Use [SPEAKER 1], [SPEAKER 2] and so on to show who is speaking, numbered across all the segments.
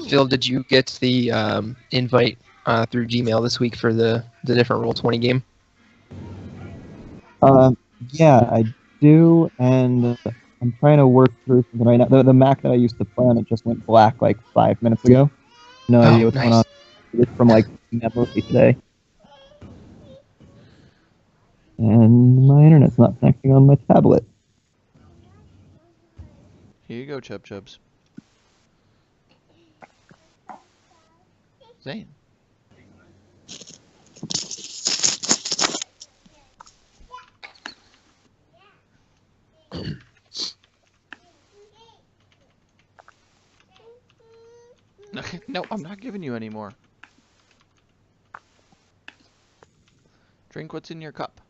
[SPEAKER 1] Phil, did you get the invite through Gmail this week for the different Roll20 game?
[SPEAKER 2] Yeah, I do, and I'm trying to work through something right now. The Mac that I used to play on it just went black like 5 minutes ago. No idea what's going on. It's from like memory today. And my internet's not connecting on my tablet.
[SPEAKER 3] Here you go, Chub Chubs. Zane. No, I'm not giving you any more. Drink what's in your cup.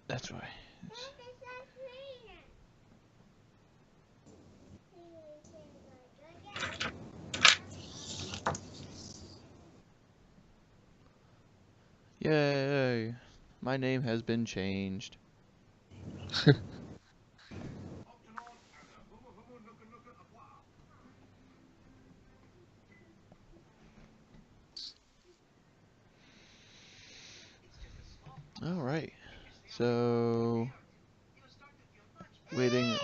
[SPEAKER 3] That's why. Yay! My name has been changed. Alright. So... waiting...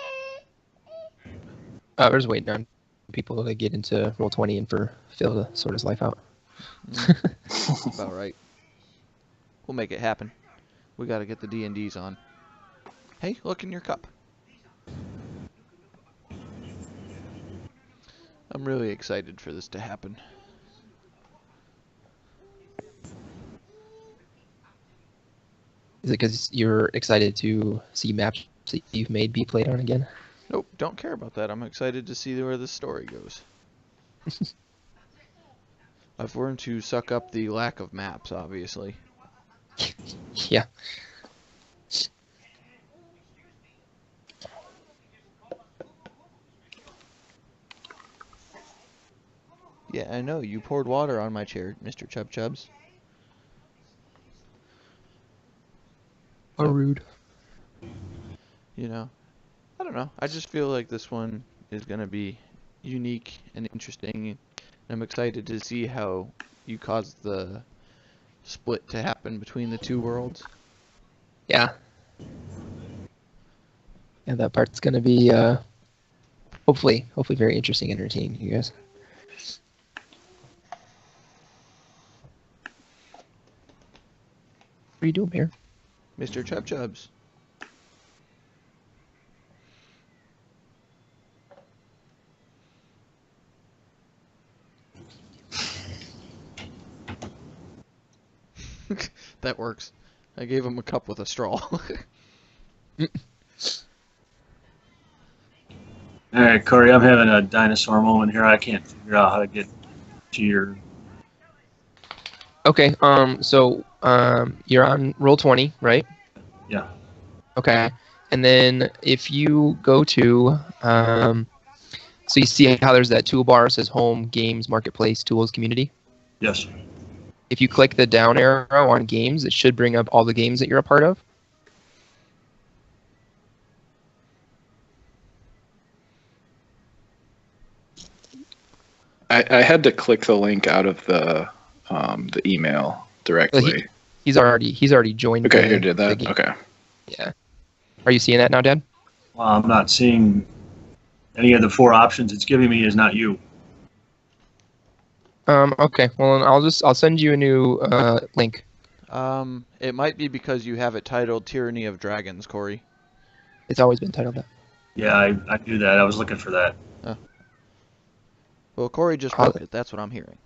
[SPEAKER 1] We're just waiting on people to get into Roll20 and for Phil to sort his life out.
[SPEAKER 3] About right. We'll make it happen. We gotta get the D&Ds on. Hey, look in your cup. I'm really excited for this to happen.
[SPEAKER 1] Is it because you're excited to see maps that you've made be played on again?
[SPEAKER 3] Nope, don't care about that. I'm excited to see where this story goes. I've learned to suck up the lack of maps, obviously.
[SPEAKER 1] Yeah.
[SPEAKER 3] Yeah, I know. You poured water on my chair, Mr. Chub Chubs.
[SPEAKER 1] How rude.
[SPEAKER 3] You know, I don't know. I just feel like this one is going to be unique and interesting. I'm excited to see how you caused the split to happen between the two worlds.
[SPEAKER 1] Yeah. Yeah, that part's going to be hopefully very interesting and entertaining, you guys. What are you doing here?
[SPEAKER 3] Mr. Chub Chubs. That works. I gave him a cup with a straw.
[SPEAKER 4] Alright, Corey, I'm having a dinosaur moment here. I can't figure out how to get to your...
[SPEAKER 1] Okay, so you're on Roll20, right?
[SPEAKER 4] Yeah.
[SPEAKER 1] Okay, and then if you go to, so you see how there's that toolbar that says Home, Games, Marketplace, Tools, Community?
[SPEAKER 4] Yes.
[SPEAKER 1] If you click the down arrow on Games, it should bring up all the games that you're a part of.
[SPEAKER 5] I had to click the link out of the email directly.
[SPEAKER 1] Well, he's already joined.
[SPEAKER 5] Okay, who did that? Okay.
[SPEAKER 1] Yeah. Are you seeing that now, Dad?
[SPEAKER 4] Well, I'm not seeing any of the 4 options it's giving me is not you.
[SPEAKER 1] Okay. Well, I'll send you a new link.
[SPEAKER 3] It might be because you have it titled Tyranny of Dragons, Corey.
[SPEAKER 1] It's always been titled that.
[SPEAKER 4] Yeah, I knew that. I was looking for that.
[SPEAKER 3] Well, Corey just broke it. That's what I'm hearing.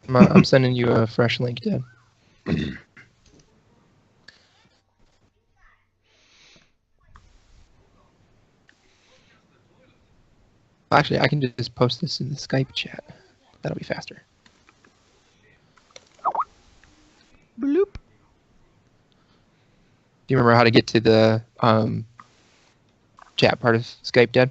[SPEAKER 1] I'm sending you a fresh link, Dad. Actually, I can just post this in the Skype chat. That'll be faster.
[SPEAKER 3] Bloop.
[SPEAKER 1] Do you remember how to get to the chat part of Skype, Dad?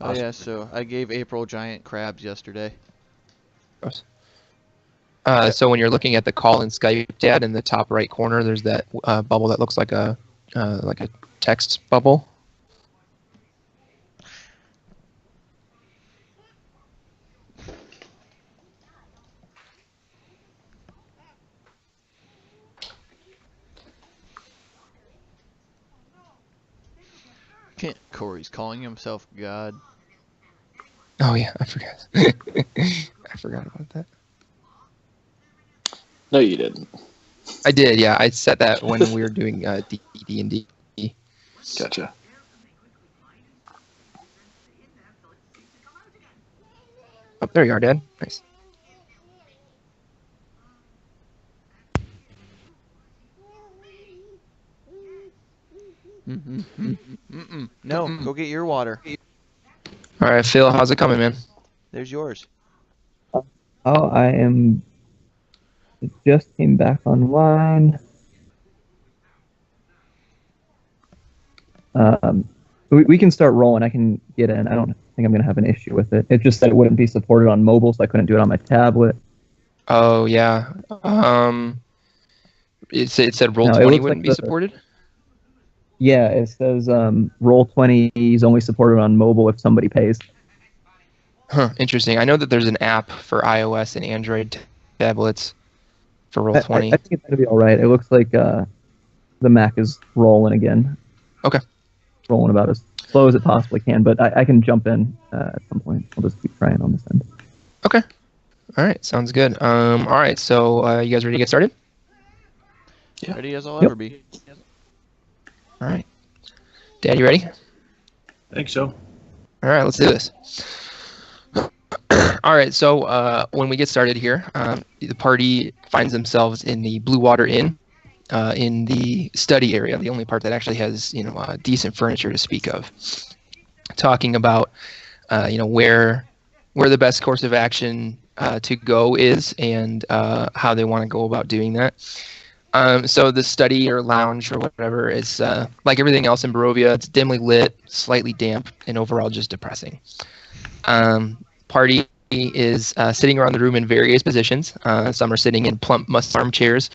[SPEAKER 3] Oh yeah, so I gave April giant crabs yesterday.
[SPEAKER 1] Gross. So when you're looking at the call in Skype tab in the top right corner, there's that bubble that looks like a text bubble.
[SPEAKER 3] Corey's calling himself God.
[SPEAKER 1] Oh yeah, I forgot. I forgot about that.
[SPEAKER 5] No, you didn't.
[SPEAKER 1] I did, yeah. I set that when we were doing D&D.
[SPEAKER 5] Gotcha.
[SPEAKER 1] Oh, there you are, Dad. Nice.
[SPEAKER 3] No, go get your water.
[SPEAKER 1] All right, Phil, how's it coming, man?
[SPEAKER 3] There's yours.
[SPEAKER 2] Oh, I am. It just came back online. We can start rolling. I can get in. I don't think I'm going to have an issue with it. It just said it wouldn't be supported on mobile, so I couldn't do it on my tablet.
[SPEAKER 1] Oh yeah. It said Roll20
[SPEAKER 2] looks
[SPEAKER 1] wouldn't
[SPEAKER 2] like
[SPEAKER 1] be supported.
[SPEAKER 2] Yeah, it says Roll20 is only supported on mobile if somebody pays.
[SPEAKER 1] Huh. Interesting. I know that there's an app for iOS and Android tablets for Roll20.
[SPEAKER 2] I think it's going to be all right. It looks like the Mac is rolling again.
[SPEAKER 1] Okay.
[SPEAKER 2] Rolling about as slow as it possibly can, but I can jump in at some point. I'll just keep trying on this end.
[SPEAKER 1] Okay. All right. Sounds good. All right. So you guys ready to get started?
[SPEAKER 5] Yeah.
[SPEAKER 3] Ready as I'll ever be.
[SPEAKER 1] All right. Dad, you ready?
[SPEAKER 4] I think so.
[SPEAKER 1] All right. Let's do this. All right. So when we get started here, the party finds themselves in the Blue Water Inn. In the study area, the only part that actually has, decent furniture to speak of. Talking about, where the best course of action to go is and how they want to go about doing that. So the study or lounge or whatever is like everything else in Barovia. It's dimly lit, slightly damp, and overall just depressing. Party is sitting around the room in various positions. Some are sitting in plump musty armchairs.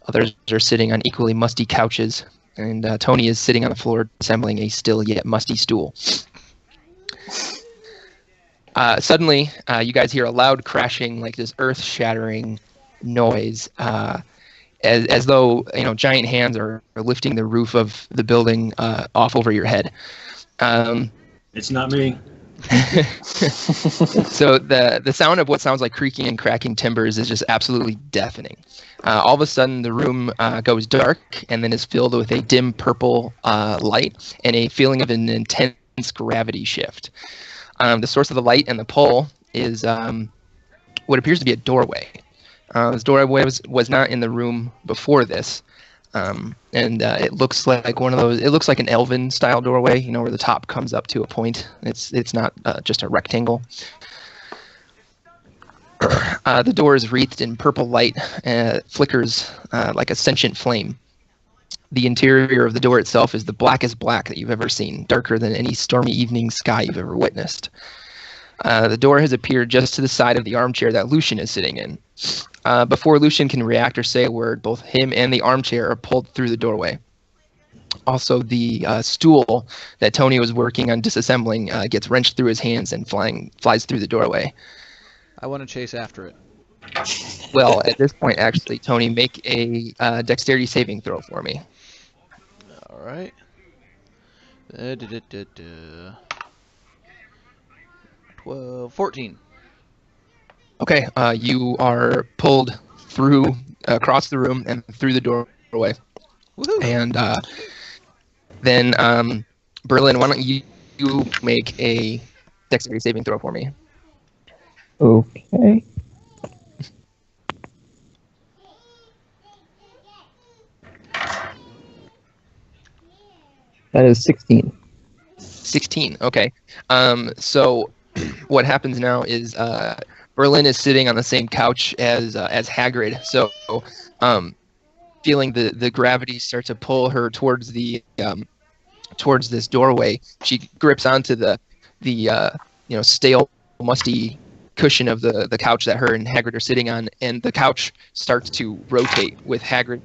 [SPEAKER 1] Others are sitting on equally musty couches, and Toni is sitting on the floor assembling a still yet musty stool. Suddenly, you guys hear a loud crashing, like this earth-shattering noise, as though giant hands are lifting the roof of the building off over your head.
[SPEAKER 4] It's not me.
[SPEAKER 1] So the sound of what sounds like creaking and cracking timbers is just absolutely deafening. All of a sudden, the room goes dark and then is filled with a dim purple light and a feeling of an intense gravity shift. The source of the light and the pull is what appears to be a doorway. This doorway was not in the room before this. And it looks like one of those. It looks like an elven style doorway, where the top comes up to a point. It's not just a rectangle. The door is wreathed in purple light, flickers like a sentient flame. The interior of the door itself is the blackest black that you've ever seen, darker than any stormy evening sky you've ever witnessed. The door has appeared just to the side of the armchair that Lucian is sitting in. Before Lucian can react or say a word, both him and the armchair are pulled through the doorway. Also, the stool that Toni was working on disassembling gets wrenched through his hands and flies through the doorway.
[SPEAKER 3] I want to chase after it.
[SPEAKER 1] Well, at this point, actually, Toni, make a dexterity saving throw for me.
[SPEAKER 3] All right. 14.
[SPEAKER 1] Okay, you are pulled through across the room and through the doorway.
[SPEAKER 3] Woohoo.
[SPEAKER 1] And then, Berlynn, why don't you make a dexterity saving throw for me?
[SPEAKER 2] Okay. That is 16.
[SPEAKER 1] 16. Okay. So what happens now is Berlynn is sitting on the same couch as Hagrid. So feeling the gravity start to pull her towards the towards this doorway, she grips onto the stale, musty cushion of the couch that her and Hagrid are sitting on, and the couch starts to rotate with Hagrid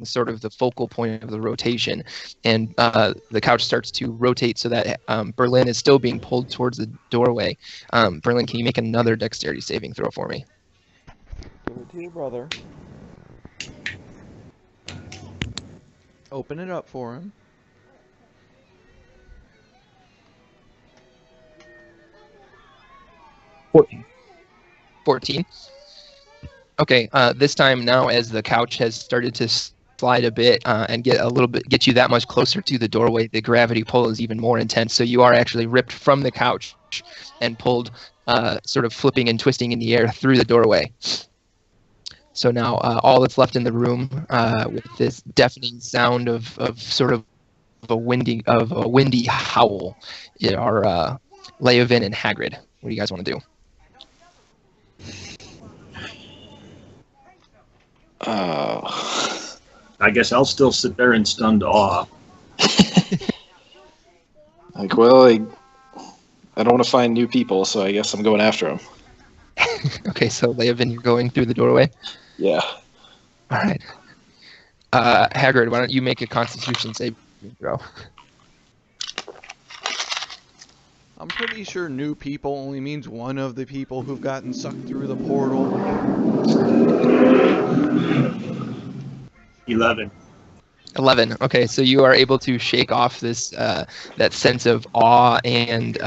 [SPEAKER 1] sort of the focal point of the rotation, and the couch starts to rotate so that Berlynn is still being pulled towards the doorway. Berlynn, can you make another dexterity saving throw for me?
[SPEAKER 3] Give it to your brother. Open it up for him.
[SPEAKER 1] 14. Okay, this time now, as the couch has started to slide a bit and get you that much closer to the doorway, the gravity pull is even more intense. So you are actually ripped from the couch and pulled, sort of flipping and twisting in the air through the doorway. So now all that's left in the room, with this deafening sound of sort of a windy howl, are Leovan and Hagrid. What do you guys want to do?
[SPEAKER 4] I guess I'll still sit there in stunned awe.
[SPEAKER 5] Like, well, I don't want to find new people, so I guess I'm going after them.
[SPEAKER 1] Okay, so Leovan, you're going through the doorway?
[SPEAKER 5] Yeah.
[SPEAKER 1] All right. Hagrid, why don't you make a Constitution saving throw?
[SPEAKER 3] I'm pretty sure new people only means one of the people who've gotten sucked through the portal.
[SPEAKER 4] 11.
[SPEAKER 1] 11. Okay, so you are able to shake off this that sense of awe and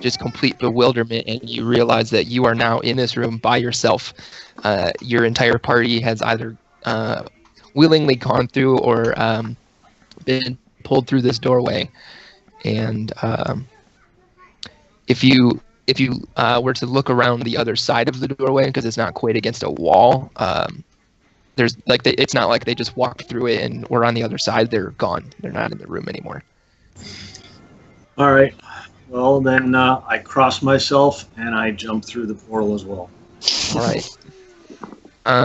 [SPEAKER 1] just complete bewilderment, and you realize that you are now in this room by yourself. Your entire party has either willingly gone through or been pulled through this doorway, and if you were to look around the other side of the doorway, because it's not quite against a wall, there's it's not like they just walked through it and were on the other side. They're gone. They're not in the room anymore.
[SPEAKER 4] All right. Well, then I cross myself and I jump through the portal as well.
[SPEAKER 1] All right.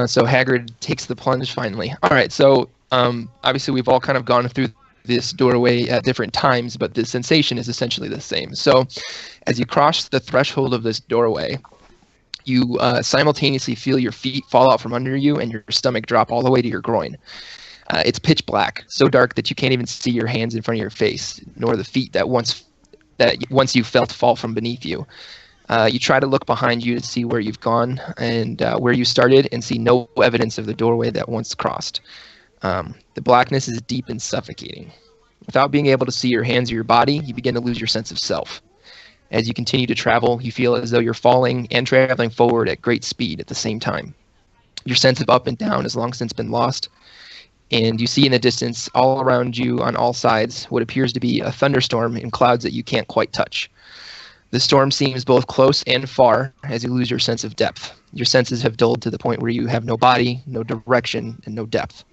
[SPEAKER 1] So Hagrid takes the plunge finally. All right. So obviously we've all kind of gone through this doorway at different times, but the sensation is essentially the same. So as you cross the threshold of this doorway, you simultaneously feel your feet fall out from under you and your stomach drop all the way to your groin. It's pitch black, so dark that you can't even see your hands in front of your face, nor the feet that once you felt fall from beneath you. You try to look behind you to see where you've gone and where you started, and see no evidence of the doorway that once crossed. The blackness is deep and suffocating. Without being able to see your hands or your body, you begin to lose your sense of self. As you continue to travel, you feel as though you're falling and traveling forward at great speed at the same time. Your sense of up and down has long since been lost, and you see in the distance, all around you on all sides, what appears to be a thunderstorm in clouds that you can't quite touch. The storm seems both close and far as you lose your sense of depth. Your senses have dulled to the point where you have no body, no direction, and no depth.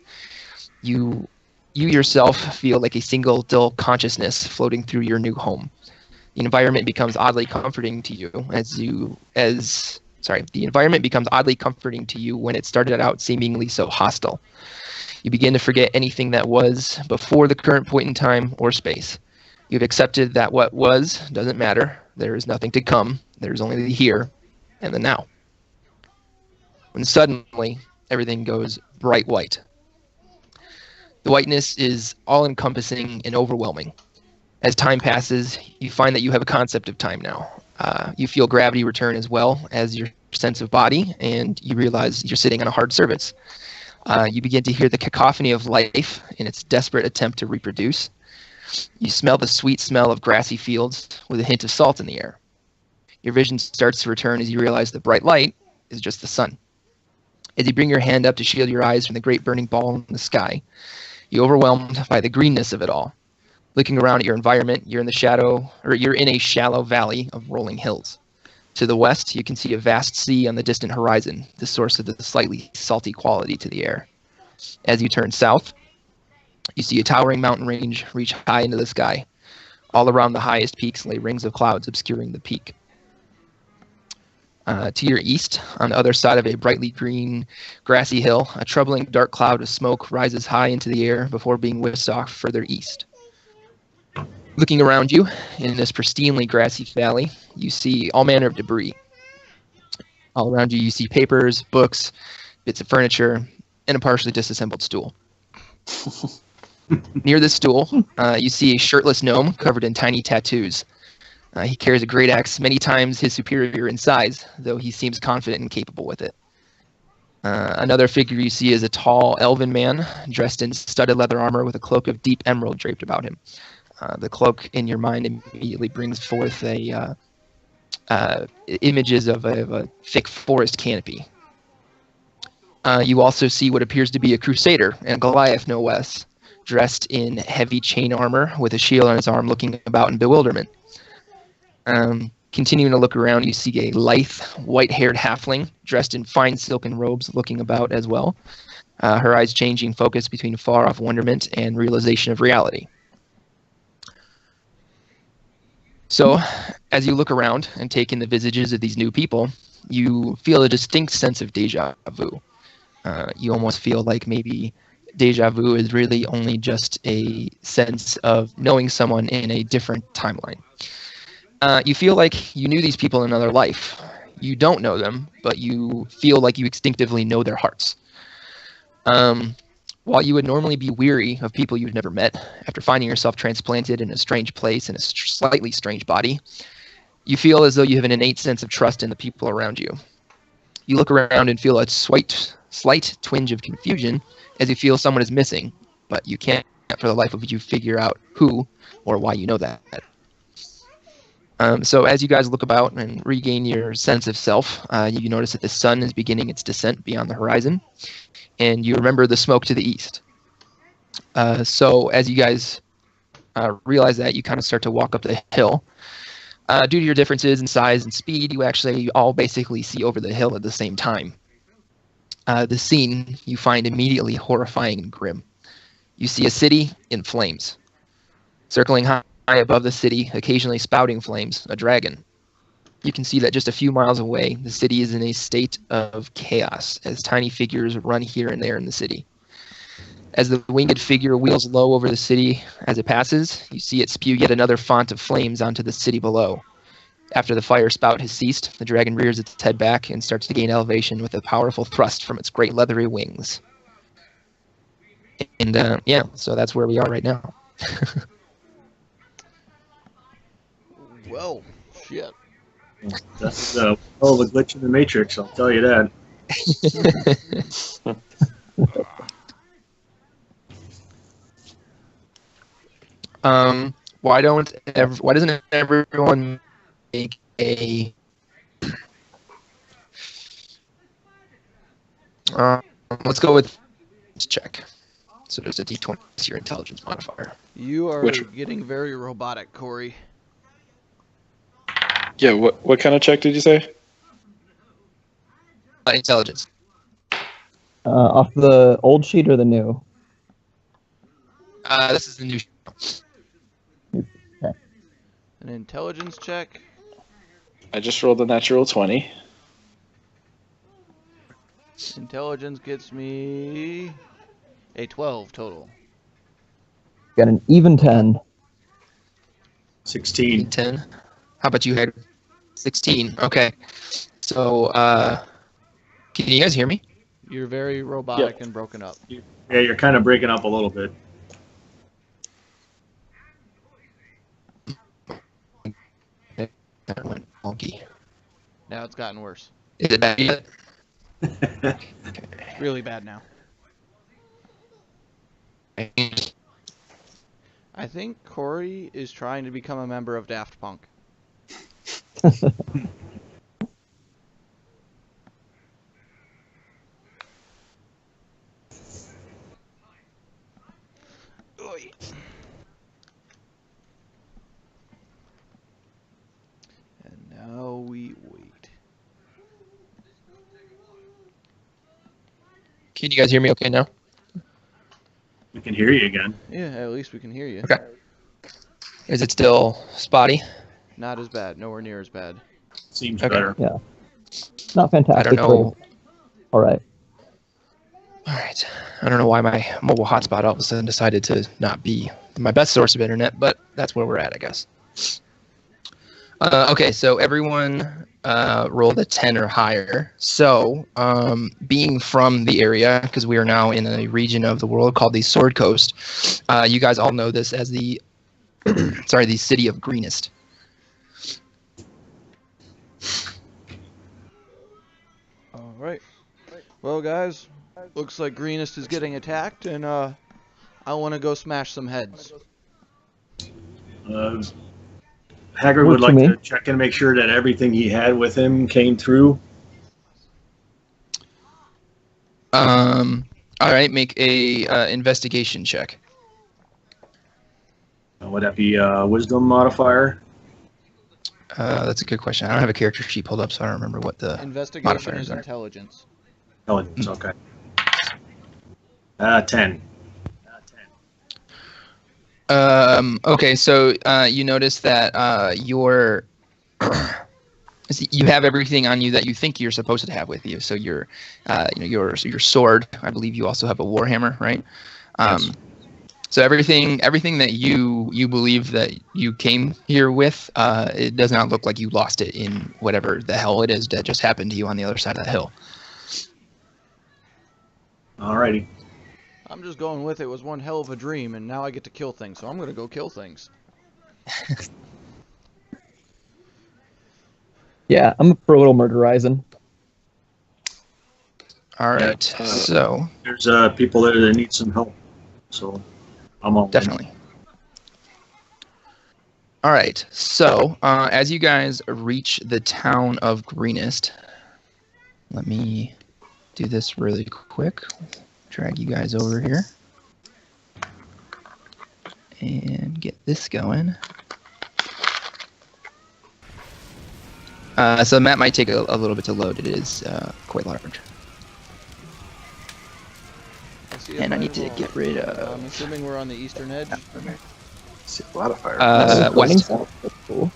[SPEAKER 1] You yourself feel like a single dull consciousness floating through your new home. The environment becomes oddly comforting to you the environment becomes oddly comforting to you when it started out seemingly so hostile. You begin to forget anything that was before the current point in time or space. You've accepted that what was doesn't matter. There is nothing to come. There is only the here and the now. When suddenly everything goes bright white. The whiteness is all-encompassing and overwhelming. As time passes, you find that you have a concept of time now. You feel gravity return as well as your sense of body, and you realize you're sitting on a hard surface. You begin to hear the cacophony of life in its desperate attempt to reproduce. You smell the sweet smell of grassy fields with a hint of salt in the air. Your vision starts to return as you realize the bright light is just the sun. As you bring your hand up to shield your eyes from the great burning ball in the sky, you're overwhelmed by the greenness of it all. Looking around at your environment, you're in a shallow valley of rolling hills. To the west, you can see a vast sea on the distant horizon, the source of the slightly salty quality to the air. As you turn south, you see a towering mountain range reach high into the sky. All around the highest peaks lay rings of clouds obscuring the peak. To your east, on the other side of a brightly green, grassy hill, a troubling dark cloud of smoke rises high into the air before being whisked off further east. Looking around you, in this pristinely grassy valley, you see all manner of debris. All around you, you see papers, books, bits of furniture, and a partially disassembled stool. Near the stool, you see a shirtless gnome covered in tiny tattoos. He carries a great axe, many times his superior in size, though he seems confident and capable with it. Another figure you see is a tall elven man dressed in studded leather armor with a cloak of deep emerald draped about him. The cloak in your mind immediately brings forth images of a thick forest canopy. You also see what appears to be a crusader, and Goliath no less, dressed in heavy chain armor with a shield on his arm, looking about in bewilderment. Continuing to look around, you see a lithe, white-haired halfling dressed in fine silken robes, looking about as well. Her eyes changing focus between far-off wonderment and realization of reality. So, as you look around and take in the visages of these new people, you feel a distinct sense of deja vu. You almost feel like maybe deja vu is really only just a sense of knowing someone in a different timeline. You feel like you knew these people in another life. You don't know them, but you feel like you instinctively know their hearts. While you would normally be weary of people you've never met, after finding yourself transplanted in a strange place in a slightly strange body, you feel as though you have an innate sense of trust in the people around you. You look around and feel a slight twinge of confusion as you feel someone is missing, but you can't for the life of you figure out who or why you know that. So as you guys look about and regain your sense of self, you notice that the sun is beginning its descent beyond the horizon, and you remember the smoke to the east. So as you guys realize that, you kind of start to walk up the hill. Due to your differences in size and speed, you actually all basically see over the hill at the same time. The scene you find immediately horrifying and grim. You see a city in flames. Circling high above the city, occasionally spouting flames, a dragon. You can see that just a few miles away, the city is in a state of chaos as tiny figures run here and there in the city. As the winged figure wheels low over the city as it passes, you see it spew yet another font of flames onto the city below. After the fire spout has ceased, the dragon rears its head back and starts to gain elevation with a powerful thrust from its great leathery wings. And yeah, so that's where we are right now.
[SPEAKER 3] Whoa, shit.
[SPEAKER 4] That's a hell of a glitch in the Matrix, I'll tell you that.
[SPEAKER 1] Why doesn't everyone make a let's go with check. So there's a D20 to your intelligence modifier.
[SPEAKER 3] You are getting very robotic, Corey.
[SPEAKER 5] Yeah, what kind of check did you say?
[SPEAKER 1] Intelligence.
[SPEAKER 2] Off the old sheet or the new?
[SPEAKER 1] This is the new.
[SPEAKER 2] Okay.
[SPEAKER 3] An intelligence check.
[SPEAKER 5] I just rolled a natural 20.
[SPEAKER 3] Intelligence gets me a 12 total.
[SPEAKER 2] Got an even 10.
[SPEAKER 4] 16.
[SPEAKER 1] 10. How about you, Hagrid? 16. Okay. So, can you guys hear me?
[SPEAKER 3] You're very robotic and broken up.
[SPEAKER 4] Yeah, you're kind of breaking up a little bit.
[SPEAKER 1] That went funky.
[SPEAKER 3] Now it's gotten worse.
[SPEAKER 1] Is it bad yet?
[SPEAKER 3] It's really bad now. I think Corey is trying to become a member of Daft Punk. Oy. And now we wait.
[SPEAKER 1] Can you guys hear me okay now?
[SPEAKER 4] We can hear you again.
[SPEAKER 3] Yeah, at least we can hear you.
[SPEAKER 1] Okay. Is it still spotty?
[SPEAKER 3] Not as bad. Nowhere near as bad.
[SPEAKER 4] Seems
[SPEAKER 1] Okay.
[SPEAKER 4] better.
[SPEAKER 2] Yeah. Not fantastic.
[SPEAKER 1] I don't know.
[SPEAKER 2] All right.
[SPEAKER 1] All right. I don't know why my mobile hotspot all of a sudden decided to not be my best source of internet, but that's where we're at, I guess. Okay, so everyone rolled a 10 or higher. So, being from the area, because we are now in a region of the world called the Sword Coast, you guys all know this as the the city of Greenest.
[SPEAKER 3] All right. Well, guys, looks like Greenest is getting attacked, and I want to go smash some heads.
[SPEAKER 4] Hagrid would
[SPEAKER 2] Works for
[SPEAKER 4] like
[SPEAKER 2] me.
[SPEAKER 4] to check and make sure that everything he had with him came through.
[SPEAKER 1] All right, make a investigation check.
[SPEAKER 4] Would that be a wisdom modifier?
[SPEAKER 1] That's a good question. I don't have a character sheet pulled up, so I don't remember what the
[SPEAKER 3] Investigation
[SPEAKER 1] modifiers
[SPEAKER 3] is
[SPEAKER 1] are.
[SPEAKER 3] intelligence.
[SPEAKER 4] Intelligence, okay. 10.
[SPEAKER 1] Okay, so you notice that you have everything on you that you think you're supposed to have with you. So your sword. I believe you also have a warhammer, right?
[SPEAKER 4] Yes.
[SPEAKER 1] So everything that you believe that you came here with, it does not look like you lost it in whatever the hell it is that just happened to you on the other side of the hill.
[SPEAKER 4] Alrighty.
[SPEAKER 3] I'm just going with it. It was one hell of a dream, and now I get to kill things, so I'm going to go kill things.
[SPEAKER 2] Yeah, I'm up for a little murderizing.
[SPEAKER 1] All right, so
[SPEAKER 4] There's people there that need some help, so I'm all in.
[SPEAKER 1] definitely. All right, so as you guys reach the town of Greenest, let me do this really quick. Drag you guys over here and get this going. So the map might take a little bit to load. It is quite large. And I need to get rid of...
[SPEAKER 3] I'm assuming we're on the eastern edge.
[SPEAKER 5] See a lot of fire.
[SPEAKER 2] Running
[SPEAKER 1] west.
[SPEAKER 2] south. That's cool.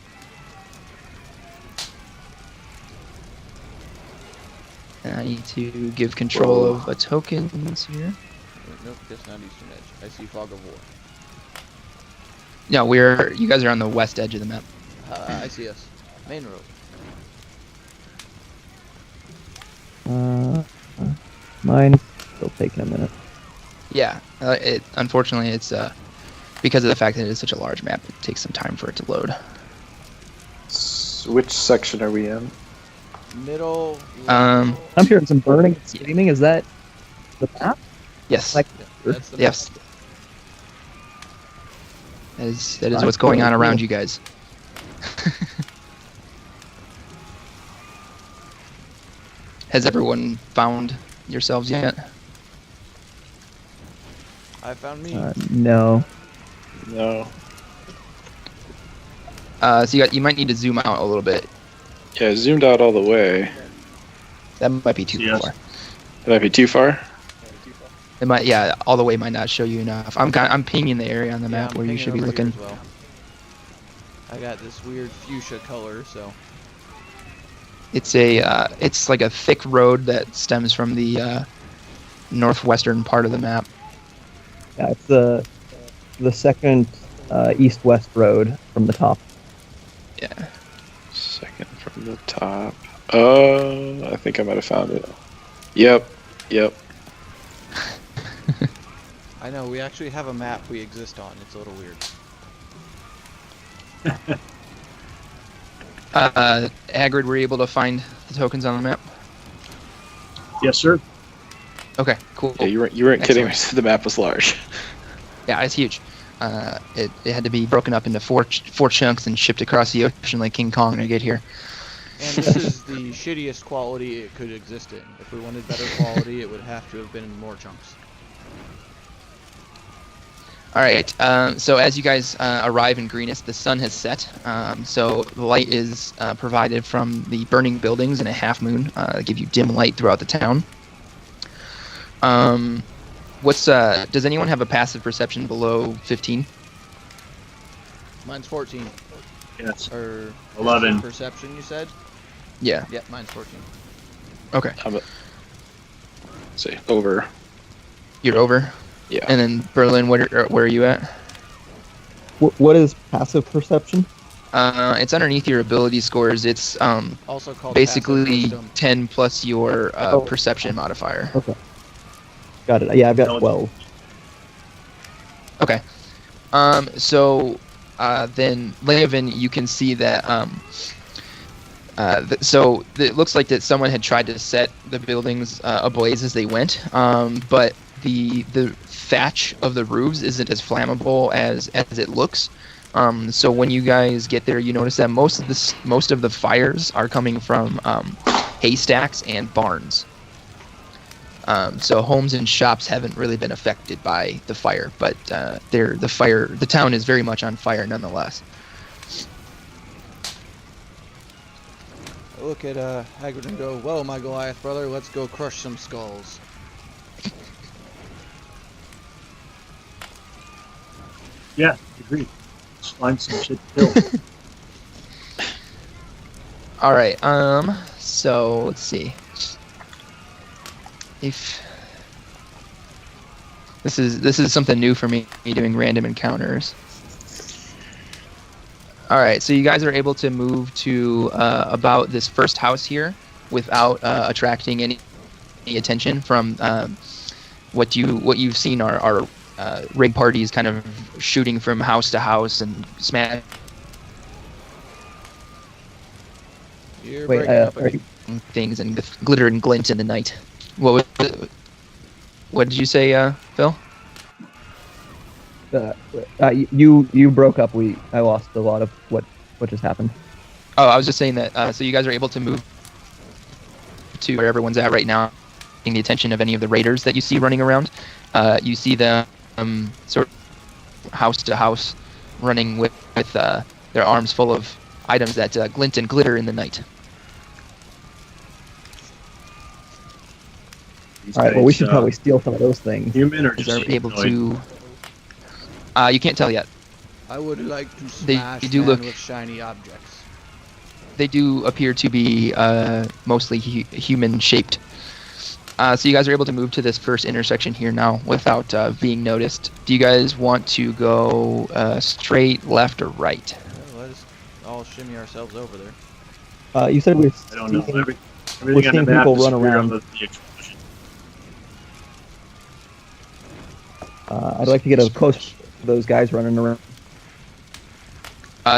[SPEAKER 1] And I need to give control of a tokens here.
[SPEAKER 3] Nope, that's not eastern edge. I see fog of war.
[SPEAKER 1] No, you guys are on the west edge of the map.
[SPEAKER 3] I see us. Main road.
[SPEAKER 2] Mine's still taking a minute.
[SPEAKER 1] Yeah, unfortunately it's because of the fact that it is such a large map. It takes some time for it to load.
[SPEAKER 5] Which section are we in?
[SPEAKER 3] Middle.
[SPEAKER 2] I'm hearing some burning and screaming. Is that the map?
[SPEAKER 1] Yes.
[SPEAKER 3] That's the
[SPEAKER 1] Yes. That is what's going on around you guys. Has everyone found yourselves yet?
[SPEAKER 3] I found me.
[SPEAKER 2] No.
[SPEAKER 5] No.
[SPEAKER 1] So you might need to zoom out a little bit.
[SPEAKER 5] Yeah, I zoomed out all the way.
[SPEAKER 1] That might be too
[SPEAKER 4] Yes.
[SPEAKER 1] far.
[SPEAKER 5] That might be too far.
[SPEAKER 1] It might, yeah, all the way might not show you enough. I'm pinging the area on the
[SPEAKER 3] Yeah,
[SPEAKER 1] map
[SPEAKER 3] I'm
[SPEAKER 1] where you
[SPEAKER 3] pinging
[SPEAKER 1] should be
[SPEAKER 3] over here
[SPEAKER 1] looking.
[SPEAKER 3] as well. I got this weird fuchsia color, so.
[SPEAKER 1] It's like a thick road that stems from the northwestern part of the map.
[SPEAKER 2] Yeah, it's the second east-west road from the top.
[SPEAKER 1] Yeah.
[SPEAKER 5] Second from the top. I think I might have found it. Yep.
[SPEAKER 3] I know, we actually have a map we exist on. It's a little weird.
[SPEAKER 1] Hagrid, were you able to find the tokens on the map?
[SPEAKER 4] Yes, sir.
[SPEAKER 1] Okay, cool.
[SPEAKER 5] Yeah, you weren't kidding when
[SPEAKER 1] Excellent.
[SPEAKER 5] you said the map was large.
[SPEAKER 1] Yeah, it's huge. It had to be broken up into four chunks and shipped across the ocean like King Kong to get here.
[SPEAKER 3] And this is the shittiest quality it could exist in. If we wanted better quality, it would have to have been in more chunks.
[SPEAKER 1] All right. So as you guys arrive in Greenest, the sun has set. So the light is provided from the burning buildings and a half moon that give you dim light throughout the town. Does anyone have a passive perception below 15?
[SPEAKER 3] Mine's 14.
[SPEAKER 4] Yes.
[SPEAKER 3] Or
[SPEAKER 4] 11.
[SPEAKER 3] perception, you said?
[SPEAKER 1] Yeah.
[SPEAKER 3] Yeah, mine's 14.
[SPEAKER 1] Okay.
[SPEAKER 5] Say over.
[SPEAKER 1] You're over.
[SPEAKER 5] Yeah.
[SPEAKER 1] And then Berlynn, where are you at?
[SPEAKER 2] What is passive perception?
[SPEAKER 1] It's underneath your ability scores. It's
[SPEAKER 3] Also called
[SPEAKER 1] basically
[SPEAKER 3] passive wisdom.
[SPEAKER 1] 10 plus your
[SPEAKER 2] Oh.
[SPEAKER 1] perception modifier.
[SPEAKER 2] Okay. Got it. Yeah, I've got 12.
[SPEAKER 1] Okay. So then, Leovan, you can see that. So it looks like that someone had tried to set the buildings ablaze as they went, but the thatch of the roofs isn't as flammable as it looks. So when you guys get there, you notice that most of the fires are coming from haystacks and barns. So homes and shops haven't really been affected by the fire, but the town is very much on fire nonetheless.
[SPEAKER 3] I look at Hagrid and go, "Well, my Goliath brother, let's go crush some skulls."
[SPEAKER 4] Yeah, agreed. Let's find some shit to kill.
[SPEAKER 1] All right. So let's see. If this is something new for me doing random encounters. All right, so you guys are able to move to about this first house here without attracting any attention from what you've seen are raid parties kind of shooting from house to house and smash.
[SPEAKER 3] You're
[SPEAKER 2] Wait,
[SPEAKER 3] breaking up
[SPEAKER 2] are
[SPEAKER 3] again.
[SPEAKER 2] you,
[SPEAKER 1] Things and glitter and glint in the night. What did you say, Phil?
[SPEAKER 2] you broke up. I lost a lot of what just happened.
[SPEAKER 1] Oh, I was just saying that. So you guys are able to move to where everyone's at right now, getting the attention of any of the raiders that you see running around. You see them sort of house to house, running with their arms full of items that glint and glitter in the night.
[SPEAKER 4] These
[SPEAKER 2] All right. Well, we should
[SPEAKER 4] guys,
[SPEAKER 2] probably steal some of those things.
[SPEAKER 4] human or
[SPEAKER 1] Is
[SPEAKER 4] just
[SPEAKER 1] are able
[SPEAKER 4] humanoid?
[SPEAKER 1] to. You can't tell yet.
[SPEAKER 3] I would like to
[SPEAKER 1] They
[SPEAKER 3] smash
[SPEAKER 1] do
[SPEAKER 3] man
[SPEAKER 1] look-
[SPEAKER 3] with shiny objects.
[SPEAKER 1] They do appear to be mostly human-shaped. So you guys are able to move to this first intersection here now without being noticed. Do you guys want to go straight, left, or right?
[SPEAKER 3] Well, let us all shimmy ourselves over there.
[SPEAKER 2] You said we're
[SPEAKER 4] I don't know.
[SPEAKER 2] stealing-
[SPEAKER 4] Everything on the
[SPEAKER 2] seeing
[SPEAKER 4] map
[SPEAKER 2] people
[SPEAKER 4] is
[SPEAKER 2] run
[SPEAKER 4] clear
[SPEAKER 2] around.
[SPEAKER 4] of the explosion.
[SPEAKER 2] I'd like to get a close to those guys running around.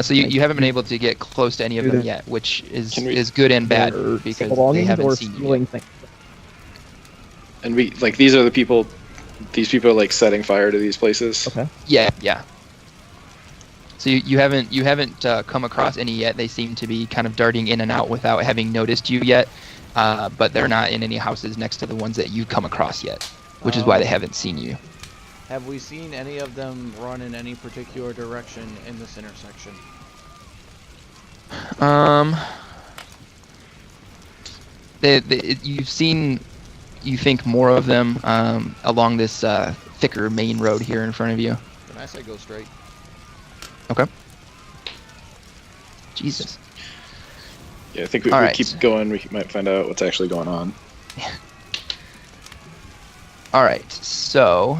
[SPEAKER 1] So you haven't been able to get close to any of them yet, which is good and bad
[SPEAKER 2] Or
[SPEAKER 1] because they
[SPEAKER 2] belongings
[SPEAKER 1] haven't
[SPEAKER 2] or
[SPEAKER 1] seen you.
[SPEAKER 2] stealing things.
[SPEAKER 5] And these are the people. These people are like setting fire to these places.
[SPEAKER 2] Okay.
[SPEAKER 1] Yeah. So you haven't come across any yet. They seem to be kind of darting in and out without having noticed you yet. But they're not in any houses next to the ones that you come across yet, which is why they haven't seen you.
[SPEAKER 3] Have we seen any of them run in any particular direction in this intersection?
[SPEAKER 1] You've seen, you think, more of them along this thicker main road here in front of you.
[SPEAKER 3] Then I say go straight.
[SPEAKER 1] Okay. Jesus.
[SPEAKER 5] Yeah, I think we
[SPEAKER 1] Alright.
[SPEAKER 5] keep going. We might find out what's actually going on.
[SPEAKER 1] All right. So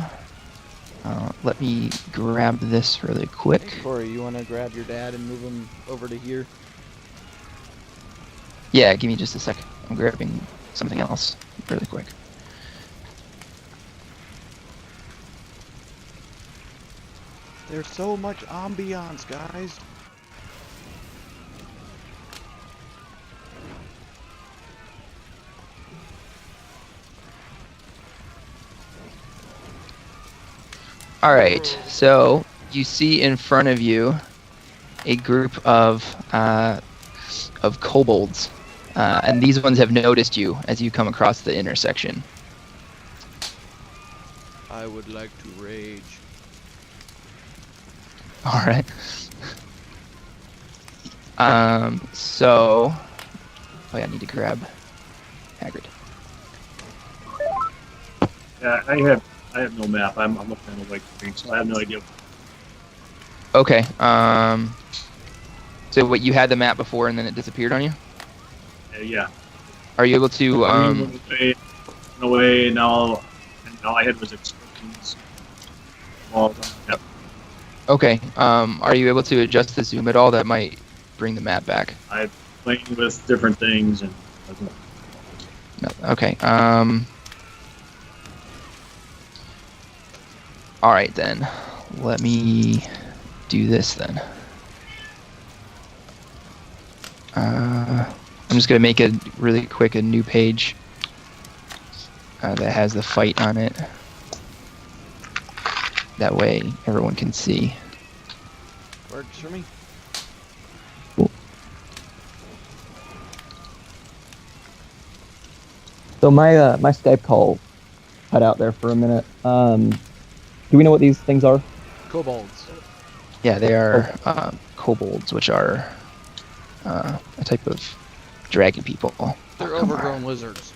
[SPEAKER 1] let me grab this really quick.
[SPEAKER 3] Hey, Corey, you want to grab your dad and move him over to here?
[SPEAKER 1] Yeah, give me just a second. I'm grabbing something else really quick.
[SPEAKER 3] There's so much ambiance, guys.
[SPEAKER 1] All right. So you see in front of you a group of kobolds, and these ones have noticed you as you come across the intersection.
[SPEAKER 3] I would like to rage.
[SPEAKER 1] All right. So, oh yeah, I need to grab Hagrid.
[SPEAKER 4] Yeah, I have no map. I'm looking at a white screen, so I have no idea.
[SPEAKER 1] Okay. So what, you had the map before and then it disappeared on you?
[SPEAKER 4] Yeah.
[SPEAKER 1] Are you able to
[SPEAKER 4] Went away, and all I had was explosions. All, yeah.
[SPEAKER 1] Okay. Are you able to adjust the zoom at all? That might bring the map back.
[SPEAKER 4] I'm playing with different things and.
[SPEAKER 1] No, okay. All right then. Let me do this then. I'm just gonna make a really quick a new page that has the fight on it. That way everyone can see.
[SPEAKER 3] Works for me.
[SPEAKER 2] So my my Skype call cut out there for a minute. Do we know what these things are?
[SPEAKER 3] Kobolds.
[SPEAKER 1] Yeah, they are kobolds, which are a type of dragon people.
[SPEAKER 3] They're overgrown lizards.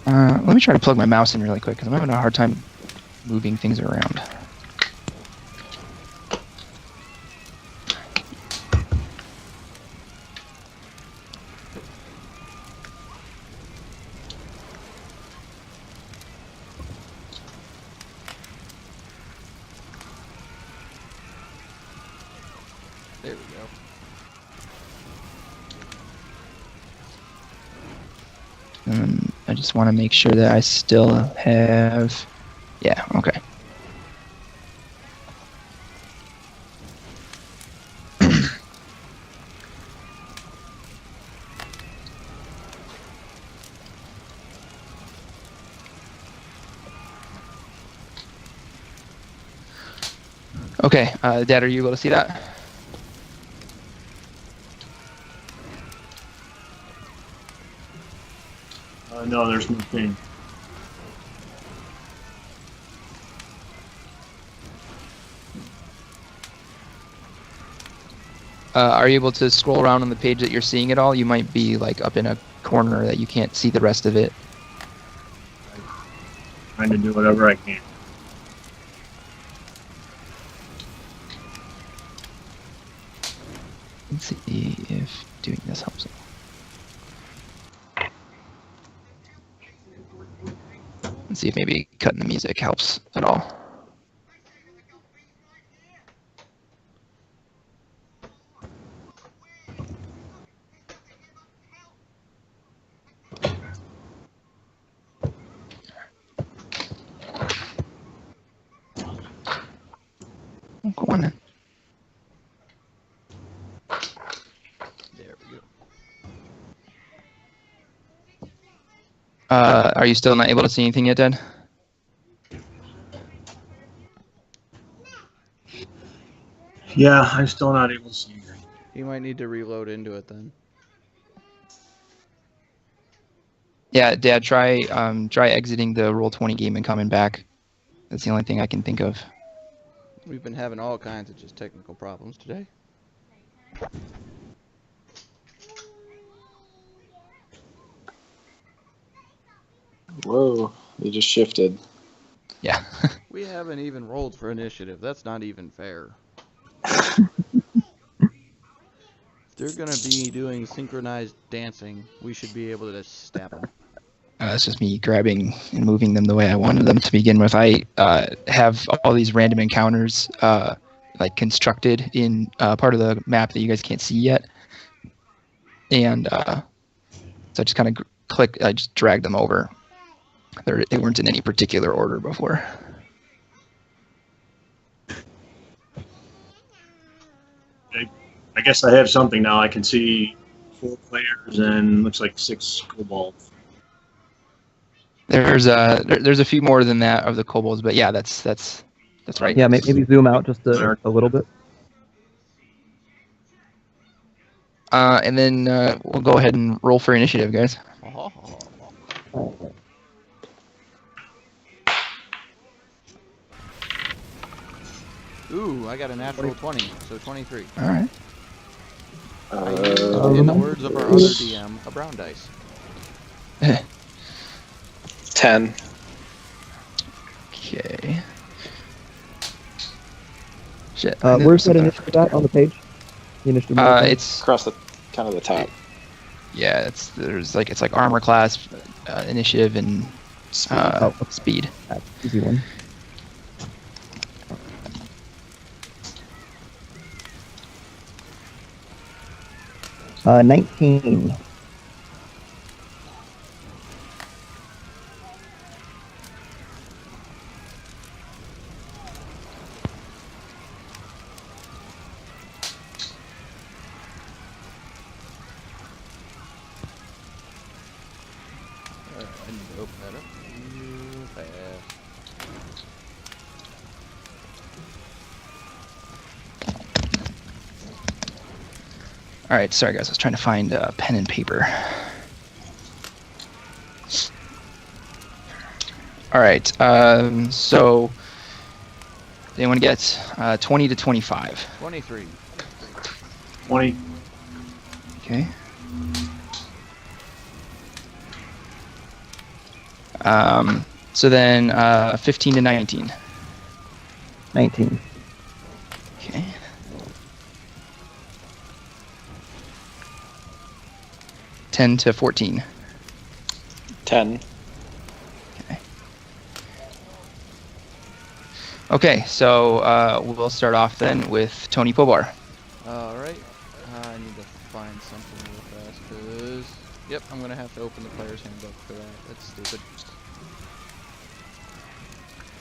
[SPEAKER 1] Let me try to plug my mouse in really quick because I'm having a hard time moving things around.
[SPEAKER 3] There we go.
[SPEAKER 1] I just want to make sure that I still have... Yeah, okay. Okay, Dad, are you able to see that?
[SPEAKER 4] No, there's nothing.
[SPEAKER 1] Are you able to scroll around on the page that you're seeing at all? You might be like up in a corner that you can't see the rest of it.
[SPEAKER 4] I'm trying to do whatever I can.
[SPEAKER 1] Let's see if doing this helps. Let's see if maybe cutting the music helps at all. Oh, go on then.
[SPEAKER 3] There we go.
[SPEAKER 1] Are you still not able to see anything yet, Dad?
[SPEAKER 4] Yeah, I'm still not able to see anything.
[SPEAKER 3] You might need to reload into it then.
[SPEAKER 1] Yeah, Dad, try exiting the Roll20 game and coming back. That's the only thing I can think of.
[SPEAKER 3] We've been having all kinds of just technical problems today.
[SPEAKER 5] Whoa, they just shifted.
[SPEAKER 1] Yeah.
[SPEAKER 3] We haven't even rolled for initiative. That's not even fair. If they're gonna be doing synchronized dancing, we should be able to just stab them.
[SPEAKER 1] It's just me grabbing and moving them the way I wanted them to begin with. I have all these random encounters like constructed in part of the map that you guys can't see yet. And so I just kind of I just dragged them over. They weren't in any particular order before.
[SPEAKER 4] I guess I have something now. I can see 4 players and looks like 6 kobolds.
[SPEAKER 1] There's a few more than that of the kobolds, but yeah, that's right.
[SPEAKER 2] Yeah, maybe zoom out just a little bit.
[SPEAKER 1] And then we'll go ahead and roll for initiative, guys.
[SPEAKER 3] Ooh, I got a natural 20, so 23.
[SPEAKER 1] All right.
[SPEAKER 3] I used, in the words of our other DM, a brown dice.
[SPEAKER 5] 10.
[SPEAKER 1] Okay. Shit.
[SPEAKER 2] Where's that initiative at on the page? The initiative.
[SPEAKER 1] It's
[SPEAKER 5] Across the kind of the top.
[SPEAKER 1] yeah. It's like armor class, initiative, and Speed.
[SPEAKER 2] That's an easy one. Uh, 19.
[SPEAKER 3] Alright, I need to open that up real fast.
[SPEAKER 1] All right, sorry guys, I was trying to find pen and paper. All right, so they want to get 20 to 25.
[SPEAKER 3] 23.
[SPEAKER 4] 20.
[SPEAKER 1] Okay. So then 15 to 19.
[SPEAKER 2] 19.
[SPEAKER 1] Okay. Ten to 14.
[SPEAKER 5] 10.
[SPEAKER 1] Okay, so we'll start off then with Toni Pobar.
[SPEAKER 3] Alright, I need to find something real fast, because... Yep, I'm going to have to open the player's handbook for that. That's stupid.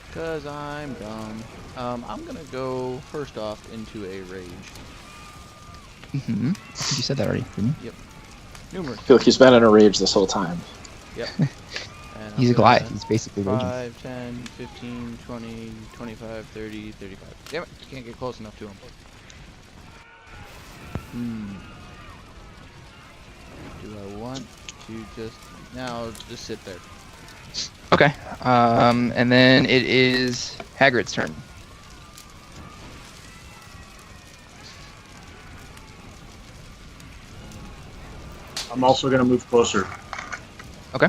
[SPEAKER 3] Because I'm dumb. I'm going to go, first off, into a rage.
[SPEAKER 1] Mm-hmm. You said that already, didn't you?
[SPEAKER 3] Yep. Numerous.
[SPEAKER 5] I feel like he's been in a rage this whole time.
[SPEAKER 3] Yep. And
[SPEAKER 1] He's a
[SPEAKER 3] I'm gonna-
[SPEAKER 1] Goliath. He's basically raging.
[SPEAKER 3] 5, 10, 15, 20, 25, 30, 35. Damn it, can't get close enough to him. Do I want to just... Now, just sit there.
[SPEAKER 1] Okay. And then it is Hagrid's turn.
[SPEAKER 4] I'm also going to move closer.
[SPEAKER 1] Okay.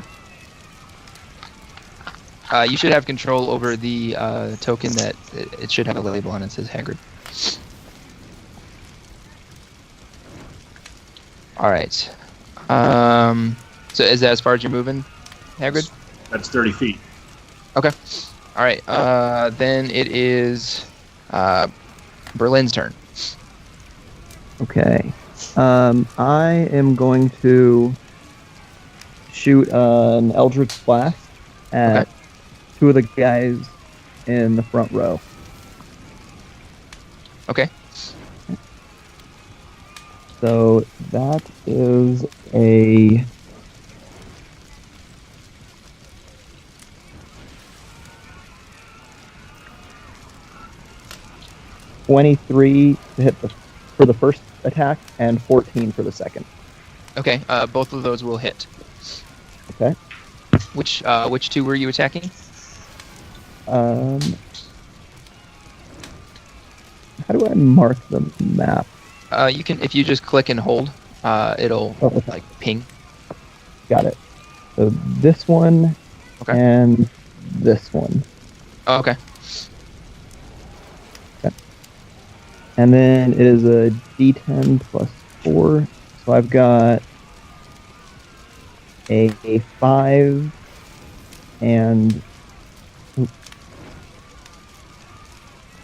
[SPEAKER 1] You should have control over the token that it should have a label on it that says Hagrid. All right. So is that as far as you're moving, Hagrid?
[SPEAKER 4] That's 30 feet.
[SPEAKER 1] Okay. All right. Then it is Berlynn's turn.
[SPEAKER 2] Okay. I am going to shoot an Eldritch Blast at
[SPEAKER 1] Okay.
[SPEAKER 2] two of the guys in the front row.
[SPEAKER 1] Okay.
[SPEAKER 2] So that is a 23 to hit for the first attack and 14 for the second.
[SPEAKER 1] Okay. Both of those will hit.
[SPEAKER 2] Okay.
[SPEAKER 1] Which two were you attacking?
[SPEAKER 2] How do I mark the map?
[SPEAKER 1] You can, if you just click and hold, it'll
[SPEAKER 2] Oh, okay.
[SPEAKER 1] like ping.
[SPEAKER 2] Got it. So this one
[SPEAKER 1] Okay.
[SPEAKER 2] and this one.
[SPEAKER 1] Oh, okay.
[SPEAKER 2] And then it is a D10 plus 4. So I've got a 5 and...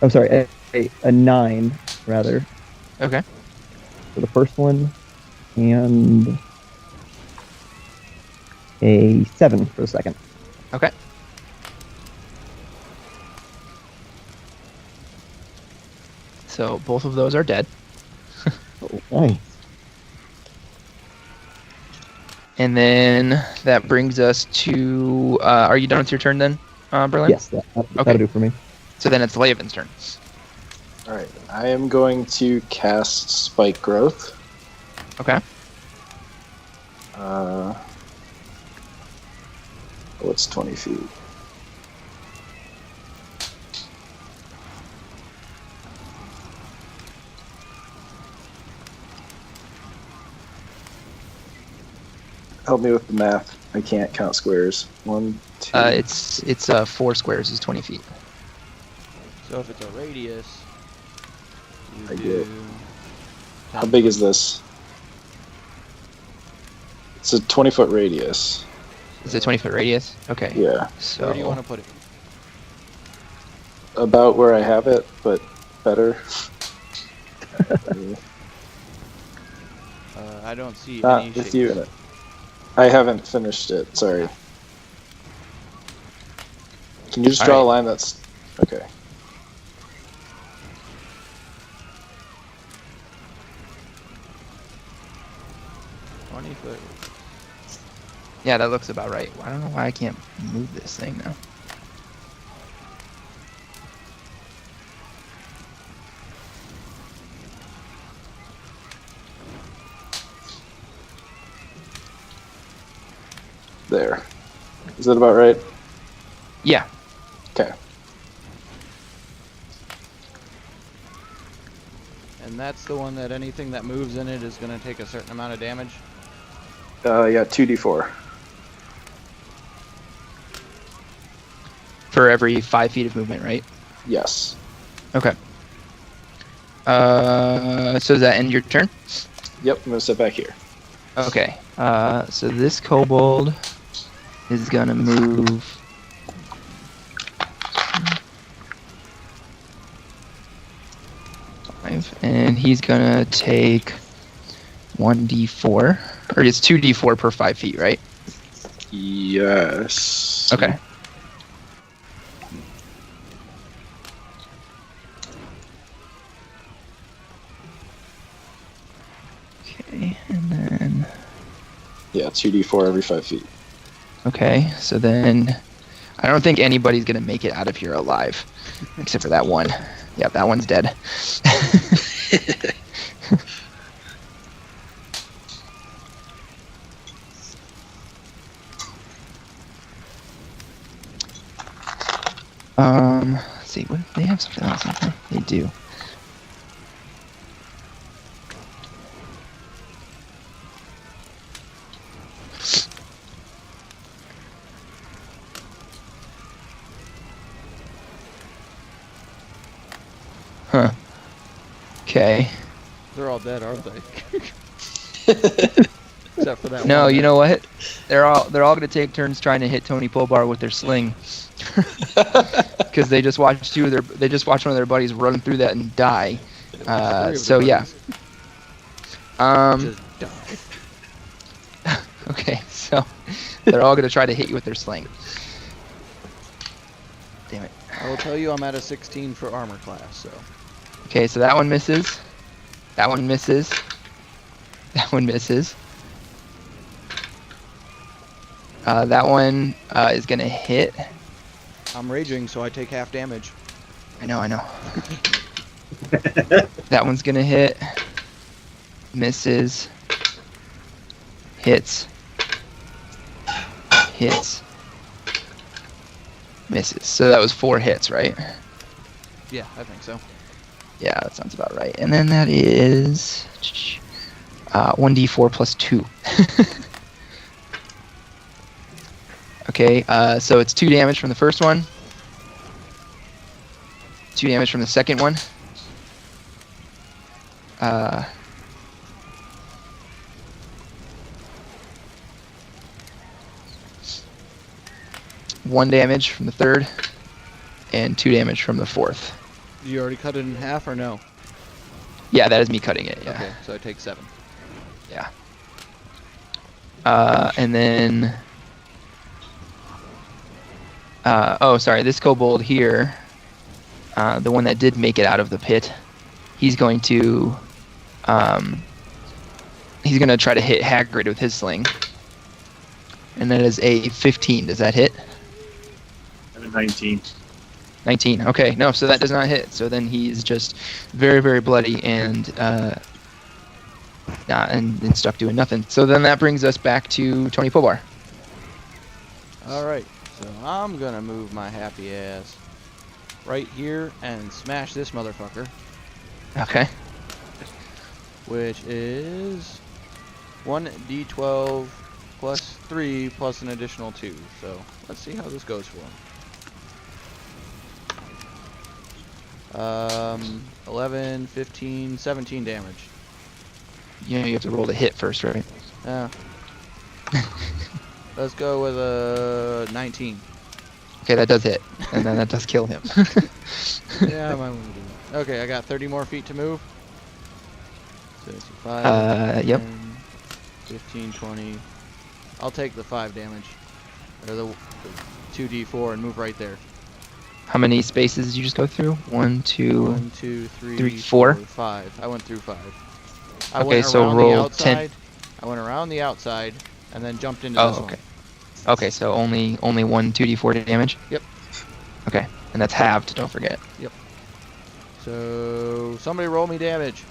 [SPEAKER 2] I'm sorry, a 9, rather,
[SPEAKER 1] Okay.
[SPEAKER 2] for the first one, and a 7 for the second.
[SPEAKER 1] Okay. So both of those are dead.
[SPEAKER 2] Oh, nice.
[SPEAKER 1] And then that brings us to. Are you done with your turn then, Berlynn?
[SPEAKER 2] Yes, that'll do for me.
[SPEAKER 1] So then it's Leovan's turn.
[SPEAKER 5] Alright, I am going to cast Spike Growth.
[SPEAKER 1] Okay.
[SPEAKER 5] What's 20 feet? Help me with the math. I can't count squares. 1, 2.
[SPEAKER 1] It's 4 squares is 20 feet.
[SPEAKER 3] So if it's a radius, you
[SPEAKER 5] I
[SPEAKER 3] do...
[SPEAKER 5] get. How big is this? It's a 20-foot radius.
[SPEAKER 1] Is it 20-foot radius? Okay.
[SPEAKER 5] Yeah.
[SPEAKER 1] So.
[SPEAKER 3] Where do you want to put it?
[SPEAKER 5] About where I have it, but better.
[SPEAKER 3] I don't see
[SPEAKER 5] Not
[SPEAKER 3] any
[SPEAKER 5] with
[SPEAKER 3] shapes.
[SPEAKER 5] you in it. I haven't finished it, sorry. Can you just draw a line that's... Okay.
[SPEAKER 3] Foot.
[SPEAKER 1] Yeah, that looks about right. I don't know why I can't move this thing now.
[SPEAKER 5] There. Is that about right?
[SPEAKER 1] Yeah.
[SPEAKER 5] Okay.
[SPEAKER 3] And that's the one that anything that moves in it is going to take a certain amount of damage?
[SPEAKER 5] Yeah, 2d4.
[SPEAKER 1] For every 5 feet of movement, right?
[SPEAKER 5] Yes.
[SPEAKER 1] Okay. So does that end your turn?
[SPEAKER 5] Yep, I'm gonna sit back here.
[SPEAKER 1] Okay. So this kobold is gonna move. And he's gonna take 1d4, or it's 2d4 per 5 feet, right?
[SPEAKER 5] Yes.
[SPEAKER 1] Okay. Okay, and then.
[SPEAKER 5] Yeah, 2d4 every 5 feet.
[SPEAKER 1] Okay, so then I don't think anybody's gonna make it out of here alive, except for that one. Yeah, that one's dead. Let's see, what they have something else in there? They do. Huh. Okay.
[SPEAKER 3] They're all dead, aren't they? Except for that
[SPEAKER 1] No,
[SPEAKER 3] one.
[SPEAKER 1] you know what? They're all gonna take turns trying to hit Tony Pulbar with their sling, because they just watched one of their buddies run through that and die. So yeah.
[SPEAKER 3] Just die.
[SPEAKER 1] Okay, so they're all gonna try to hit you with their sling. Damn it.
[SPEAKER 3] I will tell you I'm at a 16 for armor class, so.
[SPEAKER 1] Okay, so that one misses. That one misses. That one misses. That one is gonna hit.
[SPEAKER 3] I'm raging, so I take half damage.
[SPEAKER 1] I know. That one's gonna hit. Misses. Hits. Hits. Misses. So that was 4 hits, right?
[SPEAKER 3] Yeah, I think so.
[SPEAKER 1] Yeah, that sounds about right. And then that is 1d4 plus 2. Okay, so it's 2 damage from the first one. 2 damage from the second one. 1 damage from the third, and 2 damage from the fourth.
[SPEAKER 3] Did you already cut it in half or no?
[SPEAKER 1] Yeah, that is me cutting it, yeah.
[SPEAKER 3] Okay, so I take 7.
[SPEAKER 1] Yeah. And then... oh, sorry, this kobold here, the one that did make it out of the pit, he's going to try to hit Hagrid with his sling. And that is a 15. Does that hit?
[SPEAKER 4] 19.
[SPEAKER 1] 19. Okay, no, so that does not hit. So then he's just very, very bloody and stuck doing nothing. So then that brings us back to Tony Pulbar.
[SPEAKER 3] Alright, so I'm gonna move my happy ass right here and smash this motherfucker.
[SPEAKER 1] Okay.
[SPEAKER 3] Which is 1d12 plus 3 plus an additional 2. So let's see how this goes for him. 11, 15, 17 damage.
[SPEAKER 1] You know, you have to roll the hit first, right?
[SPEAKER 3] Yeah. Let's go with a 19.
[SPEAKER 1] Okay, that does hit, and then that does kill him.
[SPEAKER 3] Yeah, my wounded. Okay, I got 30 more feet to move. So it's 5,
[SPEAKER 1] Yep.
[SPEAKER 3] 10, 15, 20. I'll take the 5 damage. Or the 2d4 and move right there.
[SPEAKER 1] How many spaces did you just go through? 1, 2,
[SPEAKER 3] 1, 2, 3,
[SPEAKER 1] 3,
[SPEAKER 3] 4,
[SPEAKER 1] 4.
[SPEAKER 3] 5. I went through 5. I
[SPEAKER 1] Okay,
[SPEAKER 3] went
[SPEAKER 1] so
[SPEAKER 3] around
[SPEAKER 1] roll
[SPEAKER 3] the outside.
[SPEAKER 1] 10.
[SPEAKER 3] I went around the outside and then jumped into
[SPEAKER 1] Oh,
[SPEAKER 3] this
[SPEAKER 1] okay.
[SPEAKER 3] one.
[SPEAKER 1] Okay, so only 1 2d4 damage?
[SPEAKER 3] Yep.
[SPEAKER 1] Okay, and that's halved, don't forget.
[SPEAKER 3] Yep. So somebody roll me damage.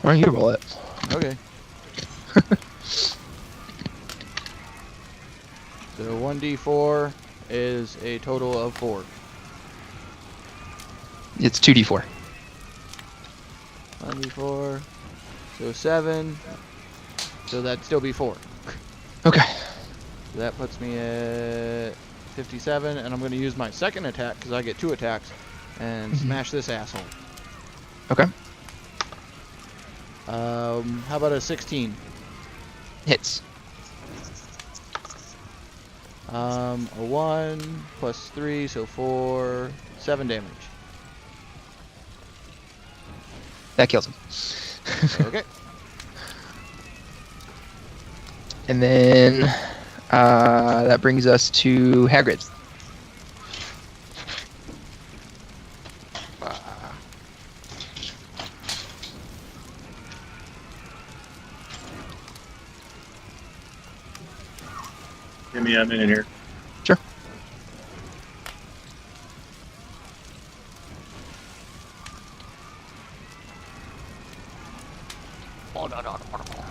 [SPEAKER 1] Why don't you roll it?
[SPEAKER 3] Okay. So 1d4 is a total of 4.
[SPEAKER 1] It's 2d4.
[SPEAKER 3] 1d4. So 7. So that'd still be 4.
[SPEAKER 1] Okay.
[SPEAKER 3] So that puts me at 57, and I'm going to use my second attack because I get 2 attacks and smash this asshole.
[SPEAKER 1] Okay.
[SPEAKER 3] How about a 16?
[SPEAKER 1] Hits.
[SPEAKER 3] A 1 plus 3, so 4, 7 damage.
[SPEAKER 1] That kills him.
[SPEAKER 3] Okay.
[SPEAKER 1] And then that brings us to Hagrid.
[SPEAKER 4] Give me a minute here.
[SPEAKER 1] Sure.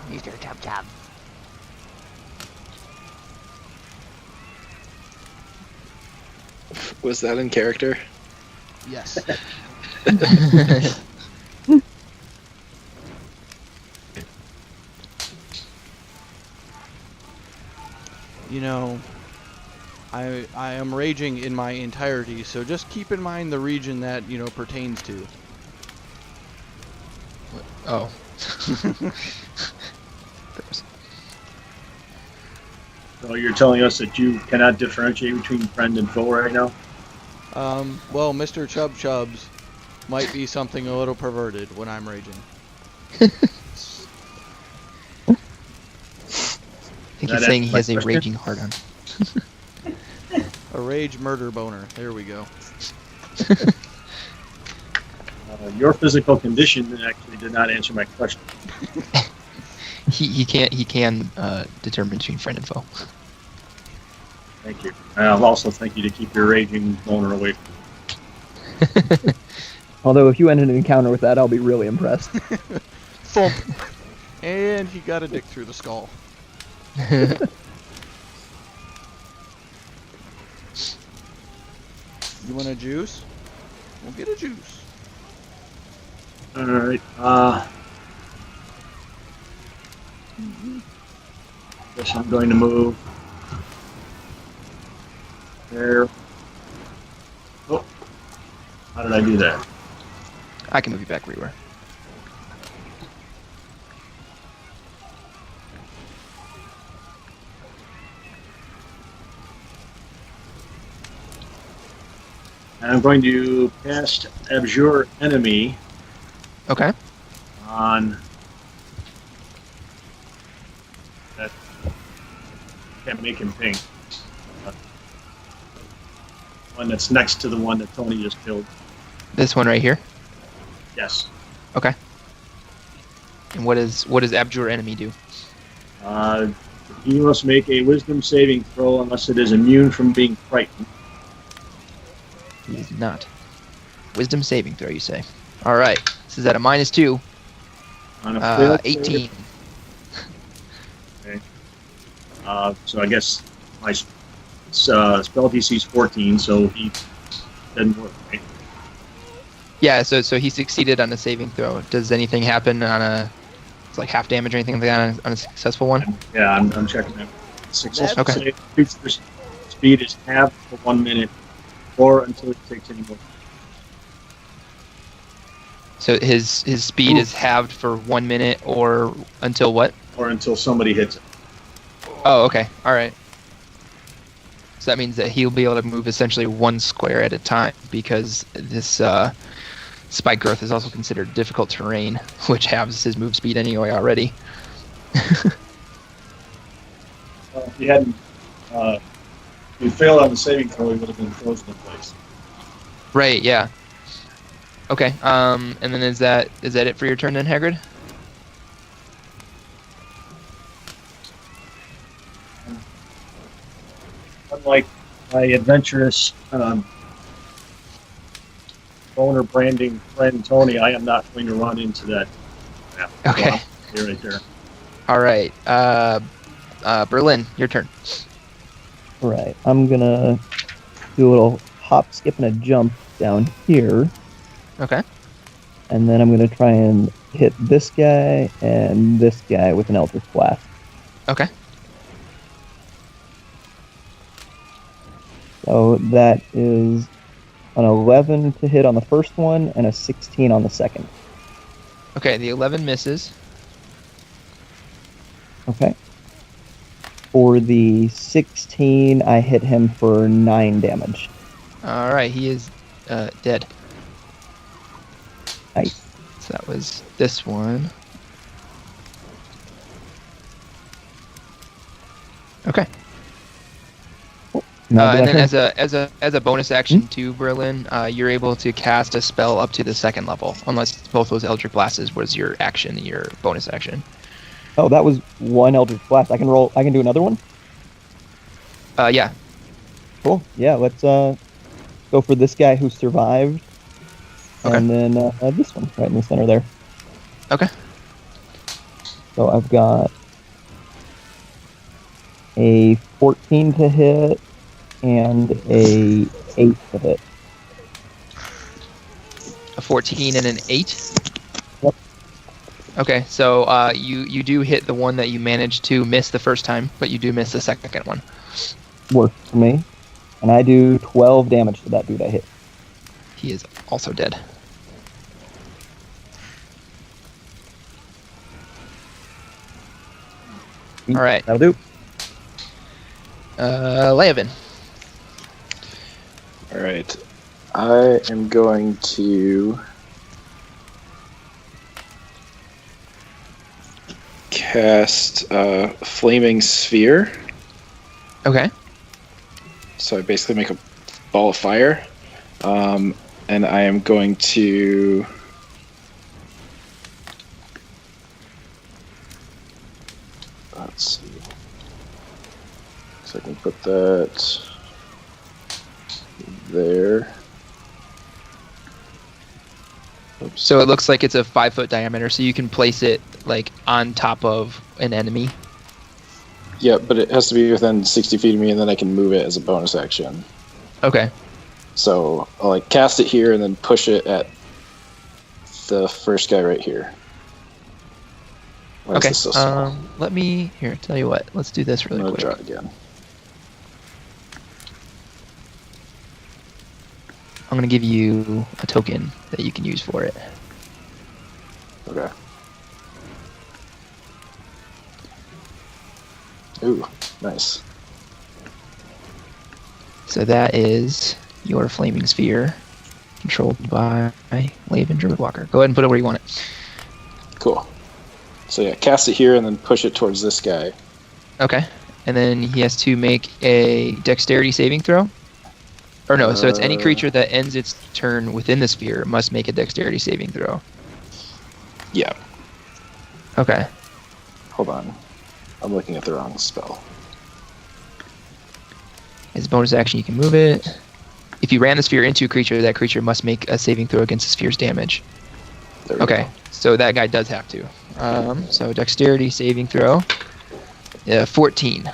[SPEAKER 6] Mr. Tub Tub.
[SPEAKER 5] Was that in character?
[SPEAKER 3] Yes. You know, I am raging in my entirety, so just keep in mind the region that, you know, pertains to.
[SPEAKER 1] Oh.
[SPEAKER 4] So you're telling us that you cannot differentiate between friend and foe right now?
[SPEAKER 3] Well, Mr. Chub Chubs might be something a little perverted when I'm raging.
[SPEAKER 1] I think
[SPEAKER 4] That
[SPEAKER 1] he's saying he
[SPEAKER 4] answer my
[SPEAKER 1] has a
[SPEAKER 4] question?
[SPEAKER 1] raging heart on.
[SPEAKER 3] A rage murder boner. There we go.
[SPEAKER 4] Your physical condition actually did not answer my question.
[SPEAKER 1] He can determine between friend and foe.
[SPEAKER 4] Thank you. And I'll also thank you to keep your raging boner away from me.
[SPEAKER 2] Although if you end an encounter with that, I'll be really impressed.
[SPEAKER 3] Thump. And he got a dick through the skull. You want a juice? We'll get a juice.
[SPEAKER 4] Alright, guess I'm going to move there. Oh, how did I do that?
[SPEAKER 1] I can move you back where you were.
[SPEAKER 4] And I'm going to cast Abjure Enemy
[SPEAKER 1] Okay.
[SPEAKER 4] on that. Can't make him ping. One that's next to the one that Toni just killed.
[SPEAKER 1] This one right here.
[SPEAKER 4] Yes.
[SPEAKER 1] Okay. And what does Abjure Enemy do?
[SPEAKER 4] He must make a Wisdom saving throw unless it is immune from being frightened.
[SPEAKER 1] He is not. Wisdom saving throw, you say. All right. This is at a -2.
[SPEAKER 4] On a failed save-
[SPEAKER 1] 18.
[SPEAKER 4] Okay. So I guess my spell DC is 14, so he doesn't work. Right?
[SPEAKER 1] Yeah. So he succeeded on a saving throw. Does anything happen on a? It's like half damage or anything like that on a successful one?
[SPEAKER 4] Yeah, I'm checking that. Successful
[SPEAKER 1] Okay.
[SPEAKER 4] save. Creature's speed is halved for 1 minute, or until it takes any more.
[SPEAKER 1] So his speed is halved for 1 minute or until what?
[SPEAKER 4] Or until somebody hits it.
[SPEAKER 1] Oh, okay. All right. So that means that he'll be able to move essentially one square at a time because this spike growth is also considered difficult terrain, which halves his move speed anyway already.
[SPEAKER 4] If he hadn't, if he failed on the saving throw, he would have been frozen in place.
[SPEAKER 1] Right. Yeah. Okay. And then is that it for your turn then, Hagrid?
[SPEAKER 4] Unlike my adventurous boner branding friend Tony, I am not going to run into that.
[SPEAKER 1] Okay.
[SPEAKER 4] Here, right there.
[SPEAKER 1] All right. Berlynn, your turn.
[SPEAKER 2] Right. I'm gonna do a little hop, skip, and a jump down here,
[SPEAKER 1] Okay.
[SPEAKER 2] and then I'm gonna try and hit this guy and this guy with an Eldritch Blast.
[SPEAKER 1] Okay.
[SPEAKER 2] So that is an 11 to hit on the first one and a 16 on the second.
[SPEAKER 1] Okay. The 11 misses.
[SPEAKER 2] Okay. For the 16, I hit him for 9 damage.
[SPEAKER 1] All right. He is dead.
[SPEAKER 2] Nice.
[SPEAKER 1] So that was this one. Okay.
[SPEAKER 2] Now
[SPEAKER 1] And then
[SPEAKER 2] I turn.
[SPEAKER 1] as a bonus action to Berlynn, you're able to cast a spell up to the second level, unless both those Eldritch Blasts was your action, your bonus action.
[SPEAKER 2] Oh, that was one Eldritch Blast. I can roll. I can do another one.
[SPEAKER 1] Yeah.
[SPEAKER 2] Cool. Yeah. Let's go for this guy who survived,
[SPEAKER 1] Okay.
[SPEAKER 2] and then this one right in the center there.
[SPEAKER 1] Okay.
[SPEAKER 2] So I've got a 14 to hit and a 8 to hit.
[SPEAKER 1] A 14 and an 8.
[SPEAKER 2] Yep.
[SPEAKER 1] Okay, so you do hit the one that you managed to miss the first time, but you do miss the second one.
[SPEAKER 2] Works for me. And I do 12 damage to that dude I hit.
[SPEAKER 1] He is also dead. All right.
[SPEAKER 2] That'll do.
[SPEAKER 1] Leovan.
[SPEAKER 5] All right. I am going to cast Flaming Sphere.
[SPEAKER 1] Okay.
[SPEAKER 5] So I basically make a ball of fire. And I am going to... Let's see. So I can put that there. Oops.
[SPEAKER 1] So it looks like it's a 5-foot diameter, so you can place it like on top of an enemy.
[SPEAKER 5] Yeah, but it has to be within 60 feet of me, and then I can move it as a bonus action.
[SPEAKER 1] Okay.
[SPEAKER 5] So I'll like cast it here and then push it at the first guy right here. Why is
[SPEAKER 1] Okay.
[SPEAKER 5] this so small?
[SPEAKER 1] Let me here. Tell you what. Let's do this
[SPEAKER 5] I'm
[SPEAKER 1] really
[SPEAKER 5] gonna
[SPEAKER 1] quick.
[SPEAKER 5] draw it again.
[SPEAKER 1] I'm gonna give you a token that you can use for it.
[SPEAKER 5] Okay. Ooh, nice.
[SPEAKER 1] So that is your flaming sphere, controlled by Leovan Druid Walker. Go ahead and put it where you want it.
[SPEAKER 5] Cool. So yeah, cast it here and then push it towards this guy.
[SPEAKER 1] Okay. And then he has to make a dexterity saving throw. Or no, so it's any creature that ends its turn within the sphere must make a dexterity saving throw.
[SPEAKER 5] Yeah.
[SPEAKER 1] Okay.
[SPEAKER 5] Hold on. I'm looking at the wrong spell.
[SPEAKER 1] As a bonus action, you can move it. If you ran the sphere into a creature, that creature must make a saving throw against the sphere's damage.
[SPEAKER 5] There we
[SPEAKER 1] Okay,
[SPEAKER 5] go.
[SPEAKER 1] so that guy does have to. So dexterity saving throw. 14.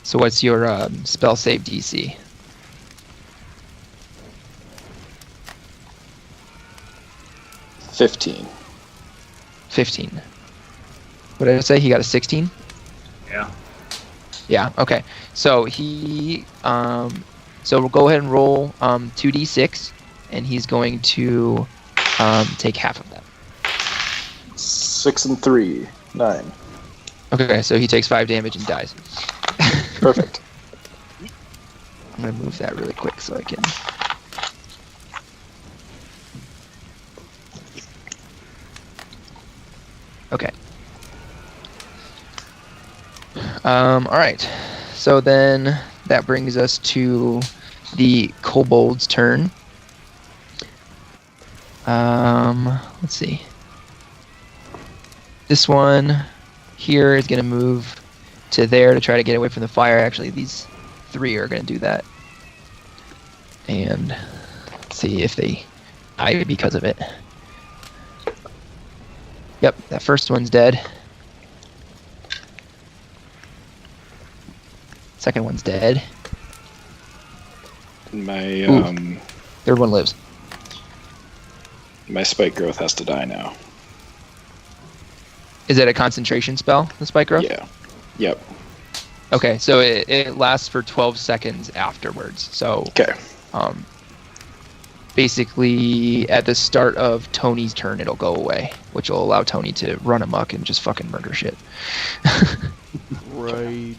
[SPEAKER 1] So what's your spell save DC?
[SPEAKER 5] $15.
[SPEAKER 1] 15. What did I say? He got a 16?
[SPEAKER 4] Yeah.
[SPEAKER 1] Yeah, okay. So he, so we'll go ahead and roll 2d6, and he's going to take half of that.
[SPEAKER 5] 6 and 3, 9.
[SPEAKER 1] Okay, so he takes 5 damage and dies.
[SPEAKER 5] Perfect.
[SPEAKER 1] I'm gonna move that really quick so I can. Okay. All right. So then that brings us to the kobold's turn. Let's see. This one here is going to move to there to try to get away from the fire. Actually, these 3 are going to do that. And see if they die because of it. Yep, that first one's dead. Second one's dead.
[SPEAKER 5] My
[SPEAKER 1] Third one lives.
[SPEAKER 5] my spike growth has to die now.
[SPEAKER 1] Is it a concentration spell, the spike growth?
[SPEAKER 5] Yeah. Yep.
[SPEAKER 1] Okay, so it lasts for 12 seconds afterwards. So
[SPEAKER 5] Okay.
[SPEAKER 1] basically at the start of Tony's turn it'll go away, which will allow Tony to run amok and just fucking murder shit.
[SPEAKER 3] Rage.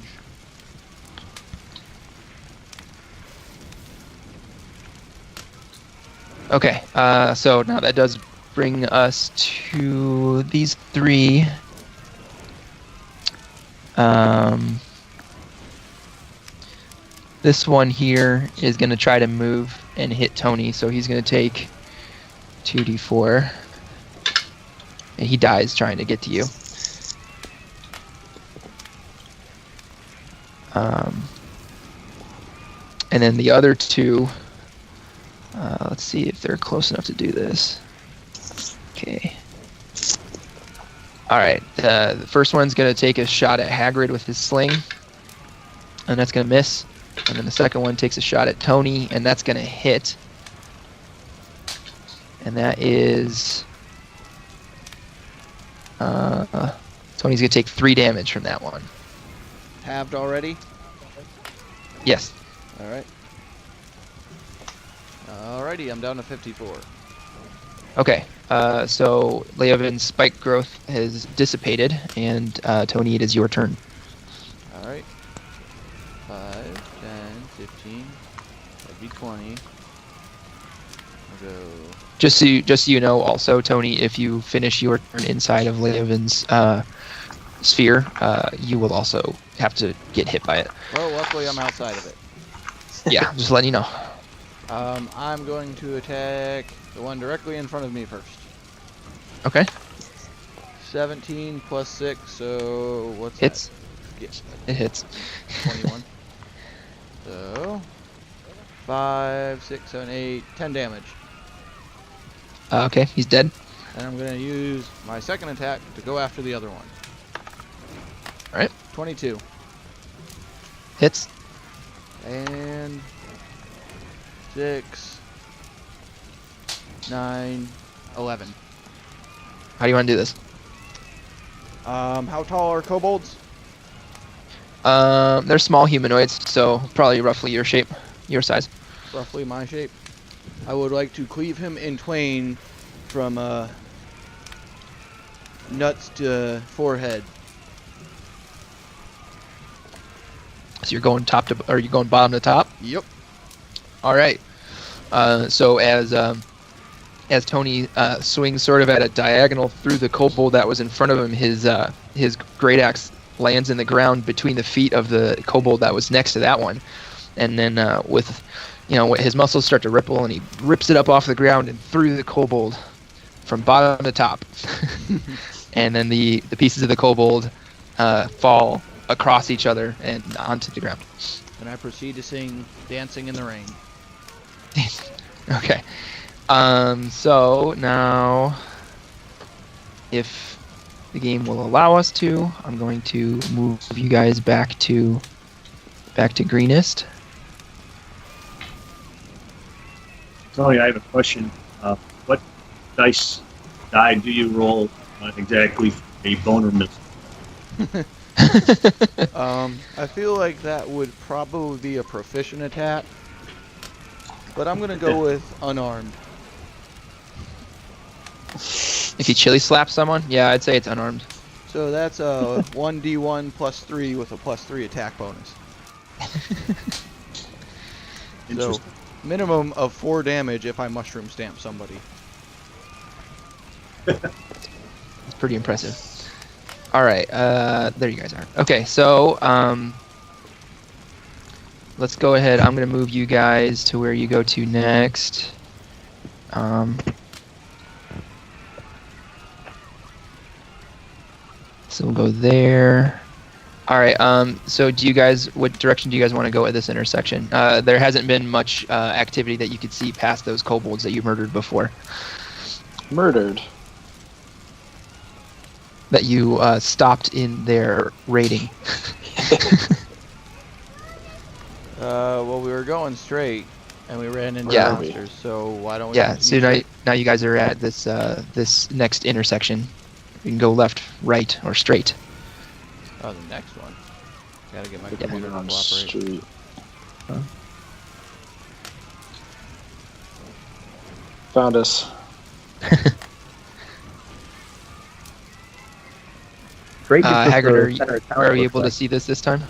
[SPEAKER 1] Okay, so now that does bring us to these 3. This one here is going to try to move and hit Tony, so he's going to take 2d4. And he dies trying to get to you. And then the other 2, let's see if they're close enough to do this. Okay. Alright, the first one's going to take a shot at Hagrid with his sling. And that's going to miss. And then the second one takes a shot at Tony, and that's going to hit. And that is... Tony's going to take 3 damage from that one.
[SPEAKER 3] Halved already?
[SPEAKER 1] Yes.
[SPEAKER 3] Alright. Alrighty, I'm down to 54.
[SPEAKER 1] Okay, so Leovan's spike growth has dissipated, and Tony, it is your turn.
[SPEAKER 3] Alright. 5, 10, 15. That'd be 20. I'll go.
[SPEAKER 1] Just so you know, also, Tony, if you finish your turn inside of Leovan's sphere, you will also have to get hit by it.
[SPEAKER 3] Well, luckily I'm outside of it.
[SPEAKER 1] Yeah, just letting you know.
[SPEAKER 3] I'm going to attack the one directly in front of me first.
[SPEAKER 1] Okay.
[SPEAKER 3] 17 plus 6, so what's
[SPEAKER 1] Hits.
[SPEAKER 3] that? Yes,
[SPEAKER 1] It hits.
[SPEAKER 3] 21. So 5, 6, 7, 8, 10 damage.
[SPEAKER 1] Okay, he's dead.
[SPEAKER 3] And I'm going to use my second attack to go after the other one.
[SPEAKER 1] Alright.
[SPEAKER 3] 22.
[SPEAKER 1] Hits.
[SPEAKER 3] And 6, 9, 11.
[SPEAKER 1] How do you want to do this?
[SPEAKER 3] How tall are kobolds?
[SPEAKER 1] They're small humanoids, so probably roughly your shape, your size.
[SPEAKER 3] Roughly my shape. I would like to cleave him in twain from nuts to forehead.
[SPEAKER 1] So you're going top to, or are you going bottom to top?
[SPEAKER 3] Yep.
[SPEAKER 1] All right. So as Tony swings sort of at a diagonal through the kobold that was in front of him, his great axe lands in the ground between the feet of the kobold that was next to that one, and then with his muscles start to ripple, and he rips it up off the ground and through the kobold from bottom to top, and then the pieces of the kobold fall across each other and onto the ground.
[SPEAKER 3] And I proceed to sing "Dancing in the Rain."
[SPEAKER 1] Okay. So now, if the game will allow us to, I'm going to move you guys back to greenest.
[SPEAKER 4] Tony, I have a question. What dice die do you roll exactly for a boner missile?
[SPEAKER 3] I feel like that would probably be a proficient attack, but I'm gonna go with unarmed.
[SPEAKER 1] If you chili slap someone, yeah, I'd say it's unarmed.
[SPEAKER 3] So that's a 1d1 plus 3 with a plus 3 attack bonus. So
[SPEAKER 4] Interesting.
[SPEAKER 3] minimum of 4 damage if I mushroom stamp somebody.
[SPEAKER 1] It's pretty impressive. All right, there you guys are. Okay, so let's go ahead. I'm gonna move you guys to where you go to next. So we'll go there. All right. So what direction do you guys want to go at this intersection? There hasn't been much activity that you could see past those kobolds that you murdered before.
[SPEAKER 5] Murdered.
[SPEAKER 1] That you stopped in their raiding.
[SPEAKER 3] Well, we were going straight, and we ran into
[SPEAKER 1] Yeah.
[SPEAKER 3] monsters. So why don't we?
[SPEAKER 1] Yeah. So
[SPEAKER 3] continue?
[SPEAKER 1] now you guys are at this this next intersection. You can go left, right, or straight.
[SPEAKER 3] Oh, the next one. Gotta get my
[SPEAKER 1] Yeah.
[SPEAKER 3] computer to
[SPEAKER 5] On
[SPEAKER 3] cooperate.
[SPEAKER 5] street. Found us.
[SPEAKER 2] Great. because
[SPEAKER 1] Hagrid,
[SPEAKER 2] the center of town
[SPEAKER 1] are you
[SPEAKER 2] looks
[SPEAKER 1] able to
[SPEAKER 2] like-
[SPEAKER 1] see this time?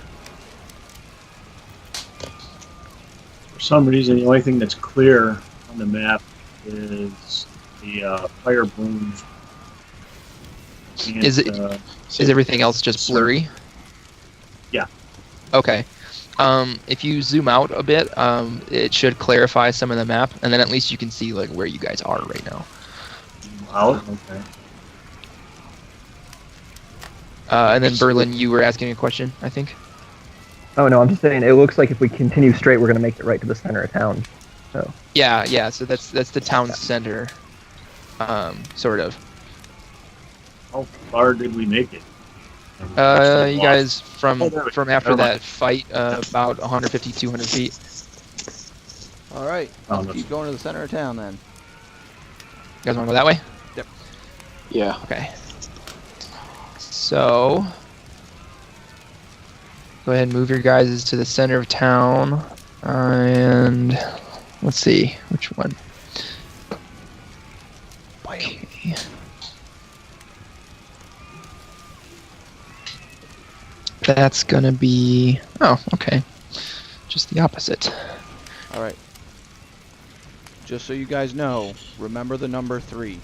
[SPEAKER 4] For some reason, the only thing that's clear on the map is the fire blooms. And,
[SPEAKER 1] Is it- Is everything else just blurry?
[SPEAKER 4] Yeah.
[SPEAKER 1] Okay. If you zoom out a bit, it should clarify some of the map, and then at least you can see like where you guys are right now.
[SPEAKER 4] out? Okay.
[SPEAKER 1] And then Berlynn, you were asking a question, I think.
[SPEAKER 2] Oh no, I'm just saying it looks like if we continue straight, we're gonna make it right to the center of town. So
[SPEAKER 1] Yeah. So that's the town center, sort of.
[SPEAKER 4] How far did we make it?
[SPEAKER 1] You guys from
[SPEAKER 4] Oh, there we go.
[SPEAKER 1] after
[SPEAKER 4] Never mind.
[SPEAKER 1] that fight, about 150, 200 feet.
[SPEAKER 3] All right,
[SPEAKER 4] Oh,
[SPEAKER 3] let's
[SPEAKER 4] no.
[SPEAKER 3] keep going to the center of town then.
[SPEAKER 1] You guys want to go that way?
[SPEAKER 5] Yeah.
[SPEAKER 1] Okay. So, go ahead and move your guys to the center of town, and let's see which one. Okay. That's gonna be okay, just the opposite.
[SPEAKER 3] All right. Just so you guys know, remember the number 3.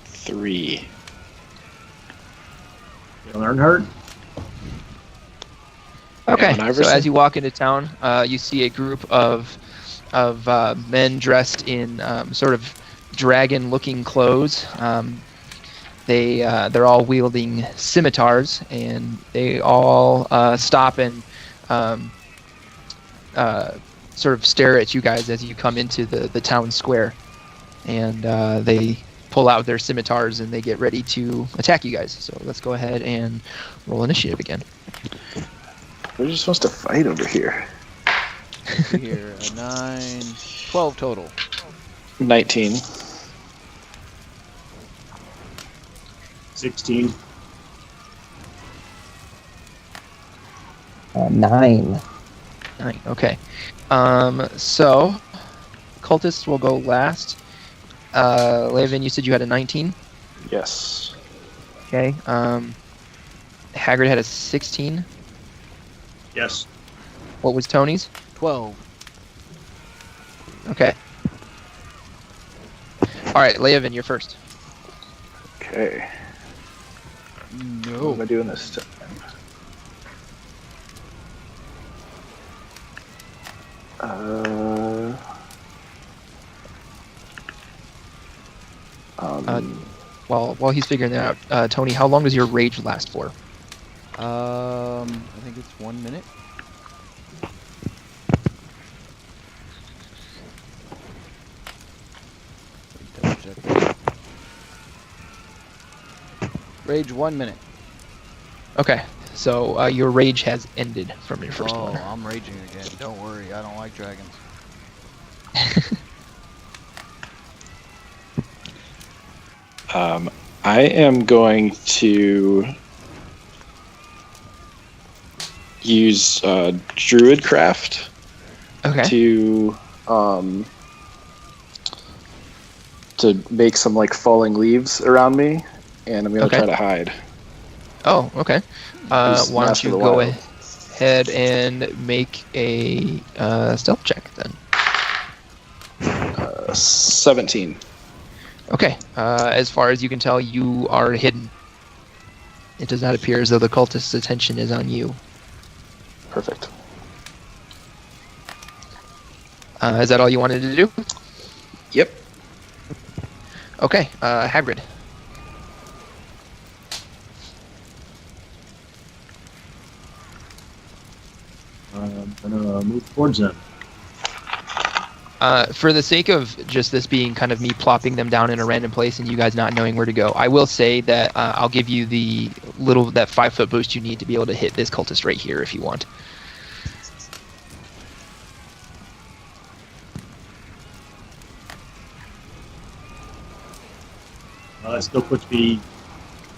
[SPEAKER 5] 3.
[SPEAKER 4] Earnhardt?
[SPEAKER 1] Okay,
[SPEAKER 5] Alan
[SPEAKER 1] so
[SPEAKER 5] Iverson?
[SPEAKER 1] as you walk into town, you see a group of men dressed in sort of dragon-looking clothes. They're all wielding scimitars, and they all stop and sort of stare at you guys as you come into the town square. And they pull out their scimitars and they get ready to attack you guys. So let's go ahead and roll initiative again.
[SPEAKER 5] We're just supposed to fight over here.
[SPEAKER 3] Here, a 9, 12 total.
[SPEAKER 5] 19.
[SPEAKER 4] 16.
[SPEAKER 2] 9.
[SPEAKER 1] 9. Okay. So cultists will go last. Leovan, you said you had a 19.
[SPEAKER 5] Yes.
[SPEAKER 1] Okay. Hagrid had a 16.
[SPEAKER 4] Yes.
[SPEAKER 1] What was Tony's?
[SPEAKER 3] 12.
[SPEAKER 1] Okay. All right, Leovan, you're first.
[SPEAKER 5] Okay. What am I doing this time? While he's figuring that out, Tony, how long does your rage last for?
[SPEAKER 3] I think it's 1 minute. Double check that. Rage 1 minute.
[SPEAKER 1] Okay, so your rage has ended from your first one.
[SPEAKER 3] I'm raging again. Don't worry, I don't like dragons.
[SPEAKER 5] I am going to use Druidcraft
[SPEAKER 1] Okay.
[SPEAKER 5] to make some like falling leaves around me, and I'm gonna
[SPEAKER 1] Okay.
[SPEAKER 5] try to hide.
[SPEAKER 1] Oh, okay.
[SPEAKER 5] Use
[SPEAKER 1] Why don't
[SPEAKER 5] Master
[SPEAKER 1] you
[SPEAKER 5] of the
[SPEAKER 1] go
[SPEAKER 5] Wild.
[SPEAKER 1] ahead and make a stealth check then?
[SPEAKER 5] 17.
[SPEAKER 1] Okay. As far as you can tell, you are hidden. It does not appear as though the cultist's attention is on you.
[SPEAKER 5] Perfect.
[SPEAKER 1] Is that all you wanted to do?
[SPEAKER 5] Yep.
[SPEAKER 1] Okay. Hagrid.
[SPEAKER 4] I'm gonna move towards them.
[SPEAKER 1] For the sake of just this being kind of me plopping them down in a random place and you guys not knowing where to go, I will say that I'll give you that 5-foot boost you need to be able to hit this cultist right here if you want.
[SPEAKER 4] It still puts me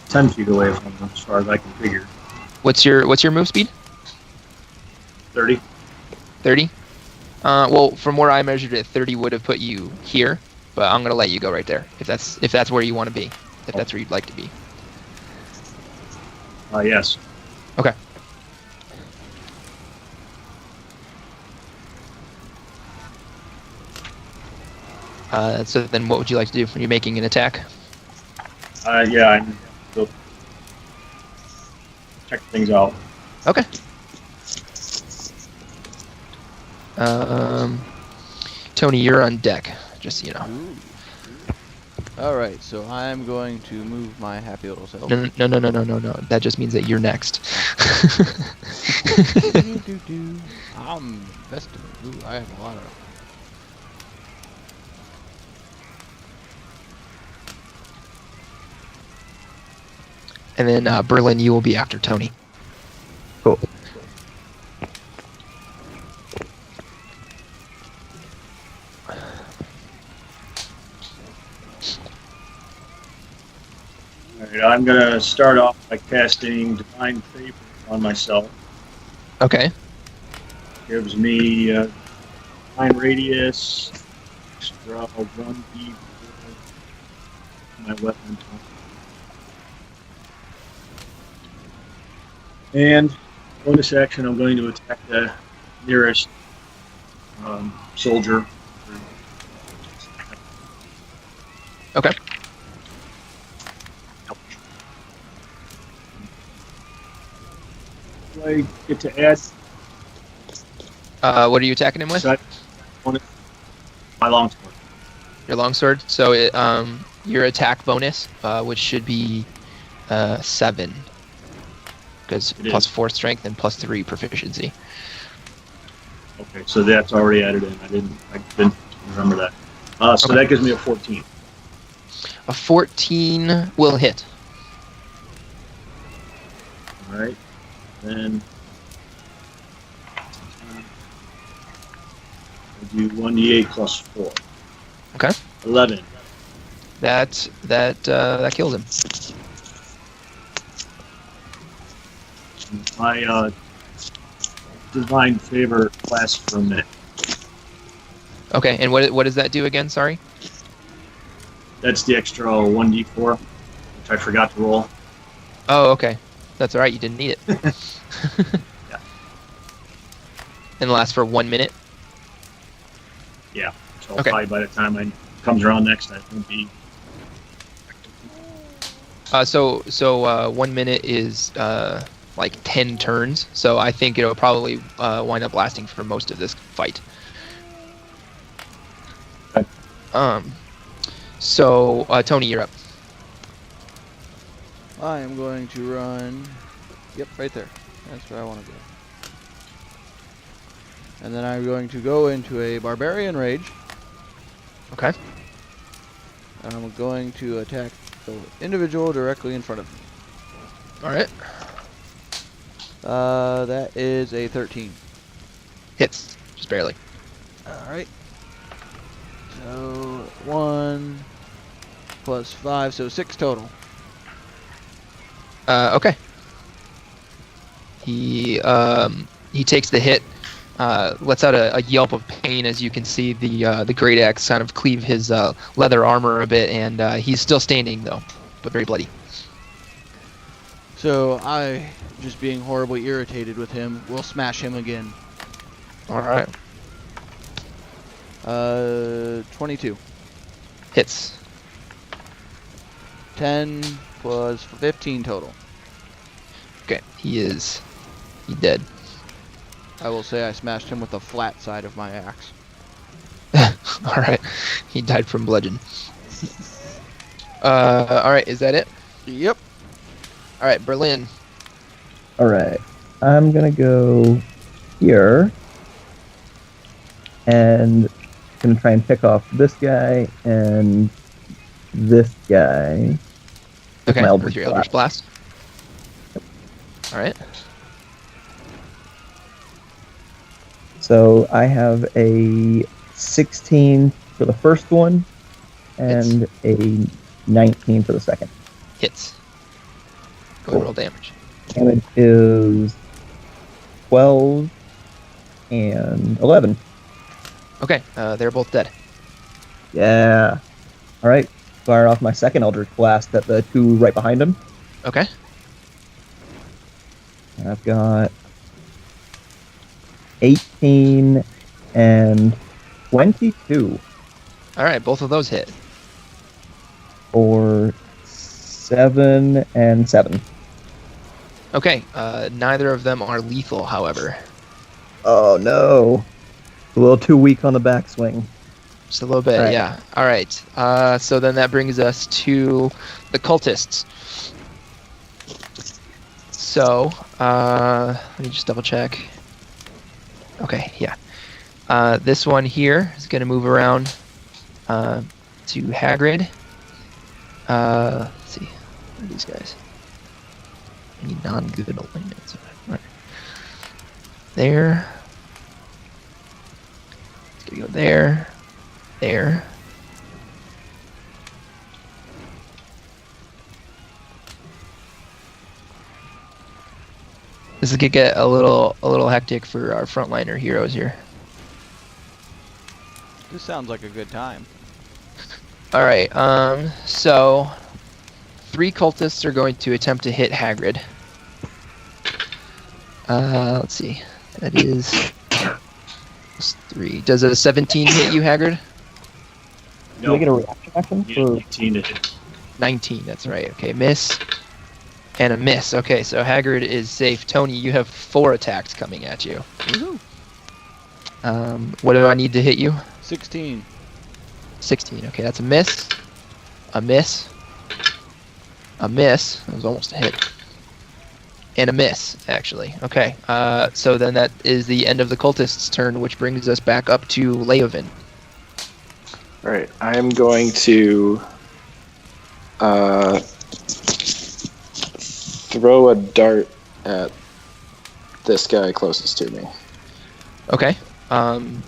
[SPEAKER 4] 10 feet away from them, as far as I can figure.
[SPEAKER 1] What's your move speed?
[SPEAKER 4] 30.
[SPEAKER 1] 30? Well, from where I measured it, 30 would have put you here, but I'm gonna let you go right there if that's where you want to be, if that's where you'd like to be.
[SPEAKER 4] Yes.
[SPEAKER 1] Okay. So then, what would you like to do? Are you making an attack?
[SPEAKER 4] Yeah, I'm still check things out.
[SPEAKER 1] Okay. Tony, you're on deck, just so you know.
[SPEAKER 3] Alright, so I'm going to move my happy little self.
[SPEAKER 1] No. That just means that you're next.
[SPEAKER 3] I'm invested. Ooh, I have a lot of...
[SPEAKER 1] And then Berlynn, you will be after Tony.
[SPEAKER 2] Cool.
[SPEAKER 4] Alright, I'm gonna start off by casting Divine Favor on myself.
[SPEAKER 1] Okay.
[SPEAKER 4] Gives me Divine Radius, extra 1d4 my weapon. And bonus action, I'm going to attack the nearest soldier.
[SPEAKER 1] Okay.
[SPEAKER 4] Do I get to add
[SPEAKER 1] What are you attacking him with?
[SPEAKER 4] bonus? My longsword.
[SPEAKER 1] Your longsword. So your attack bonus, which should be 7, because
[SPEAKER 4] It
[SPEAKER 1] plus
[SPEAKER 4] is.
[SPEAKER 1] 4 strength and plus 3 proficiency.
[SPEAKER 4] Okay, so that's already added in. I didn't remember that. So
[SPEAKER 1] Okay.
[SPEAKER 4] that gives me a 14.
[SPEAKER 1] A 14 will hit.
[SPEAKER 4] All right. Then I do 1d8 plus 4.
[SPEAKER 1] Okay.
[SPEAKER 4] 11.
[SPEAKER 1] That kills him.
[SPEAKER 4] My Divine Favor lasts for a minute.
[SPEAKER 1] Okay, and what does that do again? Sorry.
[SPEAKER 4] That's the extra 1d4, which I forgot to roll.
[SPEAKER 1] Oh, okay. That's all right. You didn't need it.
[SPEAKER 4] Yeah.
[SPEAKER 1] And it lasts for 1 minute.
[SPEAKER 4] Yeah. So
[SPEAKER 1] Okay.
[SPEAKER 4] probably by the time it comes around next, I won't be.
[SPEAKER 1] So 1 minute is like 10 turns. So I think it'll probably wind up lasting for most of this fight.
[SPEAKER 4] Okay.
[SPEAKER 1] So Tony, you're up.
[SPEAKER 3] I am going to run... Yep, right there. That's where I want to go. And then I'm going to go into a Barbarian Rage.
[SPEAKER 1] Okay.
[SPEAKER 3] And I'm going to attack the individual directly in front of me.
[SPEAKER 1] All right.
[SPEAKER 3] That is a 13.
[SPEAKER 1] Hits, just barely.
[SPEAKER 3] Alright. So, 1 plus 5, so 6 total.
[SPEAKER 1] Okay. He takes the hit. lets out a yelp of pain as you can see the great axe kind of cleave his leather armor a bit, and he's still standing though, but very bloody.
[SPEAKER 3] So I, just being horribly irritated with him, will smash him again.
[SPEAKER 1] All right,
[SPEAKER 3] 22.
[SPEAKER 1] hits.
[SPEAKER 3] 10 plus 15 total.
[SPEAKER 1] Okay, he's dead.
[SPEAKER 3] I will say I smashed him with the flat side of my axe.
[SPEAKER 1] All right, he died from bludgeon. All right, is that it?
[SPEAKER 3] Yep.
[SPEAKER 1] All right, Berlynn.
[SPEAKER 2] All right. I'm gonna go here, and gonna try and pick off this guy and this guy.
[SPEAKER 1] Okay,
[SPEAKER 2] my
[SPEAKER 1] with
[SPEAKER 2] Eldritch
[SPEAKER 1] your Eldritch Blast. All right.
[SPEAKER 2] So I have a 16 for the first one, and a 19 for the second.
[SPEAKER 1] Hits. Go and roll damage.
[SPEAKER 2] Damage is 12 and 11.
[SPEAKER 1] Okay, they're both dead.
[SPEAKER 2] Yeah. All right. Fire off my second Eldritch Blast at the two right behind him.
[SPEAKER 1] Okay.
[SPEAKER 2] I've got 18 and 22
[SPEAKER 1] All right, both of those hit.
[SPEAKER 2] for 7 and 7.
[SPEAKER 1] Okay, neither of them are lethal, however.
[SPEAKER 2] Oh no. A little too weak on the backswing.
[SPEAKER 1] Just a little bit,
[SPEAKER 2] Right.
[SPEAKER 1] yeah. All right. So then that brings us to the cultists. So, let me just double check. Okay, yeah. This one here is going to move around to Hagrid. Let's see. What are these guys? Any non-good alignments? Right. There. It's going to go there. There. This is gonna get a little hectic for our frontliner heroes here.
[SPEAKER 3] This sounds like a good time.
[SPEAKER 1] All right. So 3 cultists are going to attempt to hit Hagrid. Let's see. That is plus 3. Does a 17 hit you, Hagrid?
[SPEAKER 2] Do I get a reaction action?
[SPEAKER 4] You
[SPEAKER 2] For...
[SPEAKER 4] need 18 to hit.
[SPEAKER 1] 19. That's right. Okay, miss. And a miss. Okay, so Hagrid is safe. Toni, you have 4 attacks coming at you.
[SPEAKER 3] Woohoo!
[SPEAKER 1] What do I need to hit you?
[SPEAKER 3] 16.
[SPEAKER 1] 16. Okay, that's a miss. A miss. A miss. That was almost a hit. And a miss, actually. Okay, so then that is the end of the cultist's turn, which brings us back up to Leovan.
[SPEAKER 5] All right, I am going to throw a dart at this guy closest to me.
[SPEAKER 1] Okay.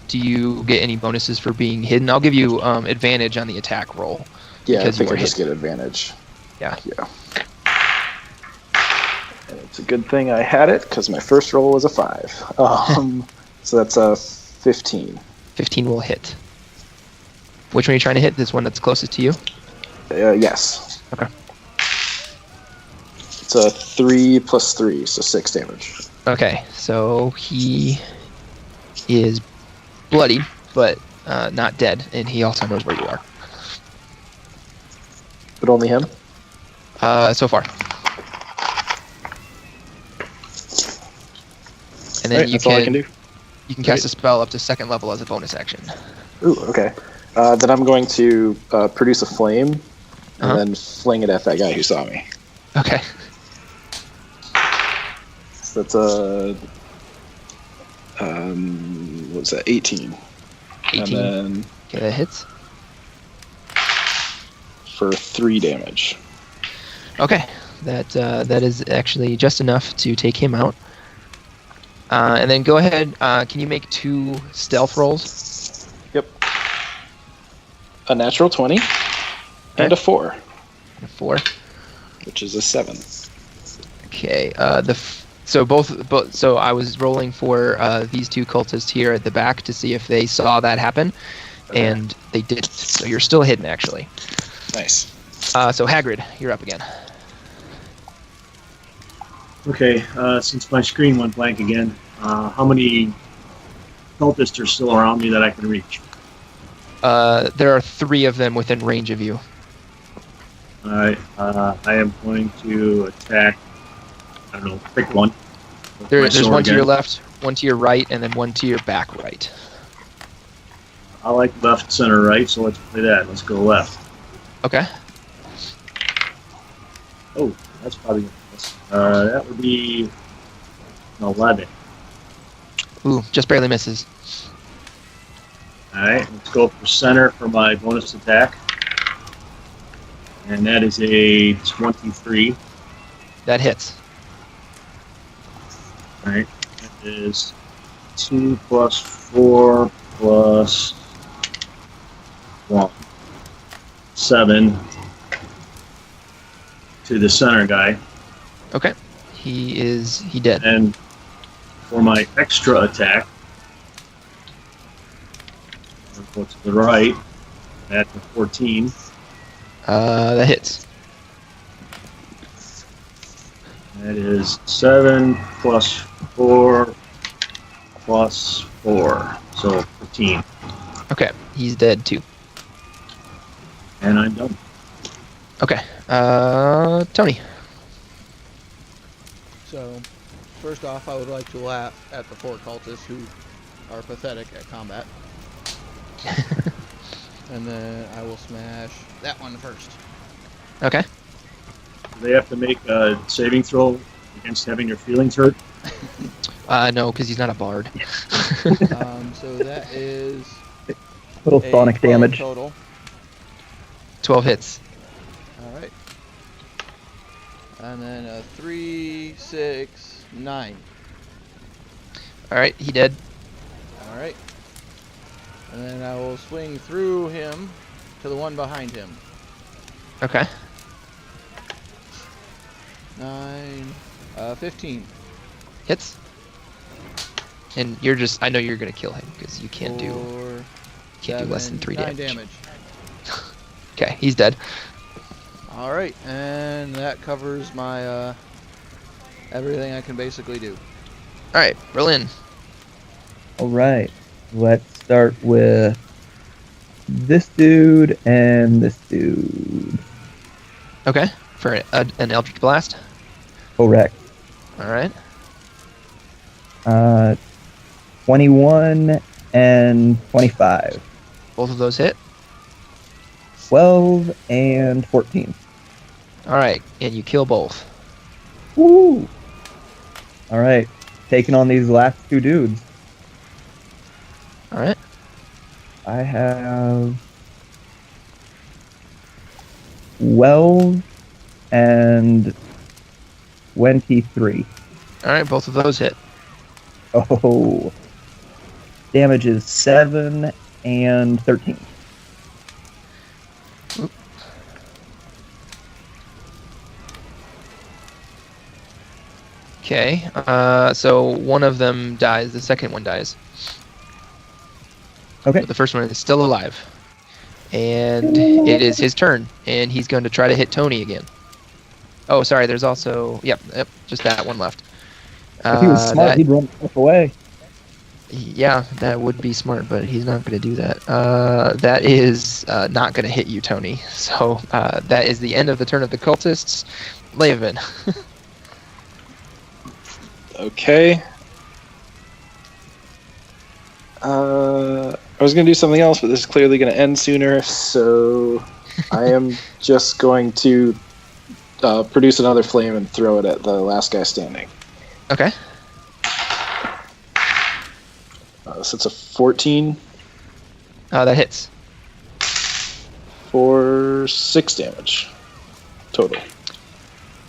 [SPEAKER 1] Do you get any bonuses for being hidden? I'll give you advantage on the attack roll.
[SPEAKER 5] Yeah, I
[SPEAKER 1] because
[SPEAKER 5] think
[SPEAKER 1] you
[SPEAKER 5] I
[SPEAKER 1] were
[SPEAKER 5] just
[SPEAKER 1] hidden.
[SPEAKER 5] get advantage.
[SPEAKER 1] Yeah.
[SPEAKER 5] Yeah. And it's a good thing I had it, because my first roll was a 5. So that's a 15.
[SPEAKER 1] 15 will hit. Which one are you trying to hit? This one that's closest to you?
[SPEAKER 5] Yes.
[SPEAKER 1] Okay.
[SPEAKER 5] It's a 3 plus 3, so 6 damage.
[SPEAKER 1] Okay, so he is bloody, but not dead, and he also knows where you are.
[SPEAKER 5] But only him?
[SPEAKER 1] So far. And then
[SPEAKER 5] Alright,
[SPEAKER 1] you
[SPEAKER 5] that's all I can do.
[SPEAKER 1] You can cast a spell up to 2nd level as a bonus action.
[SPEAKER 5] Ooh, okay. Then I'm going to produce a flame, and
[SPEAKER 1] Uh-huh.
[SPEAKER 5] then fling it at that guy who saw me.
[SPEAKER 1] Okay.
[SPEAKER 5] So that's a... what was that? 18.
[SPEAKER 1] 18.
[SPEAKER 5] And then
[SPEAKER 1] Okay, that hits.
[SPEAKER 5] for 3 damage.
[SPEAKER 1] Okay, that is actually just enough to take him out. And then go ahead. Can you make 2 stealth rolls?
[SPEAKER 5] Yep. A natural 20 and a 4,
[SPEAKER 1] 4.
[SPEAKER 5] which is a 7.
[SPEAKER 1] Okay. So I was rolling for these two cultists here at the back to see if they saw that happen, and they didn't. So you're still hidden, actually.
[SPEAKER 5] Nice.
[SPEAKER 1] So Hagrid, you're up again.
[SPEAKER 4] Okay, since my screen went blank again, how many cultists are still around me that I can reach?
[SPEAKER 1] There are 3 of them within range of you.
[SPEAKER 4] Alright, I am going to attack, I don't know, pick one. with my
[SPEAKER 1] There's
[SPEAKER 4] sword
[SPEAKER 1] one to your
[SPEAKER 4] again.
[SPEAKER 1] left, one to your right, and then one to your back right.
[SPEAKER 4] I like left, center, right, so let's play that. Let's go left.
[SPEAKER 1] Okay.
[SPEAKER 4] Oh, that's probably that would be an 11.
[SPEAKER 1] Ooh, just barely misses.
[SPEAKER 4] Alright, let's go for center for my bonus attack. And that is a 23.
[SPEAKER 1] That hits.
[SPEAKER 4] Alright, that is 2 plus 4 plus 1. 7 to the center guy.
[SPEAKER 1] Okay. He dead.
[SPEAKER 4] And for my extra attack, I'll go to the right at the 14.
[SPEAKER 1] That hits.
[SPEAKER 4] That is 7 plus 4 plus 4. So 15.
[SPEAKER 1] Okay. He's dead too.
[SPEAKER 4] And I'm done.
[SPEAKER 1] Okay. Tony.
[SPEAKER 3] So, first off, I would like to laugh at the 4 cultists who are pathetic at combat. And then I will smash that one first.
[SPEAKER 1] Okay.
[SPEAKER 4] Do they have to make a saving throw against having their feelings hurt?
[SPEAKER 1] No, because he's not a bard.
[SPEAKER 3] So that is
[SPEAKER 2] Little
[SPEAKER 3] a
[SPEAKER 2] sonic
[SPEAKER 3] 12
[SPEAKER 2] damage.
[SPEAKER 3] total.
[SPEAKER 1] 12 hits.
[SPEAKER 3] All right. And then a 3, 6, 9.
[SPEAKER 1] All right. He dead.
[SPEAKER 3] All right. And then I will swing through him to the one behind him.
[SPEAKER 1] Okay.
[SPEAKER 3] 9, 15.
[SPEAKER 1] Hits. And I know you're gonna kill him because you can't do less than 3
[SPEAKER 3] 9
[SPEAKER 1] damage. Okay, he's dead.
[SPEAKER 3] All right, and that covers my everything I can basically do.
[SPEAKER 1] All right, Berlynn.
[SPEAKER 2] All right, let's start with this dude and this dude.
[SPEAKER 1] Okay, for an Eldritch Blast.
[SPEAKER 2] Correct.
[SPEAKER 1] All right.
[SPEAKER 2] 21 and 25.
[SPEAKER 1] Both of those hit.
[SPEAKER 2] 12 and 14.
[SPEAKER 1] All right, and you kill both.
[SPEAKER 2] Woo! All right, taking on these last 2 dudes.
[SPEAKER 1] All right.
[SPEAKER 2] I have 12 and 23.
[SPEAKER 1] All right, both of those hit.
[SPEAKER 2] Oh, damage is 7 and 13.
[SPEAKER 1] Oop. Okay, so one of them dies, the second one dies.
[SPEAKER 2] Okay.
[SPEAKER 1] But the first one is still alive. And it is his turn, and he's going to try to hit Toni again. Oh, sorry, there's also... Yep, just that one left.
[SPEAKER 2] If he was smart, he'd run away.
[SPEAKER 1] Yeah, that would be smart, but he's not going to do that. That is not going to hit you, Toni. So that is the end of the turn of the cultists. Leovan.
[SPEAKER 5] Okay. I was going to do something else, but this is clearly going to end sooner, so I am just going to produce another flame and throw it at the last guy standing.
[SPEAKER 1] Okay.
[SPEAKER 5] So it's a 14
[SPEAKER 1] That hits.
[SPEAKER 5] for 6 damage total.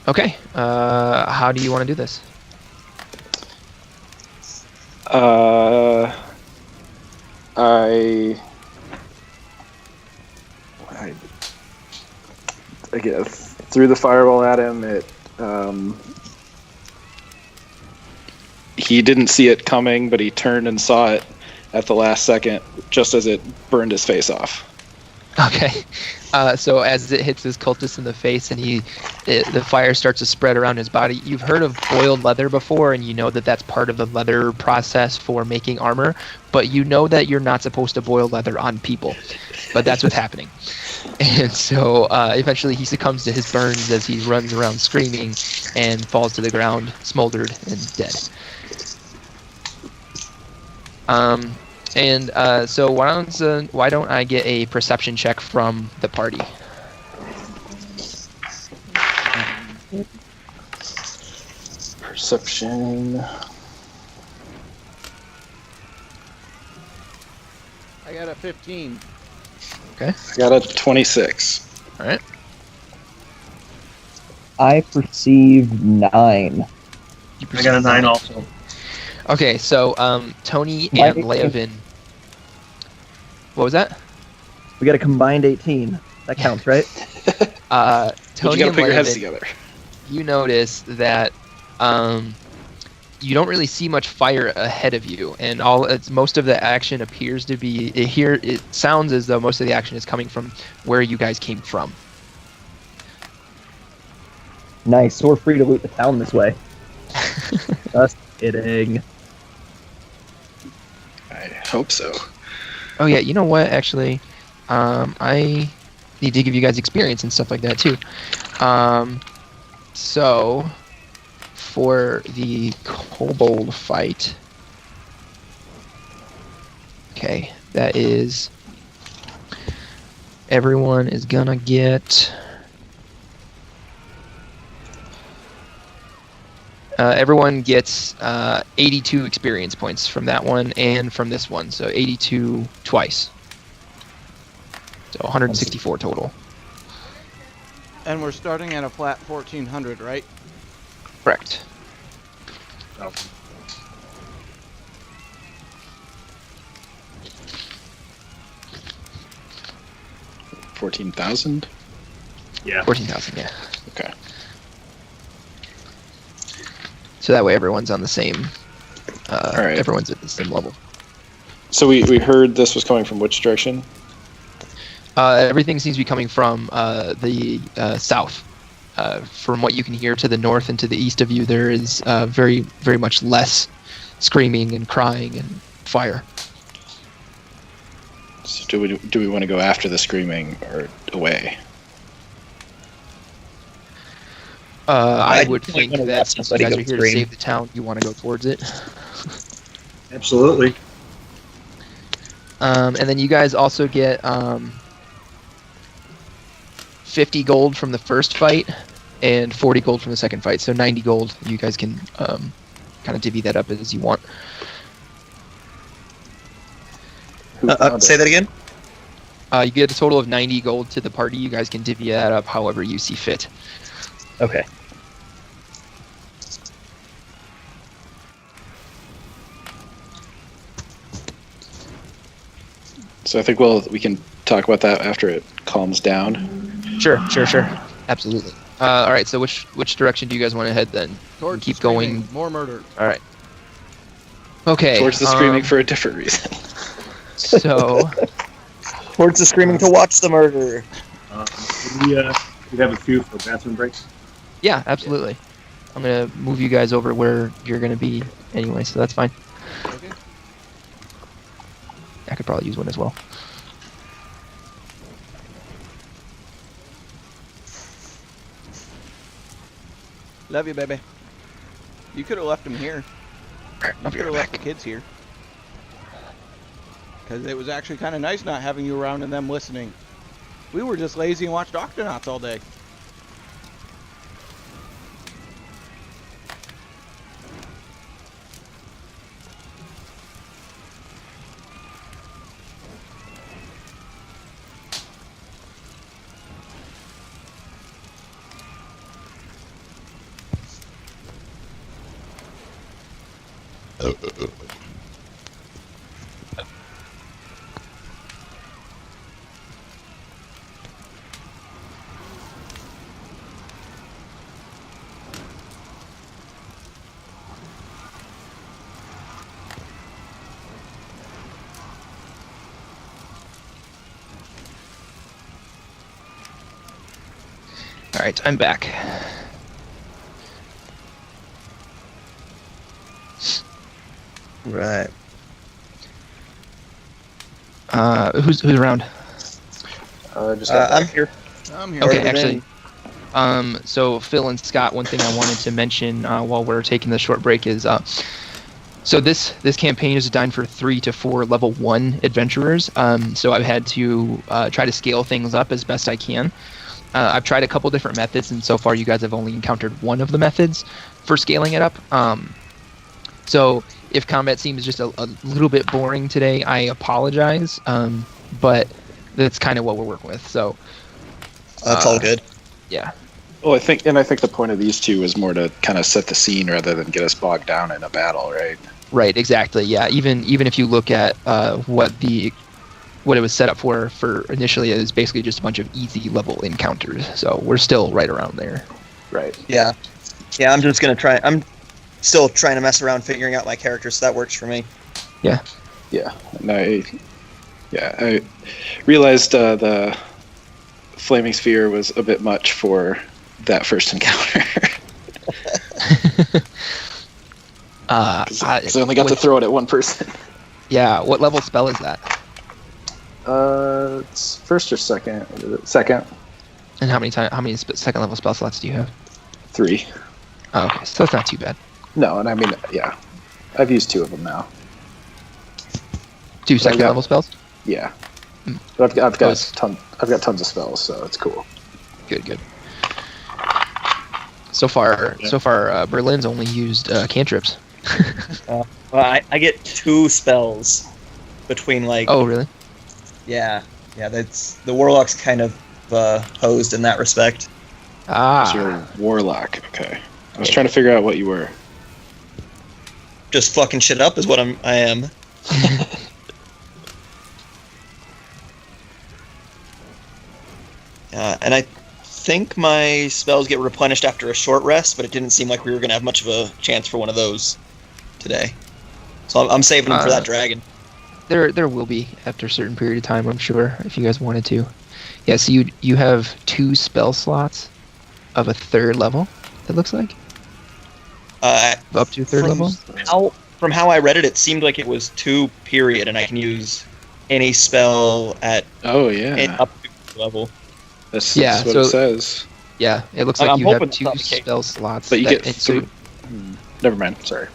[SPEAKER 1] Okay. How do you want to do this?
[SPEAKER 5] I threw the fireball at him. It he didn't see it coming, but he turned and saw it at the last second, just as it burned his face off.
[SPEAKER 1] Okay. So as it hits this cultist in the face and the fire starts to spread around his body, you've heard of boiled leather before, and you know that that's part of the leather process for making armor, but you know that you're not supposed to boil leather on people. But that's what's happening. And so eventually he succumbs to his burns as he runs around screaming and falls to the ground, smoldered and dead. So why don't I get a perception check from the party?
[SPEAKER 5] Perception.
[SPEAKER 3] I got a 15.
[SPEAKER 1] Okay.
[SPEAKER 5] I got a 26.
[SPEAKER 1] All right.
[SPEAKER 2] I perceive 9.
[SPEAKER 4] I got a 9 also.
[SPEAKER 1] Okay, so Toni
[SPEAKER 2] My
[SPEAKER 1] and Leovan. What was that?
[SPEAKER 2] We got a combined 18. That counts, right?
[SPEAKER 5] But
[SPEAKER 1] Toni
[SPEAKER 5] you gotta
[SPEAKER 1] and
[SPEAKER 5] put your heads
[SPEAKER 1] Leovan,
[SPEAKER 5] together.
[SPEAKER 1] you notice that you don't really see much fire ahead of you, and most of the action appears to be here. It sounds as though most of the action is coming from where you guys came from.
[SPEAKER 2] Nice. So we're free to loot the town this way. Just kidding.
[SPEAKER 5] I hope so.
[SPEAKER 1] Oh yeah, you know what? Actually, I need to give you guys experience and stuff like that too. So for the kobold fight, okay, that is everyone is gonna get. Everyone gets 82 experience points from that one and from this one, so 82 twice. So 164 total.
[SPEAKER 3] And we're starting at a flat 1400, right?
[SPEAKER 1] Correct.
[SPEAKER 4] Oh,
[SPEAKER 5] 14,000?
[SPEAKER 4] yeah.
[SPEAKER 1] 14,000, yeah.
[SPEAKER 5] Okay.
[SPEAKER 1] So that way everyone's on the same.
[SPEAKER 5] Alright.
[SPEAKER 1] Everyone's at the same level.
[SPEAKER 5] So we heard this was coming from which direction?
[SPEAKER 1] Everything seems to be coming from the south. From what you can hear to the north and to the east of you, there is very, very much less screaming and crying and fire.
[SPEAKER 5] So do we want to go after the screaming or away?
[SPEAKER 1] I would
[SPEAKER 2] definitely
[SPEAKER 1] think
[SPEAKER 2] wanna
[SPEAKER 1] that
[SPEAKER 2] watch
[SPEAKER 1] since you
[SPEAKER 2] somebody
[SPEAKER 1] guys
[SPEAKER 2] go
[SPEAKER 1] are here
[SPEAKER 2] scream.
[SPEAKER 1] to save the town, you want to go towards it.
[SPEAKER 4] Absolutely.
[SPEAKER 1] And then you guys also get 50 gold from the first fight and 40 gold from the second fight. So 90 gold. You guys can kind of divvy that up as you want.
[SPEAKER 5] Say
[SPEAKER 6] that again?
[SPEAKER 1] You get a total of 90 gold to the party. You guys can divvy that up however you see fit.
[SPEAKER 2] Okay.
[SPEAKER 5] So I think we can talk about that after it calms down.
[SPEAKER 1] Sure. Absolutely. All right, so which direction do you guys want to head then?
[SPEAKER 3] Towards
[SPEAKER 1] Keep
[SPEAKER 3] screaming,
[SPEAKER 1] going.
[SPEAKER 3] More murder.
[SPEAKER 1] All right. Okay.
[SPEAKER 5] Towards the screaming for a different reason.
[SPEAKER 1] So,
[SPEAKER 6] Towards the screaming to watch the murder.
[SPEAKER 4] We have a few for bathroom breaks.
[SPEAKER 1] yeah, absolutely. I'm going to move you guys over where you're going to be anyway, so that's fine.
[SPEAKER 3] Okay.
[SPEAKER 1] I could probably use one as well.
[SPEAKER 3] Love you, baby. You could have left him here. You
[SPEAKER 1] I'll be
[SPEAKER 3] could have
[SPEAKER 1] right
[SPEAKER 3] left the
[SPEAKER 1] back.
[SPEAKER 3] kids here. Because it was actually kind of nice not having you around and them listening. We were just lazy and watched Octonauts all day.
[SPEAKER 1] All right, I'm back.
[SPEAKER 6] Right.
[SPEAKER 1] Who's around?
[SPEAKER 5] Just got
[SPEAKER 6] I'm
[SPEAKER 5] back.
[SPEAKER 6] here.
[SPEAKER 3] I'm here.
[SPEAKER 1] Okay,
[SPEAKER 6] Ordered
[SPEAKER 1] actually,
[SPEAKER 6] in.
[SPEAKER 1] so Phil and Scott, one thing I wanted to mention while we're taking the short break is, so this campaign is designed for 3 to 4 level 1 adventurers. So I've had to try to scale things up as best I can. I've tried a couple different methods, and so far you guys have only encountered one of the methods for scaling it up. So if combat seems just a little bit boring today, I apologize, but that's kind of what we're working with. So
[SPEAKER 6] That's all good.
[SPEAKER 1] yeah.
[SPEAKER 5] Well, I think the point of these two is more to kind of set the scene rather than get us bogged down in a battle, right?
[SPEAKER 1] Right, exactly. Yeah, even if you look at what it was set up for initially, is basically just a bunch of easy level encounters. So we're still right around there.
[SPEAKER 5] Right.
[SPEAKER 6] Yeah. Yeah, I'm just gonna try. I'm still trying to mess around figuring out my character, so that works for me.
[SPEAKER 5] Yeah. And I realized the flaming sphere was a bit much for that first encounter. Because I only got to throw it at one person.
[SPEAKER 1] Yeah, what level spell is that?
[SPEAKER 5] It's first or second? Second.
[SPEAKER 1] And how many second level spell slots do you have?
[SPEAKER 5] 3.
[SPEAKER 1] Oh, okay, so that's not too bad.
[SPEAKER 5] No, and I mean, yeah, I've used 2 of them now.
[SPEAKER 1] 2 second level spells?
[SPEAKER 5] Yeah.
[SPEAKER 1] Hmm.
[SPEAKER 5] But I've got tons of spells, so it's cool.
[SPEAKER 1] Good. So far, Berlynn's only used cantrips.
[SPEAKER 6] Well, I get 2 spells between like.
[SPEAKER 1] Oh, really?
[SPEAKER 6] Yeah. That's the warlock's kind of hosed in that respect.
[SPEAKER 1] Ah.
[SPEAKER 5] So you're a warlock. Okay. I was trying to figure out what you were.
[SPEAKER 6] Just fucking shit up is what I am. And I think my spells get replenished after a short rest, but it didn't seem like we were going to have much of a chance for one of those today. So I'm saving them for that dragon.
[SPEAKER 1] There will be after a certain period of time, I'm sure, if you guys wanted to. Yeah, so you have 2 spell slots of a 3rd level, it looks like? Up to 3rd level?
[SPEAKER 6] From how I read it, it seemed like it was 2 period, and I can use any spell at
[SPEAKER 5] Oh, yeah.
[SPEAKER 6] up to level.
[SPEAKER 5] That's
[SPEAKER 1] Yeah,
[SPEAKER 5] what it says.
[SPEAKER 1] Yeah, it looks
[SPEAKER 6] I'm
[SPEAKER 1] like you
[SPEAKER 6] hoping
[SPEAKER 1] have
[SPEAKER 6] it's
[SPEAKER 1] 2
[SPEAKER 6] not the case.
[SPEAKER 1] spell slots.
[SPEAKER 5] But you get
[SPEAKER 1] so,
[SPEAKER 5] Never mind. Sorry.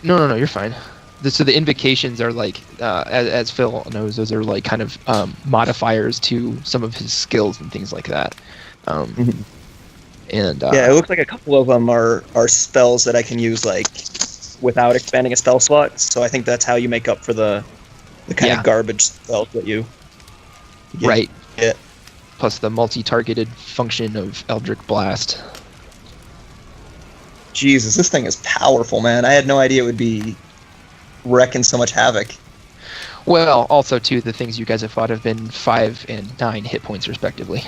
[SPEAKER 1] No, you're fine. So the invocations are like, as Phil knows, those are like kind of modifiers to some of his skills and things like that. And
[SPEAKER 6] Yeah, it looks like a couple of them are spells that I can use like without expanding a spell slot. So I think that's how you make up for the kind of garbage spells that you get.
[SPEAKER 1] Right.
[SPEAKER 6] Yeah.
[SPEAKER 1] Plus the multi-targeted function of Eldritch Blast.
[SPEAKER 6] Jesus, this thing is powerful, man. I had no idea it would be wrecking so much havoc.
[SPEAKER 1] Well, also too, the things you guys have fought have been 5 and 9 hit points respectively.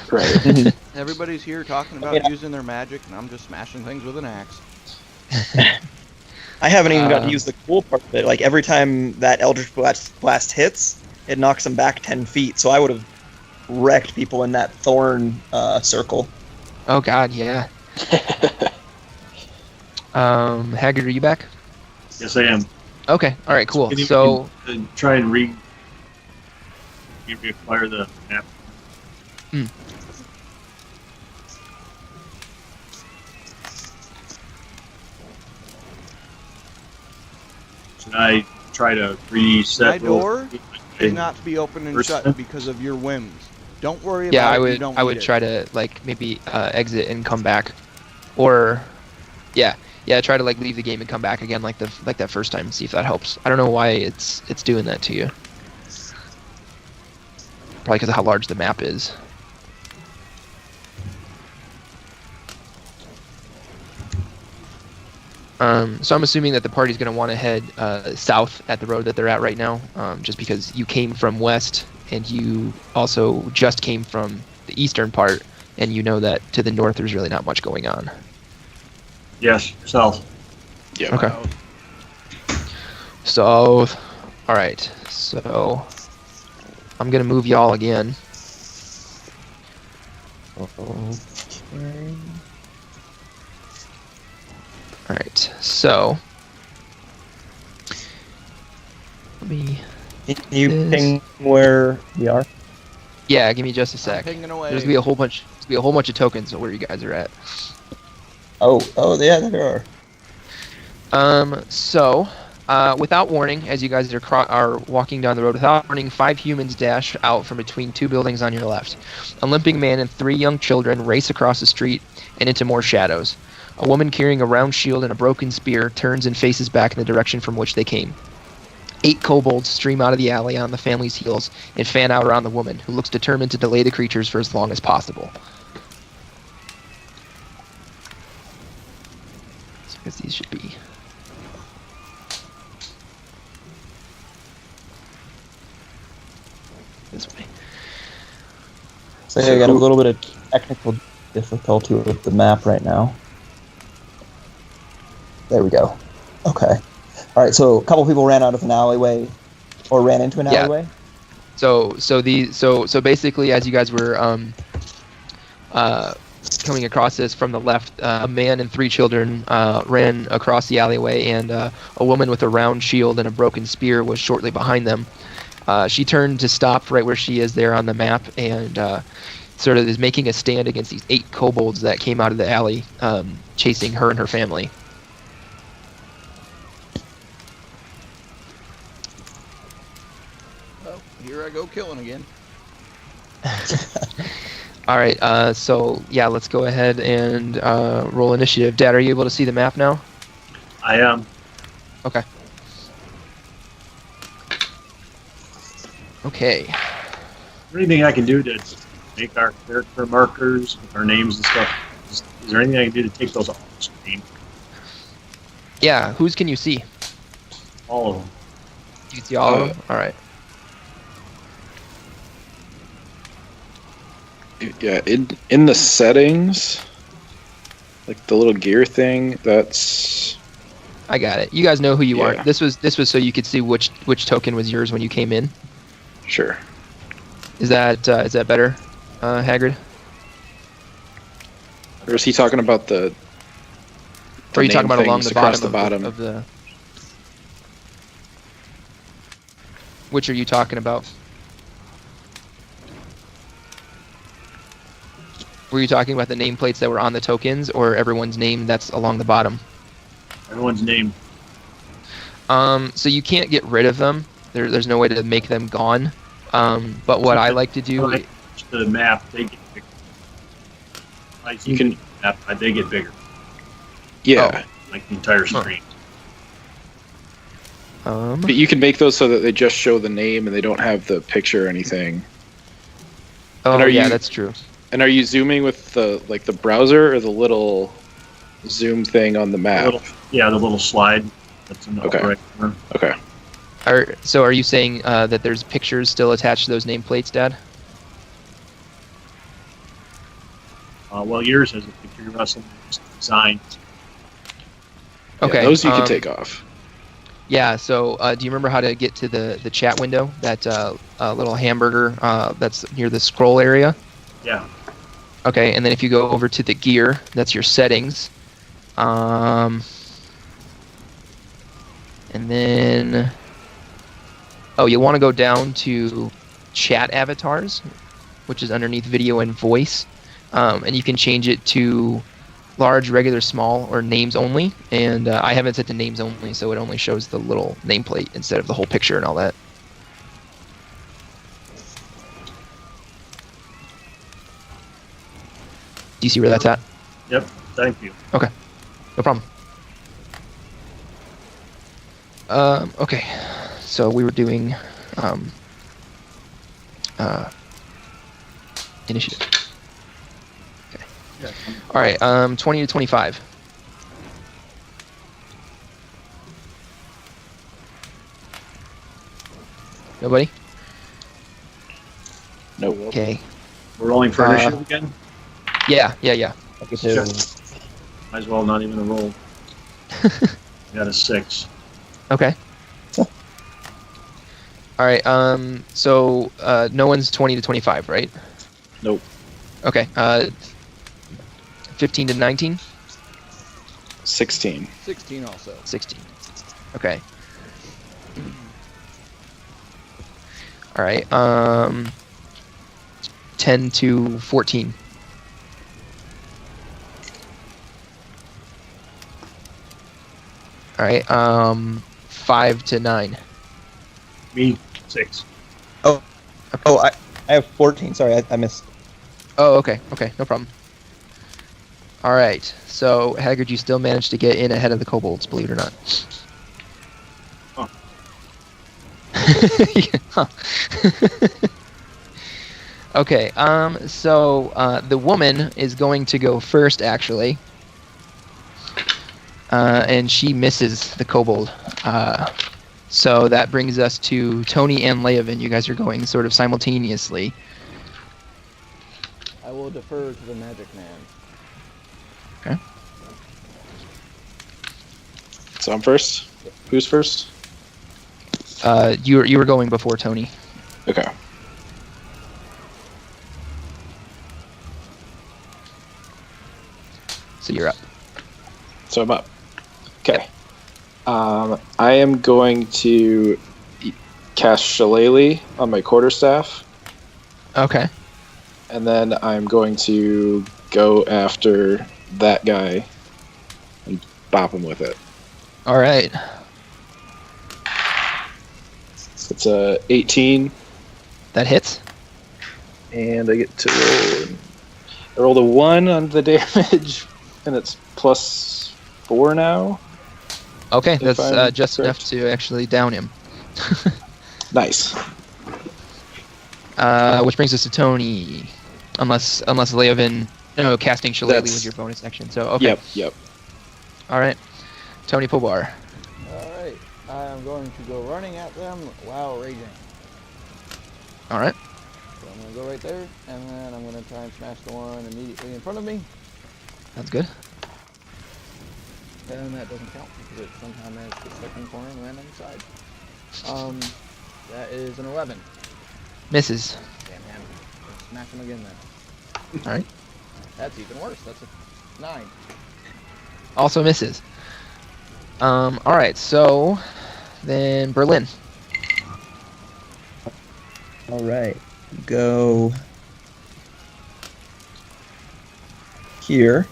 [SPEAKER 5] Right.
[SPEAKER 3] Everybody's here talking about using their magic, and I'm just smashing things with an axe.
[SPEAKER 6] I haven't even got to use the cool part of it. Like, every time that Eldritch Blast hits, it knocks them back 10 feet. So I would have wrecked people in that thorn circle.
[SPEAKER 1] Oh god, yeah. Hagrid, are you back?
[SPEAKER 4] Yes, I am.
[SPEAKER 1] Okay, alright, cool.
[SPEAKER 4] Can you-
[SPEAKER 1] So,
[SPEAKER 4] try and reacquire the map. Should I try to reset?
[SPEAKER 3] My door
[SPEAKER 4] Okay.
[SPEAKER 3] is not to be open and
[SPEAKER 4] First
[SPEAKER 3] shut
[SPEAKER 4] step.
[SPEAKER 3] because of your whims. Don't worry about
[SPEAKER 1] yeah,
[SPEAKER 3] it.
[SPEAKER 1] I
[SPEAKER 3] You
[SPEAKER 1] would
[SPEAKER 3] don't
[SPEAKER 1] I
[SPEAKER 3] need
[SPEAKER 1] would
[SPEAKER 3] it.
[SPEAKER 1] try to like maybe exit and come back, or yeah, try to like leave the game and come back again like that first time and see if that helps. I don't know why it's doing that to you. Probably because of how large the map is. So I'm assuming that the party's going to want to head south at the road that they're at right now, just because you came from west and you also just came from the eastern part, and you know that to the north there's really not much going on.
[SPEAKER 4] Yes, south.
[SPEAKER 5] Yeah.
[SPEAKER 1] Okay. So, alright, so I'm going to move y'all again. All right, so let me.
[SPEAKER 6] Can you
[SPEAKER 1] This-
[SPEAKER 6] ping where we are?
[SPEAKER 1] Yeah, give me just a
[SPEAKER 3] I'm
[SPEAKER 1] sec.
[SPEAKER 3] pinging away.
[SPEAKER 1] There's gonna be a whole bunch. There's gonna be a whole bunch of tokens of where you guys are at.
[SPEAKER 6] Oh, yeah, there are.
[SPEAKER 1] So, without warning, as you guys are walking down the road, without warning, 5 humans dash out from between 2 buildings on your left. A limping man and 3 young children race across the street and into more shadows. A woman carrying a round shield and a broken spear turns and faces back in the direction from which they came. 8 kobolds stream out of the alley on the family's heels and fan out around the woman, who looks determined to delay the creatures for as long as possible. So I guess these should be... this way.
[SPEAKER 6] So I got a little bit of technical difficulty with the map right now. There we go. Okay. All right. So a couple people ran out of an alleyway, or ran into an
[SPEAKER 1] Yeah.
[SPEAKER 6] alleyway.
[SPEAKER 1] So basically, as you guys were coming across this from the left, a man and 3 children ran across the alleyway, and a woman with a round shield and a broken spear was shortly behind them. She turned to stop right where she is there on the map, and sort of is making a stand against these 8 kobolds that came out of the alley, chasing her and her family.
[SPEAKER 3] Oh, here I go killing again.
[SPEAKER 1] All right, so yeah, let's go ahead and roll initiative. Dad, are you able to see the map now?
[SPEAKER 4] I am.
[SPEAKER 1] Okay. Okay.
[SPEAKER 4] Is there anything I can do to make our character markers, our names and stuff? Is there anything I can do to take those off the screen?
[SPEAKER 1] Yeah, whose can you see?
[SPEAKER 4] All of them.
[SPEAKER 1] You can see all of them? All right.
[SPEAKER 5] Yeah, in the settings, like the little gear thing, that's...
[SPEAKER 1] I got it. You guys know who you
[SPEAKER 5] Yeah.
[SPEAKER 1] are. This was so you could see which token was yours when you came in.
[SPEAKER 5] Sure.
[SPEAKER 1] Is that better, Hagrid?
[SPEAKER 5] Or is he talking about the
[SPEAKER 1] Or are you talking
[SPEAKER 5] name
[SPEAKER 1] about along
[SPEAKER 5] things
[SPEAKER 1] the
[SPEAKER 5] across
[SPEAKER 1] bottom,
[SPEAKER 5] the bottom?
[SPEAKER 1] of the? Which are you talking about? Were you talking about the nameplates that were on the tokens, or everyone's name that's along the bottom?
[SPEAKER 4] Everyone's name.
[SPEAKER 1] So you can't get rid of them. There's no way to make them gone. But what I like to do,
[SPEAKER 4] When I touch the map, they get bigger.
[SPEAKER 5] You can-
[SPEAKER 4] map, they get bigger,
[SPEAKER 5] Yeah,
[SPEAKER 4] like the entire screen.
[SPEAKER 5] but you can make those so that they just show the name and they don't have the picture or anything.
[SPEAKER 1] oh
[SPEAKER 5] and are
[SPEAKER 1] yeah,
[SPEAKER 5] you-
[SPEAKER 1] that's true.
[SPEAKER 5] And are you zooming with the browser or the little zoom thing on the
[SPEAKER 4] The
[SPEAKER 5] map?
[SPEAKER 4] the little slide that's in the
[SPEAKER 5] Okay.
[SPEAKER 4] upper right corner.
[SPEAKER 5] Okay.
[SPEAKER 1] So are you saying that there's pictures still attached to those nameplates, Dad?
[SPEAKER 4] Well, yours has a picture of us design.
[SPEAKER 5] Yeah,
[SPEAKER 1] Okay.
[SPEAKER 5] those you can take off.
[SPEAKER 1] Yeah. So do you remember how to get to the chat window? That little hamburger that's near the scroll area.
[SPEAKER 4] Yeah.
[SPEAKER 1] Okay, and then if you go over to the gear, that's your settings. And then, oh, you want to go down to chat avatars, which is underneath video and voice. And you can change it to large, regular, small, or names only. And I have it set to names only, so it only shows the little nameplate instead of the whole picture and all that. Do you see where that's at?
[SPEAKER 4] Yep. Thank you.
[SPEAKER 1] No problem. Okay, so we were doing initiative. Okay.
[SPEAKER 4] Yeah.
[SPEAKER 1] All right. 20 to 25. Nobody?
[SPEAKER 5] Nope.
[SPEAKER 1] Okay.
[SPEAKER 4] We're rolling for initiative again.
[SPEAKER 1] Yeah.
[SPEAKER 6] Okay, so
[SPEAKER 4] Might as well not even a roll. Got a 6.
[SPEAKER 1] Okay. All right. So no one's 20 to 25, right?
[SPEAKER 5] Nope.
[SPEAKER 1] Okay. 15 to 19?
[SPEAKER 5] 16.
[SPEAKER 3] 16 also.
[SPEAKER 1] 16. Okay. All right. 10 to 14. All right. 5 to 9.
[SPEAKER 4] Me, 6.
[SPEAKER 6] Oh, I have 14. Sorry, I missed.
[SPEAKER 1] Oh, okay. Okay, no problem. All right. So, Hagrid, you still managed to get in ahead of the kobolds, believe it or not.
[SPEAKER 4] Huh.
[SPEAKER 1] Huh. Okay. So the woman is going to go first, actually, and she misses the kobold. So that brings us to Toni and Leovan. You guys are going sort of simultaneously.
[SPEAKER 3] I will defer to the magic man.
[SPEAKER 1] Okay.
[SPEAKER 5] So I'm first? Who's first?
[SPEAKER 1] You were going before Toni.
[SPEAKER 5] Okay.
[SPEAKER 1] So you're up.
[SPEAKER 5] So I'm up. Okay. I am going to cast Shillelagh on my quarterstaff,
[SPEAKER 1] Okay.
[SPEAKER 5] and then I'm going to go after that guy and bop him with it.
[SPEAKER 1] All right.
[SPEAKER 5] It's a 18,
[SPEAKER 1] That hits.
[SPEAKER 5] and I get to roll. I rolled a 1 on the damage, and it's +4 now.
[SPEAKER 1] Okay,
[SPEAKER 5] If
[SPEAKER 1] that's
[SPEAKER 5] I'm
[SPEAKER 1] just enough
[SPEAKER 5] correct.
[SPEAKER 1] to actually down him.
[SPEAKER 5] Nice.
[SPEAKER 1] Which brings us to Toni. Unless Leovan, no, casting Shillelagh
[SPEAKER 5] That's-
[SPEAKER 1] was your bonus action. So okay.
[SPEAKER 5] Yep.
[SPEAKER 1] All right. Toni Pobar.
[SPEAKER 3] Alright, I am going to go running at them while raging.
[SPEAKER 1] All right.
[SPEAKER 3] So I'm going to go right there, and then I'm going to try and smash the one immediately in front of me.
[SPEAKER 1] That's good.
[SPEAKER 3] And that doesn't count because it somehow managed to stick in the corner and land on the side. That is an 11.
[SPEAKER 1] Misses.
[SPEAKER 3] Damn him. Let's smash him again then.
[SPEAKER 1] All right.
[SPEAKER 3] That's even worse. That's a 9.
[SPEAKER 1] Also misses. All right. So then Berlynn.
[SPEAKER 6] All right, go here,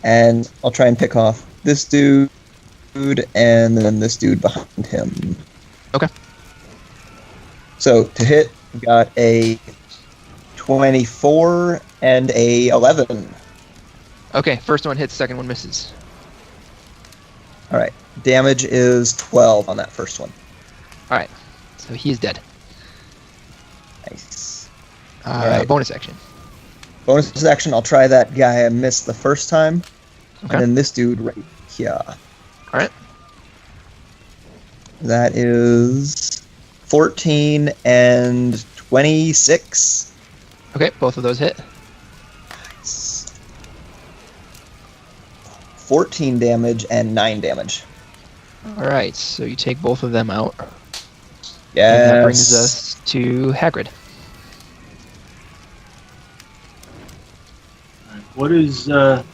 [SPEAKER 6] and I'll try and pick off this dude, and then this dude behind him.
[SPEAKER 1] Okay.
[SPEAKER 6] So to hit, we got a 24 and a 11.
[SPEAKER 1] Okay. First one hits. Second one misses.
[SPEAKER 6] All right, damage is 12 on that first one.
[SPEAKER 1] All right. So he is dead.
[SPEAKER 6] Nice. right.
[SPEAKER 1] Bonus action.
[SPEAKER 6] Bonus action, I'll try that guy I missed the first time,
[SPEAKER 1] Okay.
[SPEAKER 6] and then this dude right here.
[SPEAKER 1] All right.
[SPEAKER 6] That is 14 and 26.
[SPEAKER 1] Okay. Both of those hit.
[SPEAKER 6] 14 damage and 9 damage.
[SPEAKER 1] All right. So you take both of them out.
[SPEAKER 6] Yes.
[SPEAKER 1] And that brings us to Hagrid.
[SPEAKER 4] What is that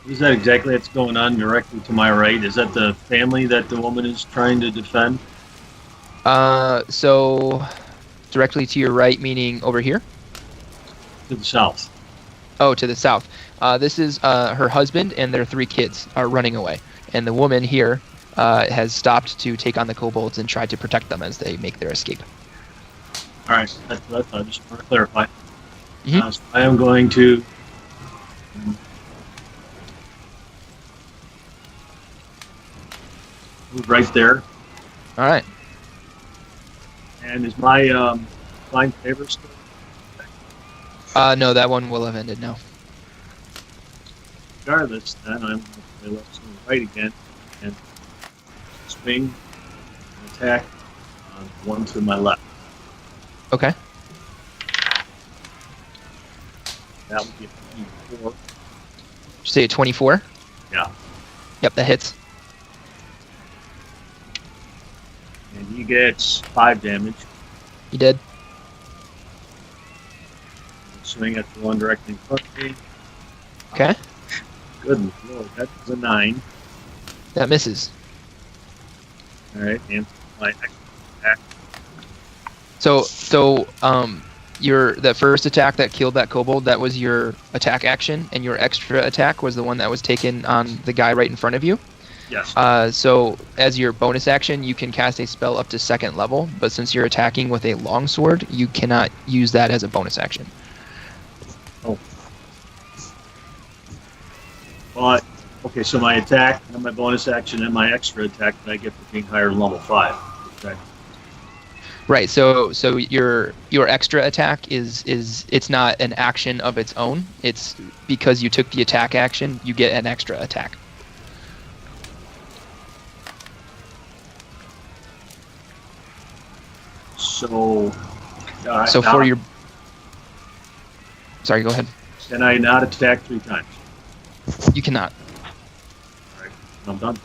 [SPEAKER 4] exactly that's going on directly to my right? Is that the family that the woman is trying to defend?
[SPEAKER 1] So directly to your right, meaning over here?
[SPEAKER 4] To the south.
[SPEAKER 1] Oh, to the south. This is her husband and their 3 kids are running away. And the woman here has stopped to take on the kobolds and try to protect them as they make their escape.
[SPEAKER 4] All right, that's what I thought. I just want to clarify.
[SPEAKER 1] Mhm.
[SPEAKER 4] So I am going to move right there.
[SPEAKER 1] All right.
[SPEAKER 4] And is my flying favor still?
[SPEAKER 1] No, that one will have ended now.
[SPEAKER 4] Regardless, then I'm going to play left and right again and swing and attack on one to my left.
[SPEAKER 1] Okay.
[SPEAKER 4] That would be a 24.
[SPEAKER 1] Did you say a 24?
[SPEAKER 4] Yeah.
[SPEAKER 1] Yep, that hits.
[SPEAKER 4] And he gets 5 damage.
[SPEAKER 1] You did.
[SPEAKER 4] swing at the one directly in front of me.
[SPEAKER 1] Okay.
[SPEAKER 4] Good lord, that's a 9.
[SPEAKER 1] That misses.
[SPEAKER 4] All right, and my extra attack.
[SPEAKER 1] So your that first attack that killed that kobold, that was your attack action, and your extra attack was the one that was taken on the guy right in front of you.
[SPEAKER 4] Yes.
[SPEAKER 1] So as your bonus action, you can cast a spell up to 2nd level, but since you're attacking with a longsword, you cannot use that as a bonus action.
[SPEAKER 4] Oh. But okay, so my attack and my bonus action and my extra attack that I get for being higher than level 5. Okay.
[SPEAKER 1] Right. So your extra attack is it's not an action of its own. It's because you took the attack action, you get an extra attack.
[SPEAKER 4] So.
[SPEAKER 1] So for your. Sorry, go ahead.
[SPEAKER 4] Can I not attack 3 times?
[SPEAKER 1] You cannot.
[SPEAKER 4] All right, I'm done.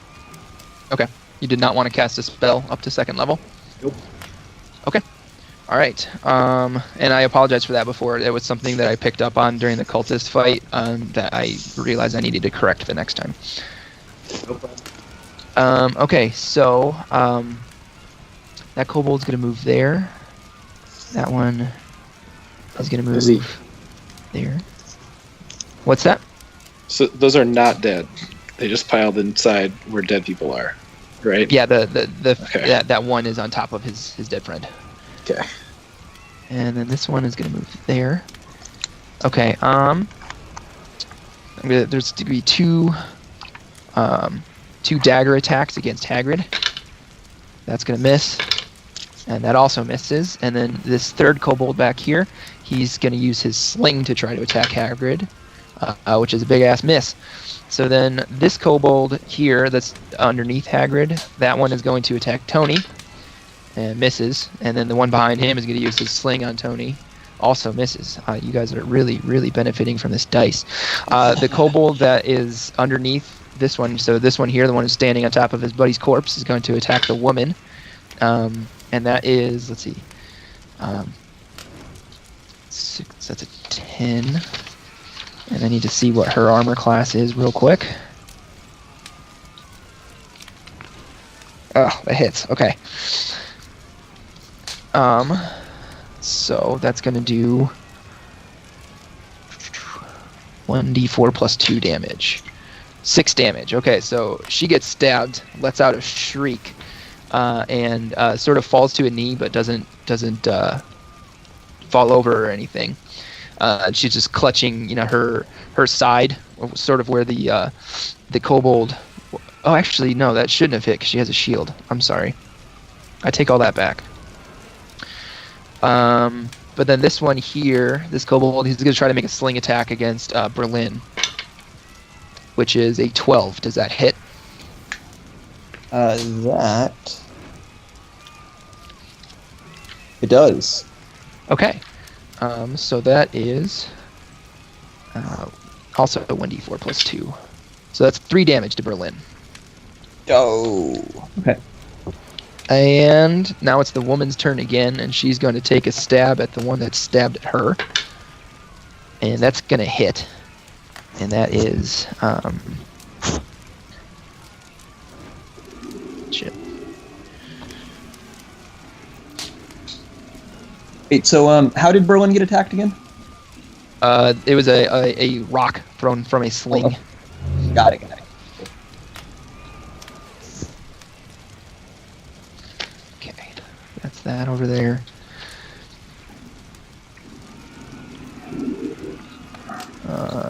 [SPEAKER 1] Okay. You did not want to cast a spell up to 2nd level?
[SPEAKER 4] Nope.
[SPEAKER 1] Okay. All right. And I apologize for that before. It was something that I picked up on during the cultist fight that I realized I needed to correct the next time.
[SPEAKER 4] No problem.
[SPEAKER 1] Okay, so that kobold's going to move there. That one is going to move there. What's that?
[SPEAKER 5] So those are not dead. They just piled inside where dead people are, right?
[SPEAKER 1] Yeah,
[SPEAKER 5] Okay.
[SPEAKER 1] that one is on top of his dead friend.
[SPEAKER 5] Okay.
[SPEAKER 1] And then this one is going to move there. Okay. There's to be two dagger attacks against Hagrid. That's going to miss, and that also misses. And then this third kobold back here, he's going to use his sling to try to attack Hagrid, which is a big ass miss. So then this kobold here, that's underneath Hagrid, that one is going to attack Toni. And misses, and then the one behind him is going to use his sling on Toni. Also misses. You guys are really, really benefiting from this dice. The kobold that is underneath this one, so this one here, the one who's standing on top of his buddy's corpse, is going to attack the woman. And that is, let's see, 6, that's a 10. And I need to see what her armor class is real quick. Oh, that hits. Okay. So that's gonna do 1d4 plus 2 damage. 6 damage. Okay, so she gets stabbed, lets out a shriek, and sort of falls to a knee, but doesn't fall over or anything. She's just clutching, her side, sort of where the kobold. Oh, actually, no, that shouldn't have hit because she has a shield. I'm sorry. I take all that back. But then this one here, this kobold, he's going to try to make a sling attack against Berlynn, which is a 12. Does that hit?
[SPEAKER 6] That it does.
[SPEAKER 1] Okay. So that is also a 1d4 plus 2. So that's 3 damage to Berlynn.
[SPEAKER 6] Oh.
[SPEAKER 2] Okay.
[SPEAKER 1] And now it's the woman's turn again, and she's going to take a stab at the one that stabbed at her. And that's going to hit. And that is... shit.
[SPEAKER 6] Wait, so how did Berlynn get attacked again?
[SPEAKER 1] It was a rock thrown from a sling.
[SPEAKER 6] Oh. Got it.
[SPEAKER 1] Okay, that's that over there.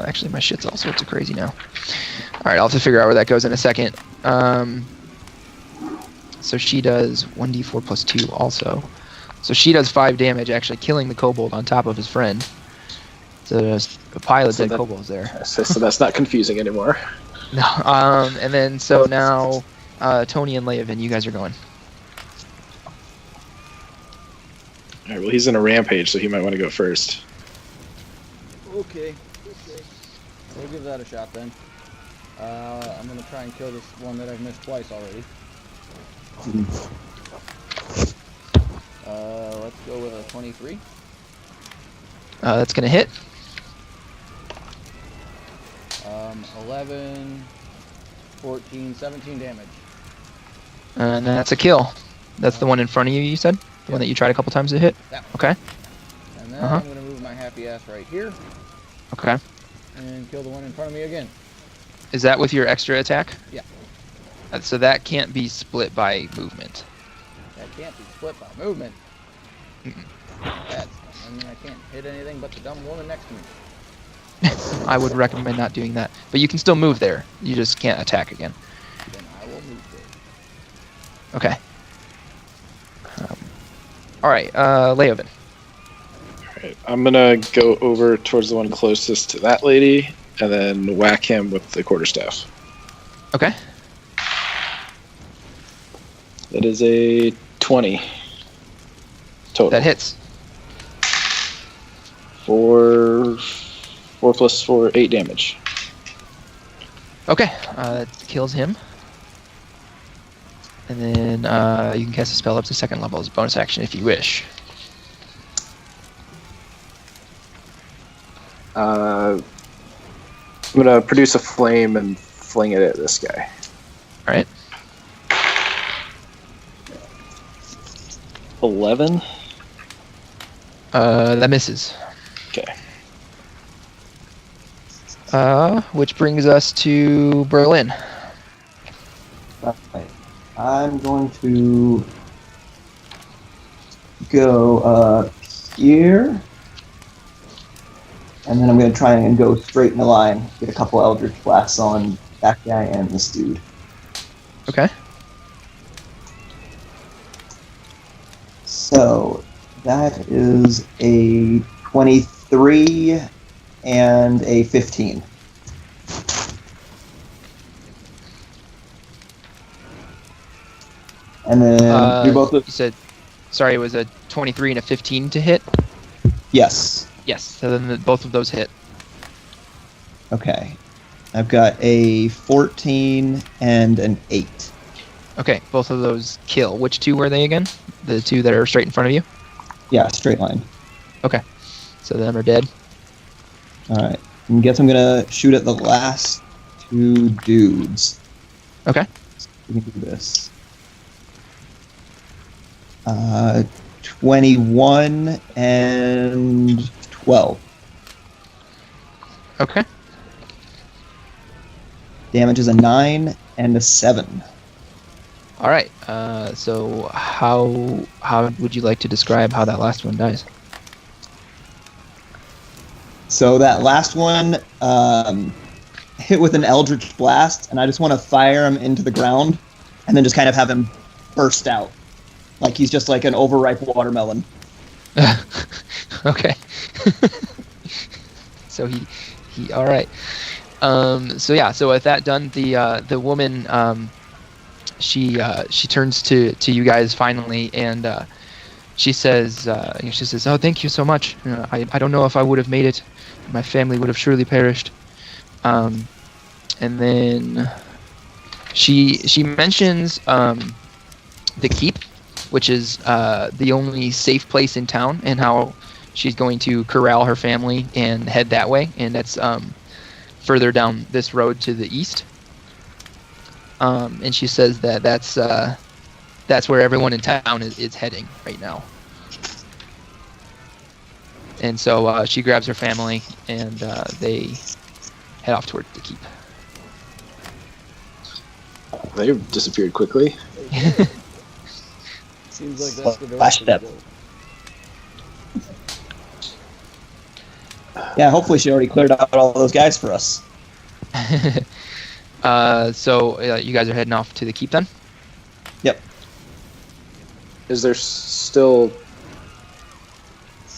[SPEAKER 1] Actually, my shit's all sorts of crazy now. Alright, I'll have to figure out where that goes in a second. So she does 1d4 plus 2 also. So she does 5 damage, actually killing the kobold on top of his friend. So there's a pile of dead kobolds there.
[SPEAKER 5] So that's not confusing anymore.
[SPEAKER 1] No. And then so now Toni and Leovan, you guys are going.
[SPEAKER 5] All right. Well, he's in a rampage, so he might want to go first.
[SPEAKER 3] Okay. We'll give that a shot then. I'm gonna try and kill this one that I've missed twice already. Let's go with a 23.
[SPEAKER 1] That's gonna hit.
[SPEAKER 7] 11, 14, 17 damage.
[SPEAKER 1] And that's a kill. That's the one in front of you, you said? The one that you tried a couple times to hit?
[SPEAKER 7] Yeah.
[SPEAKER 1] Okay.
[SPEAKER 7] And then I'm going to move my happy ass right here
[SPEAKER 1] Okay.
[SPEAKER 7] and kill the one in front of me again.
[SPEAKER 1] Is that with your extra attack?
[SPEAKER 7] Yeah.
[SPEAKER 1] So that can't be split by movement.
[SPEAKER 7] That can't be split by movement. I mean, I can't hit anything but the dumb woman next to me.
[SPEAKER 1] I would recommend not doing that. But you can still move there. You just can't attack again.
[SPEAKER 7] Then I will move there.
[SPEAKER 1] Okay. Alright, Leovan.
[SPEAKER 5] Alright, I'm gonna go over towards the one closest to that lady, and then whack him with the quarterstaff.
[SPEAKER 1] Okay.
[SPEAKER 5] That is a 20 total.
[SPEAKER 1] That hits.
[SPEAKER 5] 4 plus 4, 8 damage.
[SPEAKER 1] Okay, that kills him. And then you can cast a spell up to second level as a bonus action if you wish.
[SPEAKER 5] I'm gonna produce a flame and fling it at this guy.
[SPEAKER 1] Alright.
[SPEAKER 5] 11.
[SPEAKER 1] That misses.
[SPEAKER 5] Okay.
[SPEAKER 1] Which brings us to Berlynn.
[SPEAKER 2] Right. I'm going to go here, and then I'm going to try and go straight in the line, get a couple Eldritch Blasts on that guy and this dude.
[SPEAKER 1] Okay.
[SPEAKER 2] So that is a 23 and a 15. And then do both
[SPEAKER 1] You
[SPEAKER 2] of
[SPEAKER 1] said, sorry, it was a 23 and a 15 to hit?
[SPEAKER 2] yes.
[SPEAKER 1] Yes, so then both of those hit.
[SPEAKER 2] Okay. I've got a 14 and an 8.
[SPEAKER 1] Okay, both of those kill. Which two were they again? The two that are straight in front of you?
[SPEAKER 2] Yeah, straight line.
[SPEAKER 1] Okay, so them are dead.
[SPEAKER 2] Alright. I guess I'm gonna shoot at the last two dudes.
[SPEAKER 1] Okay.
[SPEAKER 2] We can do this. 21 and 12.
[SPEAKER 1] Okay.
[SPEAKER 2] Damage is a 9 and a 7.
[SPEAKER 1] All right. So how would you like to describe how that last one dies?
[SPEAKER 2] So that last one hit with an Eldritch Blast, and I just want to fire him into the ground, and then just kind of have him burst out, like he's just like an overripe watermelon.
[SPEAKER 1] Okay. So he all right. So yeah. So with that done, the woman she turns to you guys finally, and she says, "Oh, thank you so much. I don't know if I would have made it. My family would have surely perished." And then she mentions the keep, which is the only safe place in town, and how she's going to corral her family and head that way, and that's further down this road to the east. And she says that that's where everyone in town is heading right now. And so she grabs her family, and they head off towards the keep.
[SPEAKER 5] They disappeared quickly.
[SPEAKER 7] Seems like that's the
[SPEAKER 2] Flash step. Yeah, hopefully she already cleared out all those guys for us.
[SPEAKER 1] So you guys are heading off to the keep then?
[SPEAKER 2] Yep.
[SPEAKER 5] Is there still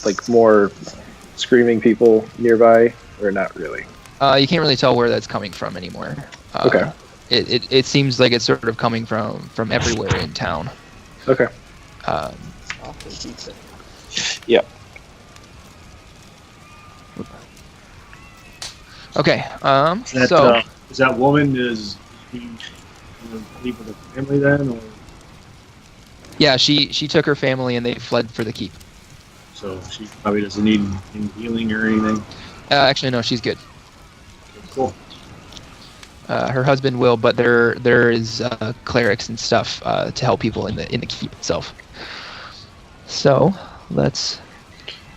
[SPEAKER 5] like more screaming people nearby, or not really?
[SPEAKER 1] You can't really tell where that's coming from anymore.
[SPEAKER 5] Okay.
[SPEAKER 1] It seems like it's sort of coming from everywhere in town.
[SPEAKER 5] Okay. Yep.
[SPEAKER 1] Okay.
[SPEAKER 4] That, is that woman is she leave with her family then, or
[SPEAKER 1] yeah, she took her family and they fled for the keep.
[SPEAKER 4] so she probably doesn't need any healing or anything.
[SPEAKER 1] Actually, no, she's good.
[SPEAKER 4] Cool.
[SPEAKER 1] Her husband will, but there is clerics and stuff to help people in the keep itself. So let's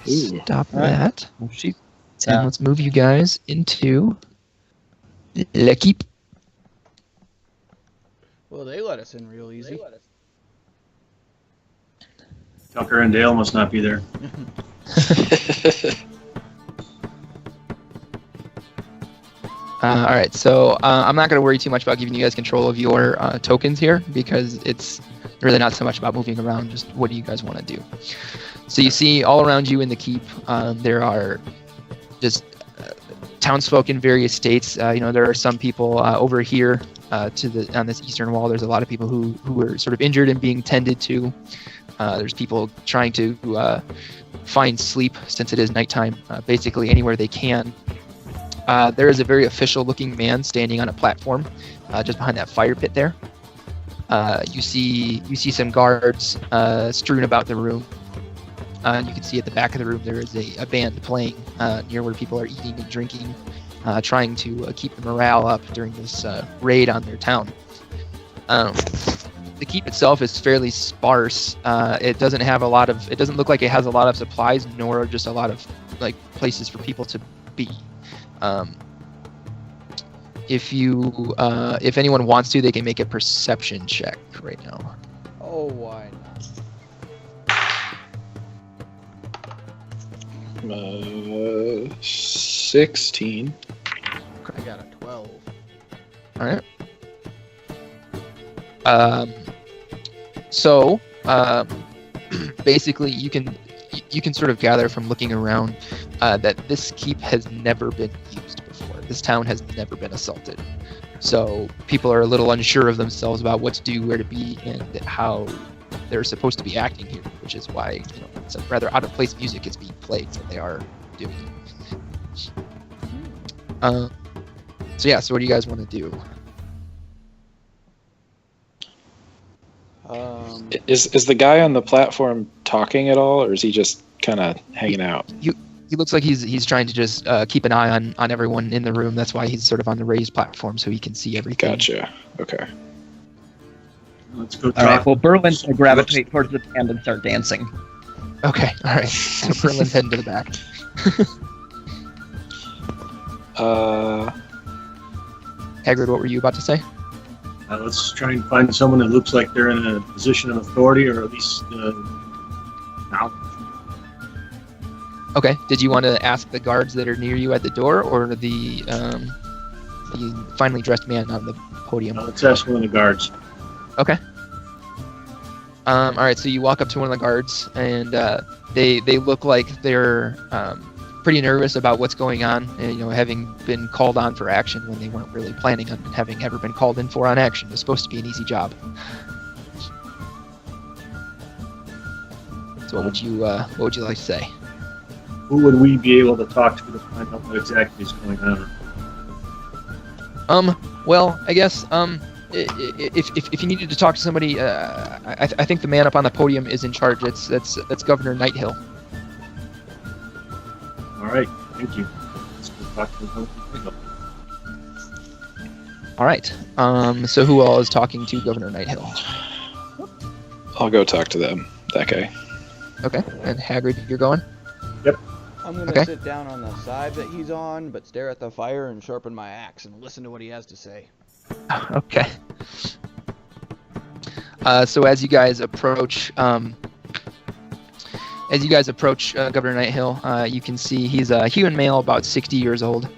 [SPEAKER 1] stop that,
[SPEAKER 2] Well, she
[SPEAKER 1] and let's move you guys into Le Keep.
[SPEAKER 7] Well, they let us in real easy.
[SPEAKER 4] Tucker and Dale must not be there.
[SPEAKER 1] All right, so I'm not going to worry too much about giving you guys control of your tokens here because it's really not so much about moving around, just what do you guys want to do. So you see all around you in the keep, there are just townsfolk in various states. There are some people over here on this eastern wall. There's a lot of people who are sort of injured and being tended to. There's people trying to find sleep since it is nighttime, basically anywhere they can. There is a very official-looking man standing on a platform just behind that fire pit there. You see some guards strewn about the room. And you can see at the back of the room there is a band playing near where people are eating and drinking, trying to keep the morale up during this raid on their town. The keep itself is fairly sparse. It doesn't look like it has a lot of supplies, nor just a lot of places for people to be. If anyone wants to, they can make a perception check right now.
[SPEAKER 7] Oh, why not?
[SPEAKER 5] 16.
[SPEAKER 7] I got a 12.
[SPEAKER 1] All right. So basically, you can sort of gather from looking around that this keep has never been used before. This town has never been assaulted. So people are a little unsure of themselves about what to do, where to be, and how they're supposed to be acting here, which is why it's a rather out of place music is being played when they are doing it. So what do you guys want to do?
[SPEAKER 5] Is the guy on the platform talking at all, or is he just kind of hanging out?
[SPEAKER 1] He looks like he's trying to just keep an eye on everyone in the room. That's why he's sort of on the raised platform so he can see everything.
[SPEAKER 5] Gotcha. Okay.
[SPEAKER 4] Let's go.
[SPEAKER 6] All right. Well, Berlyn's gonna gravitate towards the band and start dancing.
[SPEAKER 1] Okay. All right. So Berlyn's heading to the back. Hagrid, what were you about to say?
[SPEAKER 4] Let's try and find someone that looks like they're in a position of authority, or at least knowledge.
[SPEAKER 1] Okay. Did you want to ask the guards that are near you at the door, or the finely dressed man on the podium?
[SPEAKER 4] Let's ask one of the guards.
[SPEAKER 1] Okay. All right. So you walk up to one of the guards, and they look like they're pretty nervous about what's going on. And, having been called on for action when they weren't really planning on having ever been called in for on action. It was supposed to be an easy job. So what would you like to say?
[SPEAKER 4] Who would we be able to talk to find out what exactly is going on?
[SPEAKER 1] Well, I guess if you needed to talk to somebody, I think the man up on the podium is in charge. That's Governor Nighthill.
[SPEAKER 4] All right, thank you. Let's go talk to him.
[SPEAKER 1] All right. So who all is talking to Governor Nighthill?
[SPEAKER 5] I'll go talk to that guy.
[SPEAKER 1] Okay. And Hagrid, you're going?
[SPEAKER 4] Yep.
[SPEAKER 7] I'm gonna sit down on the side that he's on, but stare at the fire and sharpen my axe and listen to what he has to say.
[SPEAKER 1] Okay. So as you guys approach, Governor Nighthill, you can see he's a human male, about 60 years old.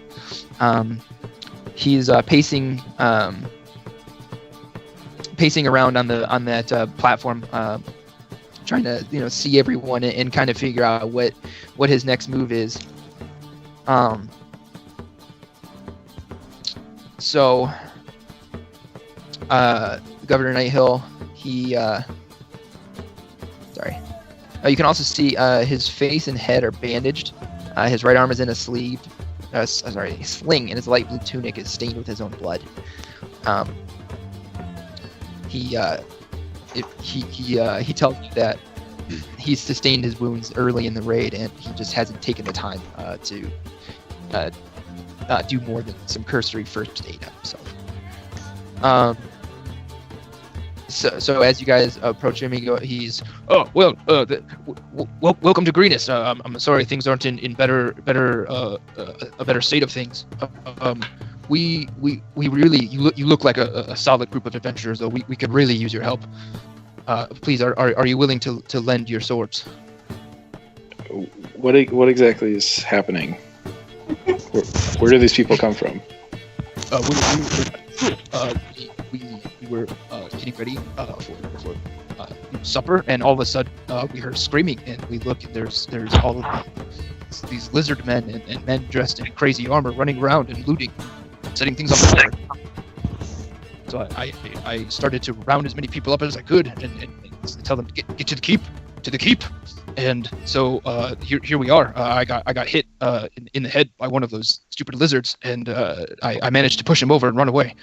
[SPEAKER 1] He's pacing around on that platform, trying to see everyone and kind of figure out what his next move is. So Governor Nighthill, you can also see his face and head are bandaged. His right arm is in a sling, and his light blue tunic is stained with his own blood. He tells you that he's sustained his wounds early in the raid, and he just hasn't taken the time to do more than some cursory first aid on himself. So as you guys approach him, he's welcome to Greenest. I'm sorry things aren't in a better state of things. We really you look like a solid group of adventurers, though. We could really use your help. Please, are you willing to lend your swords?
[SPEAKER 5] What exactly is happening? Where do these people come from?
[SPEAKER 1] We were getting ready for supper, and all of a sudden we heard screaming, and we look, and there's all of these lizard men and men dressed in crazy armor running around and looting, setting things on fire. So I started to round as many people up as I could and tell them to get to the keep. And so here we are. I got hit in the head by one of those stupid lizards, and I managed to push him over and run away.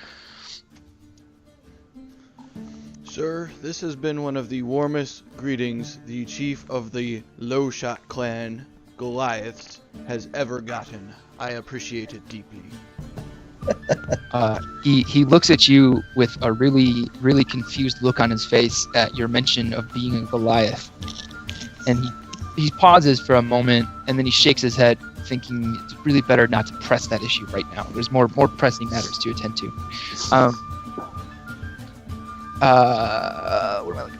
[SPEAKER 7] Sir, this has been one of the warmest greetings the chief of the Low Shot clan, Goliaths, has ever gotten. I appreciate it deeply.
[SPEAKER 1] He looks at you with a really confused look on his face at your mention of being a Goliath, and he pauses for a moment, and then he shakes his head, thinking it's really better not to press that issue right now. There's more pressing matters to attend to. What am I looking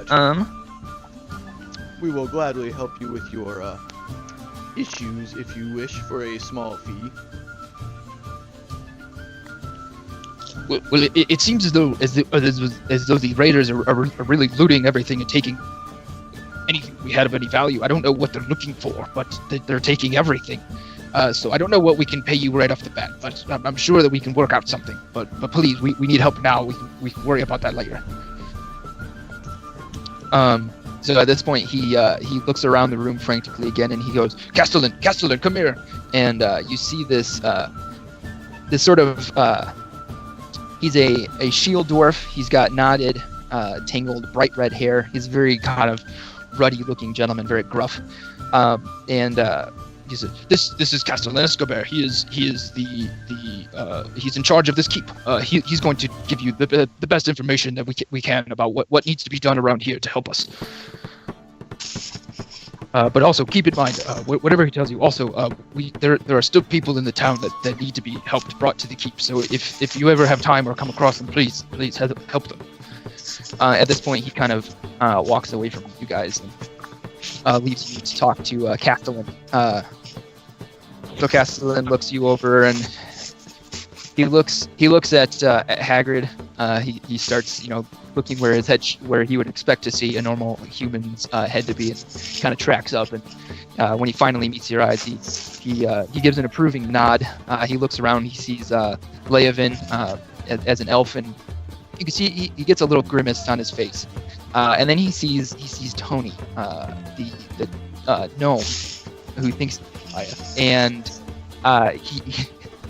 [SPEAKER 1] for?
[SPEAKER 7] We will gladly help you with your issues if you wish for a small fee.
[SPEAKER 1] Well, it seems as though the raiders are really looting everything and taking anything we had of any value. I don't know what they're looking for, but they're taking everything. So I don't know what we can pay you right off the bat, but I'm sure that we can work out something. But please, we need help now. We can worry about that later. So at this point, he looks around the room frantically again, and he goes, Castellan, come here. And you see this sort of he's a shield dwarf. He's got knotted, tangled, bright red hair. He's a very kind of ruddy-looking gentleman, very gruff, and. He said, "This is Castellan Escobar. He's in charge of this keep. He's going to give you the best information that we can about what needs to be done around here to help us. But also keep in mind, whatever he tells you. Also, there are still people in the town that need to be brought to the keep. So if you ever have time or come across them, please help them." At this point, he kind of walks away from you guys and leaves you to talk to Castellan. So Castellan looks you over, and he looks at Hagrid. He starts, looking where he would expect to see a normal human's head to be, and kind of tracks up. And when he finally meets your eyes, he gives an approving nod. He looks around. He sees Leovan as an elf, and you can see he gets a little grimace on his face. And then he sees Toni, the gnome, who thinks and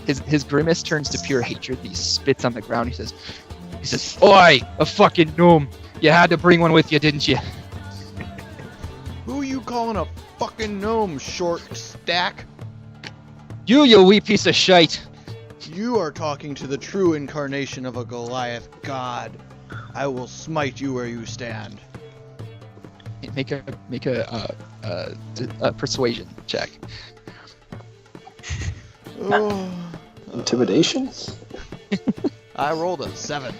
[SPEAKER 1] his grimace turns to pure hatred. He spits on the ground. He says, "Oi, a fucking gnome! You had to bring one with you, didn't you?"
[SPEAKER 7] Who you calling a fucking gnome, short stack?
[SPEAKER 1] You wee piece of shite!
[SPEAKER 7] You are talking to the true incarnation of a Goliath god. I will smite you where you stand.
[SPEAKER 1] Make a persuasion check.
[SPEAKER 7] Oh.
[SPEAKER 5] Intimidation?
[SPEAKER 7] I rolled a 7.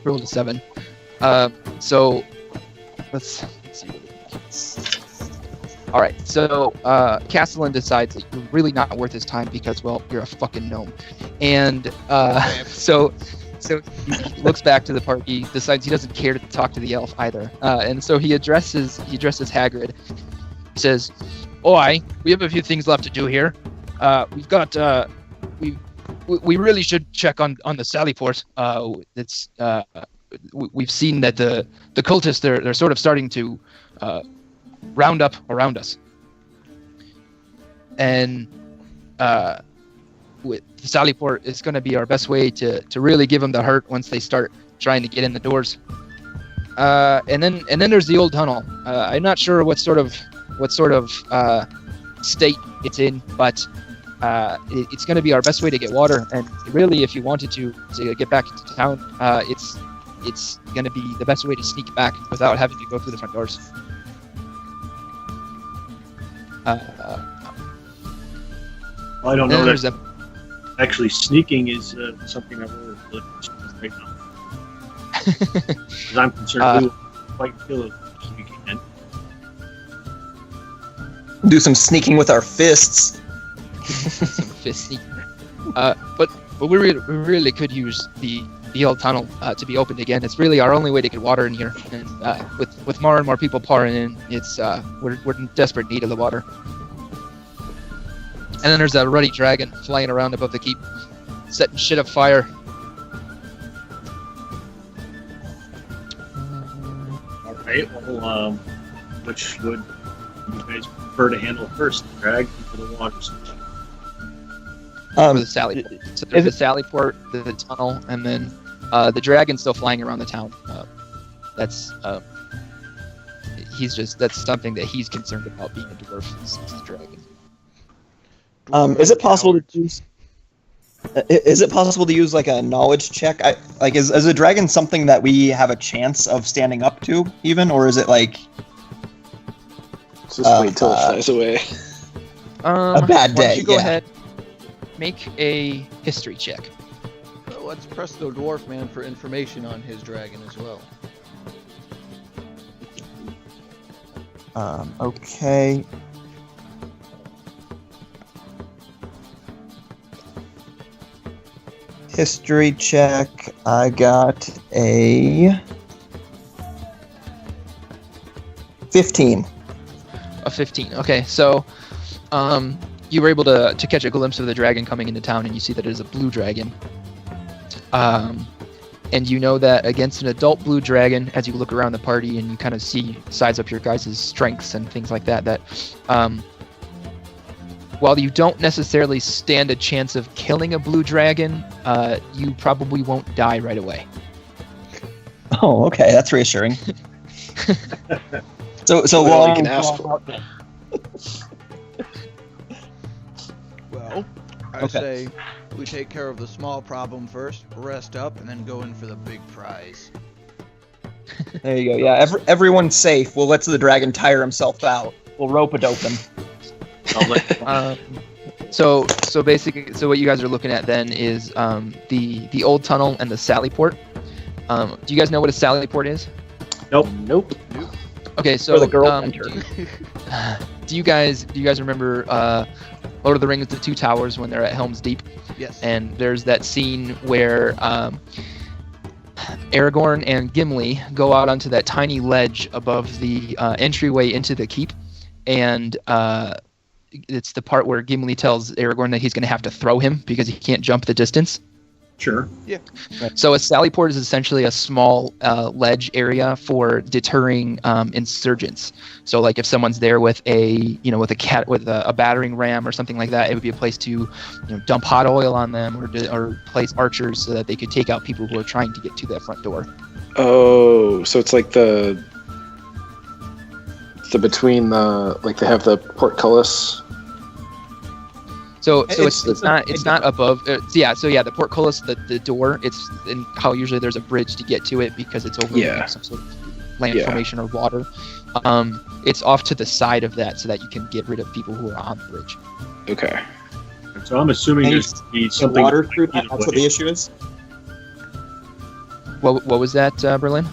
[SPEAKER 1] Rolled a 7. So let's see. All right. So Castellan decides that you're really not worth his time because, well, you're a fucking gnome, and so he looks back to the party, decides he doesn't care to talk to the elf either, and so he addresses Hagrid. He says, "Oi, we have a few things left to do here. We've got we really should check on the Sally Port. We've seen that the cultists they're sort of starting to round up around us, and with the Sallyport, it's going to be our best way to really give them the hurt once they start trying to get in the doors. And then there's the old tunnel. I'm not sure what sort of state it's in, but it's going to be our best way to get water. And really, if you wanted to get back into town, it's going to be the best way to sneak back without having to go through the front doors.
[SPEAKER 4] I don't know
[SPEAKER 1] There's
[SPEAKER 4] that actually sneaking is something I will look at right now. Because I'm concerned we will quite kill it sneaking in.
[SPEAKER 6] Do some sneaking with our fists.
[SPEAKER 1] some fist sneak. But we really could use the old tunnel to be opened again. It's really our only way to get water in here. And with more and more people pouring in, it's we're in desperate need of the water. And then there's a ruddy dragon flying around above the keep, setting shit afire.
[SPEAKER 4] All right. Well, which would you guys prefer to handle first? The drag or the water supply?
[SPEAKER 1] For the Sally. So there's the Sallyport, the tunnel, and then the dragon's still flying around the town. That's something that he's concerned about, being a dwarf. Is the dragon.
[SPEAKER 6] Is it possible to use? Is it possible to use like a knowledge check? Is a dragon something that we have a chance of standing up to, even, or is it like?
[SPEAKER 5] Just wait till it flies away.
[SPEAKER 6] A bad day,
[SPEAKER 1] Why don't you go
[SPEAKER 6] yeah.
[SPEAKER 1] ahead, make a history check.
[SPEAKER 3] Let's press the dwarf man for information on his dragon as well.
[SPEAKER 6] Okay. History check. I got a 15.
[SPEAKER 1] A 15. Okay, so you were able to catch a glimpse of the dragon coming into town, and you see that it is a blue dragon. And you know that against an adult blue dragon, as you look around the party and you kind of size up your guys' strengths and things like that, while you don't necessarily stand a chance of killing a blue dragon, you probably won't die right away.
[SPEAKER 6] Oh, okay, that's reassuring. so
[SPEAKER 5] All
[SPEAKER 6] long.
[SPEAKER 5] you can ask for.
[SPEAKER 3] Well, I say we take care of the small problem first, rest up, and then go in for the big prize.
[SPEAKER 6] There you go. Yeah, everyone's safe. We'll let the dragon tire himself out. We'll rope-a-dope him.
[SPEAKER 1] So basically, what you guys are looking at then is the old tunnel and the Sallyport. Do you guys know what a Sallyport is?
[SPEAKER 5] Nope.
[SPEAKER 1] Okay, so
[SPEAKER 6] Or the girl enter.
[SPEAKER 1] do you guys remember Lord of the Rings: The Two Towers when they're at Helm's Deep?
[SPEAKER 3] Yes.
[SPEAKER 1] And there's that scene where Aragorn and Gimli go out onto that tiny ledge above the entryway into the keep, and it's the part where Gimli tells Aragorn that he's going to have to throw him because he can't jump the distance.
[SPEAKER 4] Sure.
[SPEAKER 1] So a Sallyport is essentially a small ledge area for deterring insurgents. So like if someone's there with a battering ram or something like that, it would be a place to dump hot oil on them or place archers so that they could take out people who are trying to get to that front door.
[SPEAKER 5] Oh, so it's like the between the, like they have the portcullis.
[SPEAKER 1] So it's not above. The portcullis, the door. It's in how usually there's a bridge to get to it because it's over some sort of land formation or water. It's off to the side of that so that you can get rid of people who are on the bridge.
[SPEAKER 5] Okay.
[SPEAKER 4] So I'm assuming there's something
[SPEAKER 6] water through that. That's what the issue is.
[SPEAKER 1] What was that, Berlynn?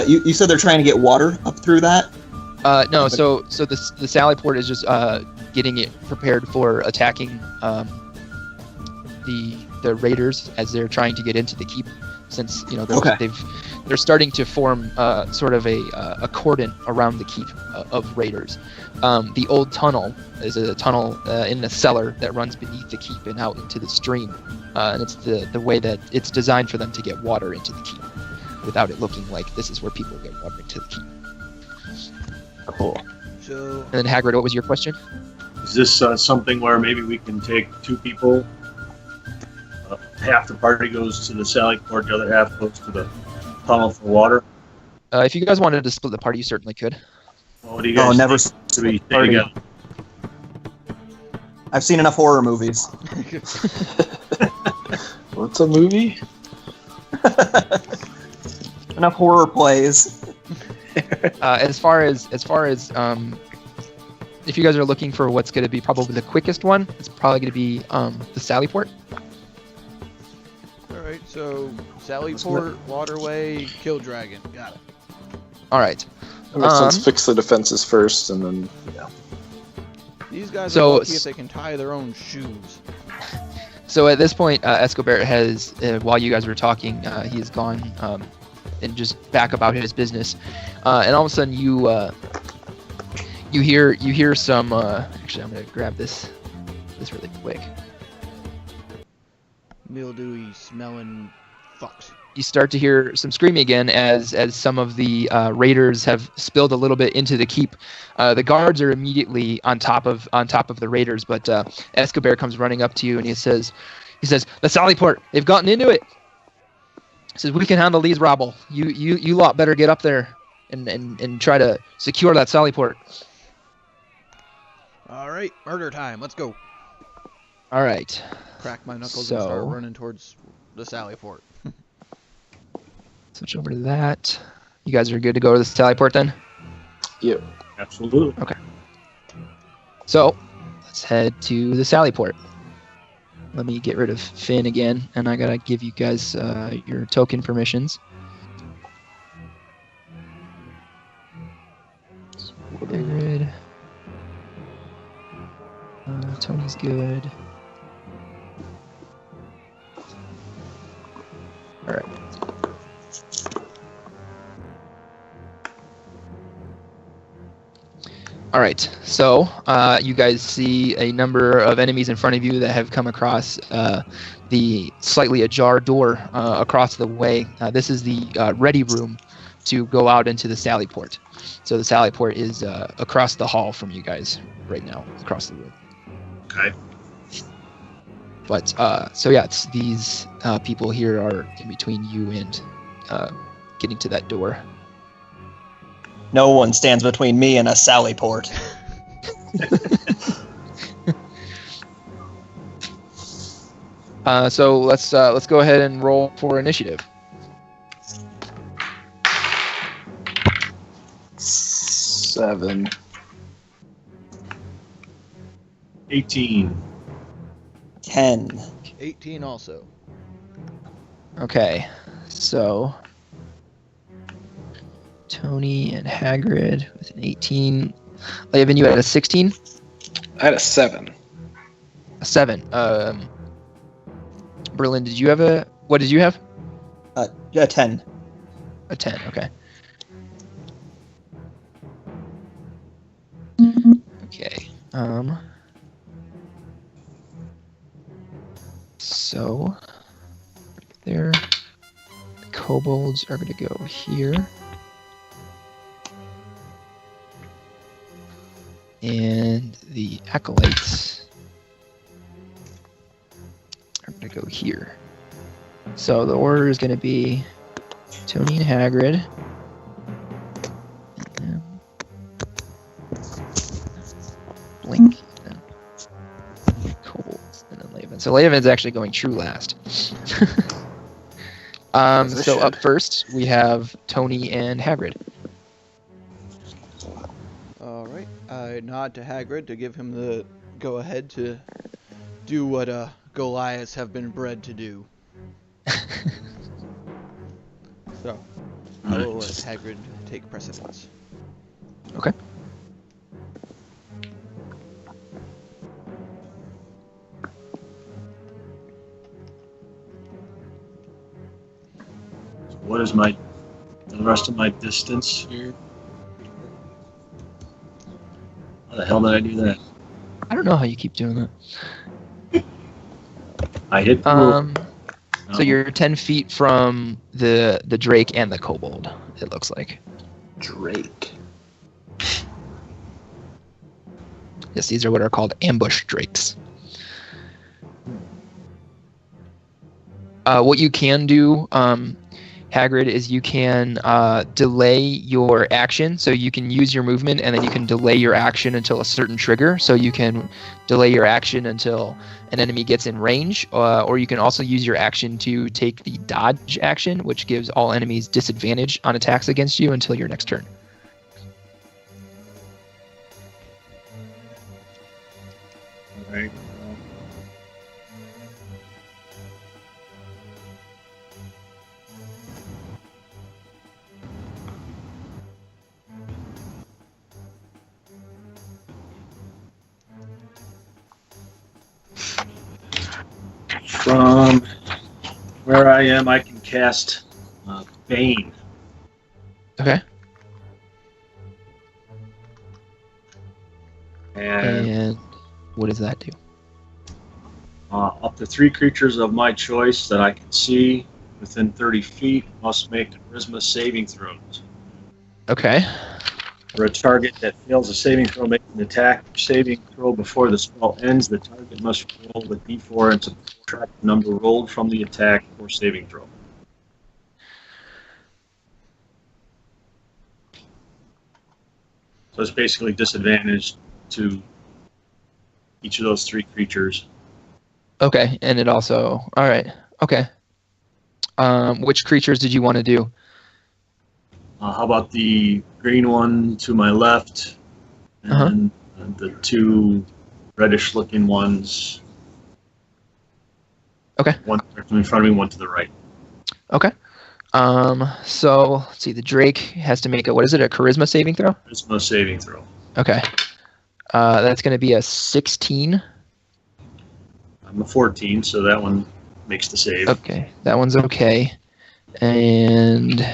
[SPEAKER 6] You said they're trying to get water up through that.
[SPEAKER 1] No. So the Sallyport is just getting it prepared for attacking the raiders as they're trying to get into the keep. Since they're starting to form sort of a cordon around the keep of raiders. The old tunnel is a tunnel in the cellar that runs beneath the keep and out into the stream, and it's the way that it's designed for them to get water into the keep without it looking like this is where people get water into the keep.
[SPEAKER 6] Cool.
[SPEAKER 3] So,
[SPEAKER 1] And then Hagrid, what was your question?
[SPEAKER 4] Is this something where maybe we can take two people half the party goes to the Sally Port, the other half goes to the tunnel for water.
[SPEAKER 1] If you guys wanted to split the party, you certainly could.
[SPEAKER 4] Well, what do you guys
[SPEAKER 2] never
[SPEAKER 4] think? Should we stay
[SPEAKER 2] party.
[SPEAKER 4] together?
[SPEAKER 2] I've seen enough horror movies.
[SPEAKER 5] What's a movie?
[SPEAKER 2] Enough horror plays.
[SPEAKER 1] As far as if you guys are looking for what's going to be probably the quickest one, it's probably going to be the Sally Port.
[SPEAKER 3] All right, so Sallyport, Waterway, Kill Dragon. Got it.
[SPEAKER 1] All right.
[SPEAKER 5] That makes sense. Fix the defenses first, and then
[SPEAKER 3] These guys
[SPEAKER 1] So-
[SPEAKER 3] are lucky if they can tie their own shoes.
[SPEAKER 1] So at this point, Escobar has, while you guys were talking, he has gone and just back about his business, and all of a sudden you hear some. Actually, I'm gonna grab this really quick.
[SPEAKER 3] Mildewy, smelling fucks.
[SPEAKER 1] You start to hear some screaming again as some of the raiders have spilled a little bit into the keep. The guards are immediately on top of the raiders, but Escobar comes running up to you and he says, "The Sallyport, they've gotten into it." He says, "We can handle these, rabble. You lot better get up there and try to secure that Sallyport."
[SPEAKER 3] All right, murder time. Let's go.
[SPEAKER 1] All right.
[SPEAKER 3] Crack my knuckles
[SPEAKER 1] So-
[SPEAKER 3] and start running towards the Sallyport.
[SPEAKER 1] Switch over to that. You guys are good to go to the Sallyport then?
[SPEAKER 5] yep.
[SPEAKER 4] Absolutely.
[SPEAKER 1] So, let's head to the Sallyport. Let me get rid of Finn again, and I gotta give you guys your token permissions. Hagrid. Tony's good. Alright. Alright, so you guys see a number of enemies in front of you that have come across the slightly ajar door across the way. This is the ready room to go out into the Sallyport. So the Sallyport is across the hall from you guys right now, across the room.
[SPEAKER 4] Okay.
[SPEAKER 1] But, so yeah, it's these people here are in between you and getting to that door.
[SPEAKER 6] No one stands between me and a Sallyport.
[SPEAKER 1] So let's go ahead and roll for initiative.
[SPEAKER 5] 7.
[SPEAKER 4] 18.
[SPEAKER 6] 10.
[SPEAKER 3] 18 also.
[SPEAKER 1] Okay, so Tony and Hagrid with an 18. Leovan, you had a 16?
[SPEAKER 5] I had a 7.
[SPEAKER 1] A 7. Berlynn, did you have what did you have?
[SPEAKER 6] A 10.
[SPEAKER 1] A 10, okay. Okay, so there, the kobolds are going to go here. And the acolytes are going to go here. So the order is going to be Tony and Hagrid. And Blink. And then kobolds. And then Leovan. So Leovan's actually going true last. So up first, we have Tony and Hagrid.
[SPEAKER 3] All right. I nod to Hagrid to give him the go-ahead to do what Goliaths have been bred to do. So, I will let Hagrid take precedence.
[SPEAKER 1] Okay.
[SPEAKER 4] So what is the rest of my distance here? How the hell did I do that?
[SPEAKER 1] I don't know how you keep doing that.
[SPEAKER 4] I hit the roof.
[SPEAKER 1] So you're 10 feet from the Drake and the Kobold, it looks like.
[SPEAKER 5] Drake.
[SPEAKER 1] Yes, these are what are called ambush Drakes. What you can do, Hagrid, is you can delay your action. So you can use your movement, and then you can delay your action until a certain trigger. So you can delay your action until an enemy gets in range, or you can also use your action to take the dodge action, which gives all enemies disadvantage on attacks against you until your next turn.
[SPEAKER 4] All right. From where I am, I can cast Bane.
[SPEAKER 1] Okay.
[SPEAKER 4] And
[SPEAKER 1] what does that do?
[SPEAKER 4] up to 3 creatures of my choice that I can see within 30 feet must make charisma saving throws.
[SPEAKER 1] Okay.
[SPEAKER 4] For a target that fails a saving throw, make an attack or saving throw before the spell ends. The target must roll the d4 and subtract the number rolled from the attack or saving throw. So it's basically disadvantage to each of those 3 creatures.
[SPEAKER 1] Okay, and it also... All right. Okay. Which creatures did you want to do?
[SPEAKER 4] How about the green one to my left, and the 2 reddish-looking ones?
[SPEAKER 1] Okay.
[SPEAKER 4] One in front of me, one to the right.
[SPEAKER 1] Okay. So let's see. The Drake has to make a, what is it? A charisma saving throw?
[SPEAKER 4] Charisma saving throw.
[SPEAKER 1] Okay. That's going to be a 16.
[SPEAKER 4] I'm a 14, so that one makes the save.
[SPEAKER 1] Okay, that one's okay. And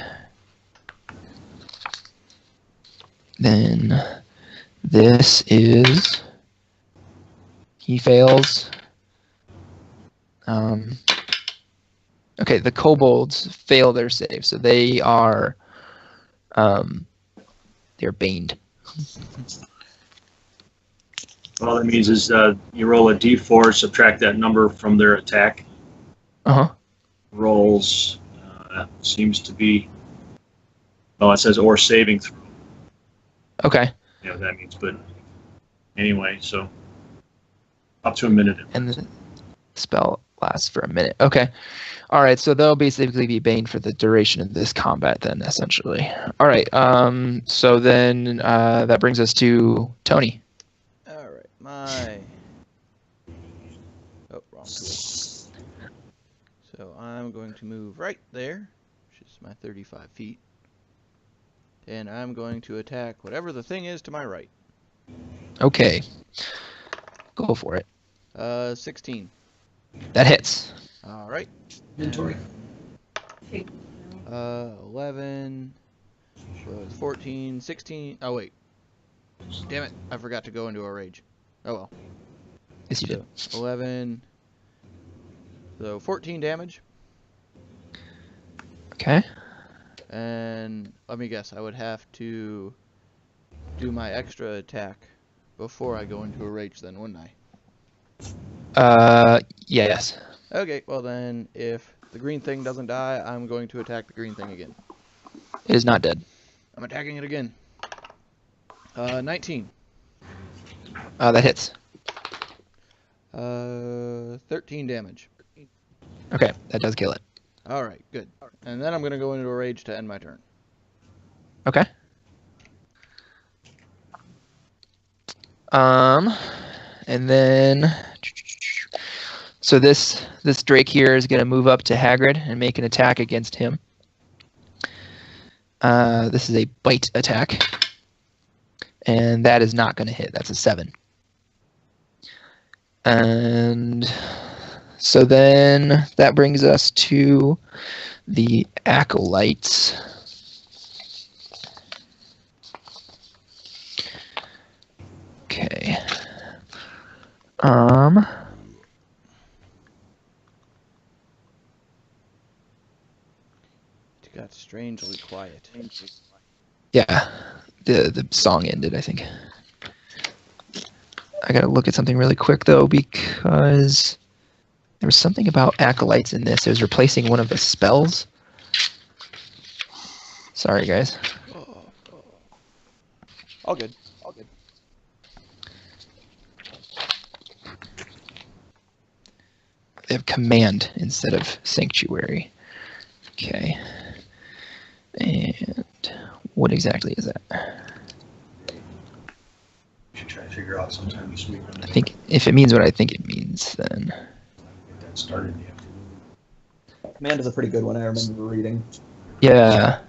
[SPEAKER 1] then this is, he fails. Okay, the kobolds fail their save, so they are they're baned.
[SPEAKER 4] All that means is you roll a d4, subtract that number from their attack. Rolls seems to be, well, it says or saving throw.
[SPEAKER 1] Okay.
[SPEAKER 4] Yeah, that means, but anyway, so up to a minute.
[SPEAKER 1] And the spell lasts for a minute. Okay. All right, so they'll basically be banned for the duration of this combat then, essentially. All right, so then that brings us to Toni.
[SPEAKER 3] All right, my... Oh, wrong tool. So I'm going to move right there, which is my 35 feet. And I'm going to attack whatever the thing is to my right.
[SPEAKER 1] Okay. Go for it.
[SPEAKER 3] 16.
[SPEAKER 1] That hits.
[SPEAKER 3] All right.
[SPEAKER 8] Inventory.
[SPEAKER 3] 11, 14, 16. Oh, wait. Damn it. I forgot to go into a rage. Oh, well.
[SPEAKER 1] Yes, you did.
[SPEAKER 3] 11. So 14 damage.
[SPEAKER 1] Okay.
[SPEAKER 3] And let me guess. I would have to do my extra attack before I go into a rage then, wouldn't I?
[SPEAKER 1] Yes.
[SPEAKER 3] Okay, well then, if the green thing doesn't die, I'm going to attack the green thing again.
[SPEAKER 1] It is not dead.
[SPEAKER 3] I'm attacking it again. 19.
[SPEAKER 1] That hits.
[SPEAKER 3] 13 damage.
[SPEAKER 1] Okay, that does kill it.
[SPEAKER 3] Alright, good. And then I'm going to go into a rage to end my turn.
[SPEAKER 1] Okay. And then... So this Drake here is going to move up to Hagrid and make an attack against him. This is a bite attack. And that is not going to hit. That's a 7. And so then that brings us to the Acolytes. Okay.
[SPEAKER 3] It got strangely quiet.
[SPEAKER 1] Yeah, the song ended, I think. I gotta look at something really quick though, because There was something about acolytes in this. It was replacing one of the spells. Sorry, guys.
[SPEAKER 3] All good. All good.
[SPEAKER 1] They have command instead of sanctuary. Okay. And what exactly is that?
[SPEAKER 4] You should try to figure out sometime this week.
[SPEAKER 1] I think if it means what I think it means, then...
[SPEAKER 4] Get that started in the afternoon.
[SPEAKER 6] Command is a pretty good one. I remember reading.
[SPEAKER 1] Yeah.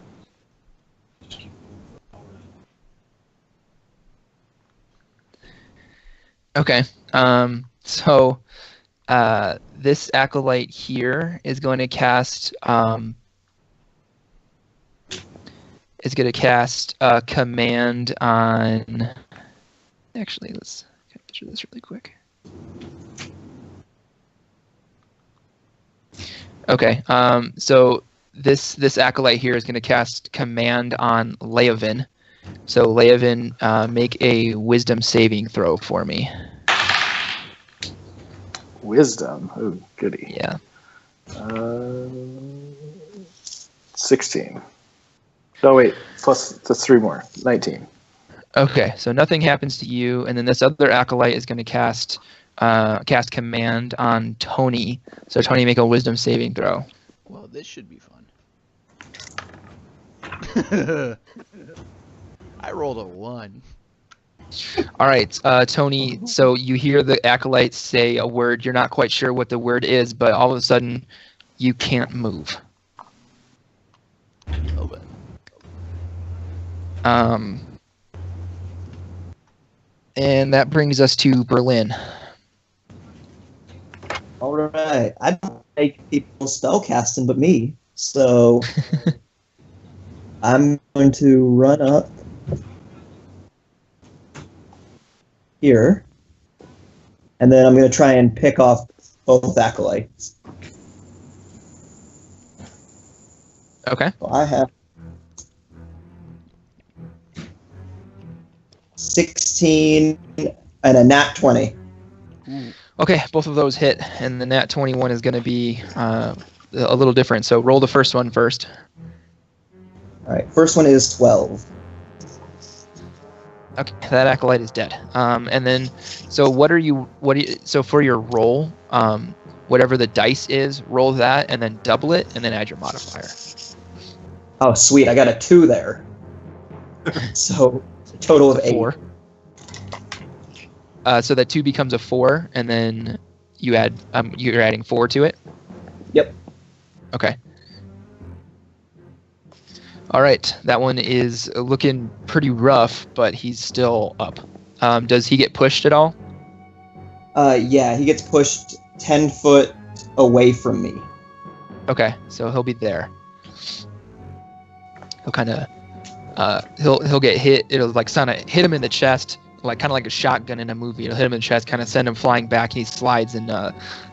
[SPEAKER 4] Just keep moving for hours.
[SPEAKER 1] Okay. So this acolyte here is going to cast command on. Actually, let's capture this really quick. Okay. So this acolyte here is going to cast command on Leovan. So Leovan, make a wisdom saving throw for me.
[SPEAKER 5] Wisdom. Oh, goody.
[SPEAKER 1] Yeah.
[SPEAKER 5] 16. Oh, wait. Plus the 3 more. 19.
[SPEAKER 1] Okay, so nothing happens to you, and then this other acolyte is going to cast command on Toni. So Toni, make a wisdom saving throw.
[SPEAKER 3] Well, this should be fun. I rolled a 1.
[SPEAKER 1] All right, Toni. So you hear the acolyte say a word. You're not quite sure what the word is, but all of a sudden, you can't move.
[SPEAKER 3] Oh, but
[SPEAKER 1] And that brings us to Berlynn.
[SPEAKER 6] All right. I don't make people spell casting but me. So I'm going to run up here. And then I'm going to try and pick off both acolytes.
[SPEAKER 1] Okay.
[SPEAKER 6] So I have 16 and a nat 20.
[SPEAKER 1] Okay, both of those hit, and the nat 21 is going to be a little different. So roll the first one first.
[SPEAKER 6] All right, first one is 12.
[SPEAKER 1] Okay, that acolyte is dead. And then, so so for your roll, whatever the dice is, roll that, and then double it, and then add your modifier.
[SPEAKER 6] Oh, sweet! I got a 2 there. So a total of 8.
[SPEAKER 1] 4. So that 2 becomes a 4, and then you add you're adding 4 to it.
[SPEAKER 6] Yep.
[SPEAKER 1] Okay. All right, that one is looking pretty rough, but he's still up. Does he get pushed at all?
[SPEAKER 6] Yeah, he gets pushed 10 foot away from me.
[SPEAKER 1] Okay, so he'll be there. He'll kind of he'll get hit. It'll like hit him in the chest, like kind of like a shotgun in a movie. It'll hit him in the chest, kind of send him flying back. He slides and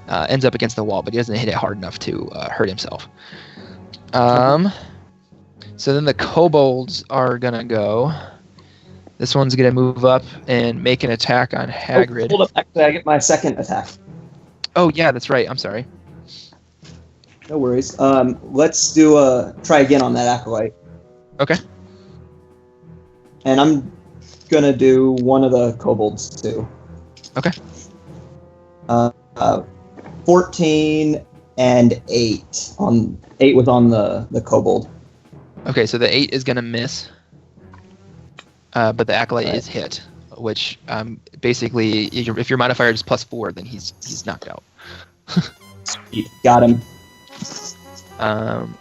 [SPEAKER 1] ends up against the wall, but he doesn't hit it hard enough to hurt himself. So then the kobolds are gonna go. This one's gonna move up and make an attack on Hagrid.
[SPEAKER 6] Oh, hold up, actually, I get my second attack.
[SPEAKER 1] Oh yeah, that's right. I'm sorry.
[SPEAKER 6] No worries. Let's do try again on that acolyte.
[SPEAKER 1] Okay.
[SPEAKER 6] And I'm gonna do one of the kobolds too.
[SPEAKER 1] Okay.
[SPEAKER 6] 14 and 8 on 8 was on the kobold.
[SPEAKER 1] Okay, so the 8 is gonna miss, but the acolyte is hit, which basically, if your modifier is +4, then he's knocked out.
[SPEAKER 6] Got him.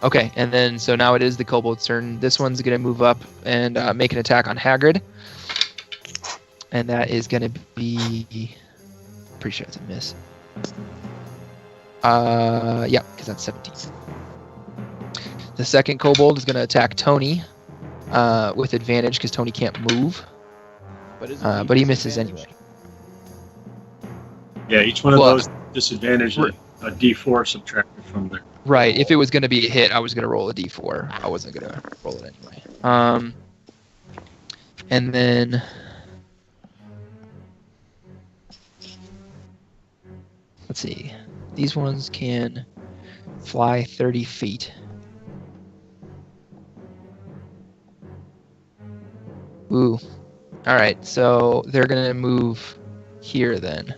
[SPEAKER 1] Okay, and then so now it is the kobold's turn. This one's gonna move up and make an attack on Hagrid, and that is gonna be pretty sure it's a miss. Yeah, because that's 17. The second kobold is gonna attack Toni with advantage because Toni can't move, but he misses anyway.
[SPEAKER 4] Yeah, each one of those disadvantage a D4 subtracted from there.
[SPEAKER 1] Right. If it was going to be a hit, I was going to roll a d4. I wasn't going to roll it anyway. And then let's see. these ones can fly 30 feet. Ooh. All right, so they're going to move here then.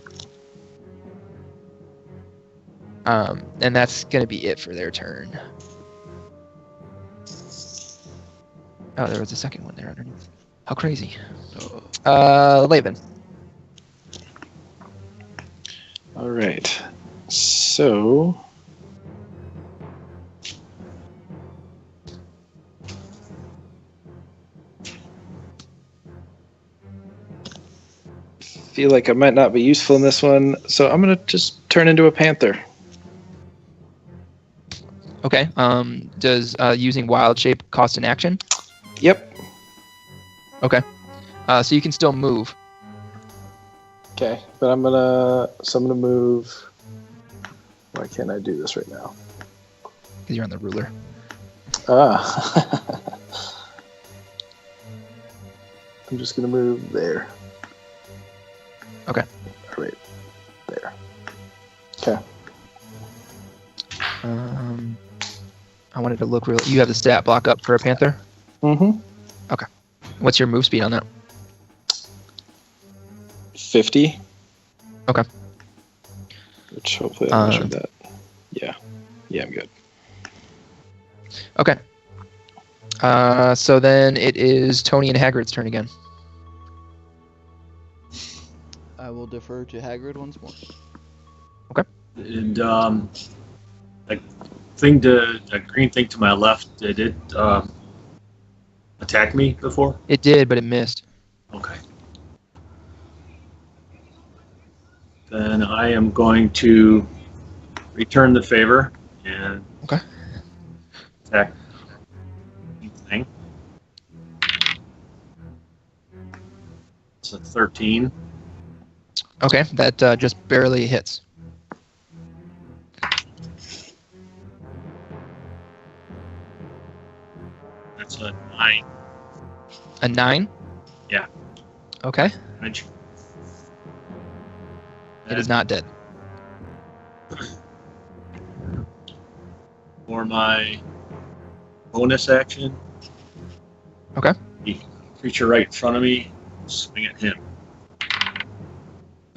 [SPEAKER 1] And that's going to be it for their turn. Oh, there was a second one there underneath. How crazy. Leovan.
[SPEAKER 5] All right. So feel like I might not be useful in this one, so I'm gonna just turn into a panther.
[SPEAKER 1] Okay. Does using wild shape cost an action?
[SPEAKER 5] Yep.
[SPEAKER 1] Okay. So you can still move.
[SPEAKER 5] Okay, but I'm gonna move. Why can't I do this right now?
[SPEAKER 1] Because you're on the ruler.
[SPEAKER 5] Ah. I'm just gonna move there.
[SPEAKER 1] Okay.
[SPEAKER 5] Right there. Okay.
[SPEAKER 1] I wanted to look real. You have the stat block up for a panther?
[SPEAKER 5] Mm-hmm.
[SPEAKER 1] Okay. What's your move speed on that?
[SPEAKER 5] 50.
[SPEAKER 1] Okay.
[SPEAKER 5] Which hopefully I measured that. Yeah. Yeah, I'm good.
[SPEAKER 1] Okay. So then it is Toni and Hagrid's turn again.
[SPEAKER 3] I will defer to Hagrid once more.
[SPEAKER 4] And a green thing to my left, did it attack me before?
[SPEAKER 1] It did, but it missed.
[SPEAKER 4] Okay. Then I am going to return the favor and attack the thing. It's a 13.
[SPEAKER 1] Okay, that just barely hits.
[SPEAKER 4] That's a 9.
[SPEAKER 1] A 9?
[SPEAKER 4] Yeah.
[SPEAKER 1] Okay.
[SPEAKER 4] Damage.
[SPEAKER 1] It is not dead.
[SPEAKER 4] For my bonus action.
[SPEAKER 1] Okay.
[SPEAKER 4] The creature right in front of me, swing at him.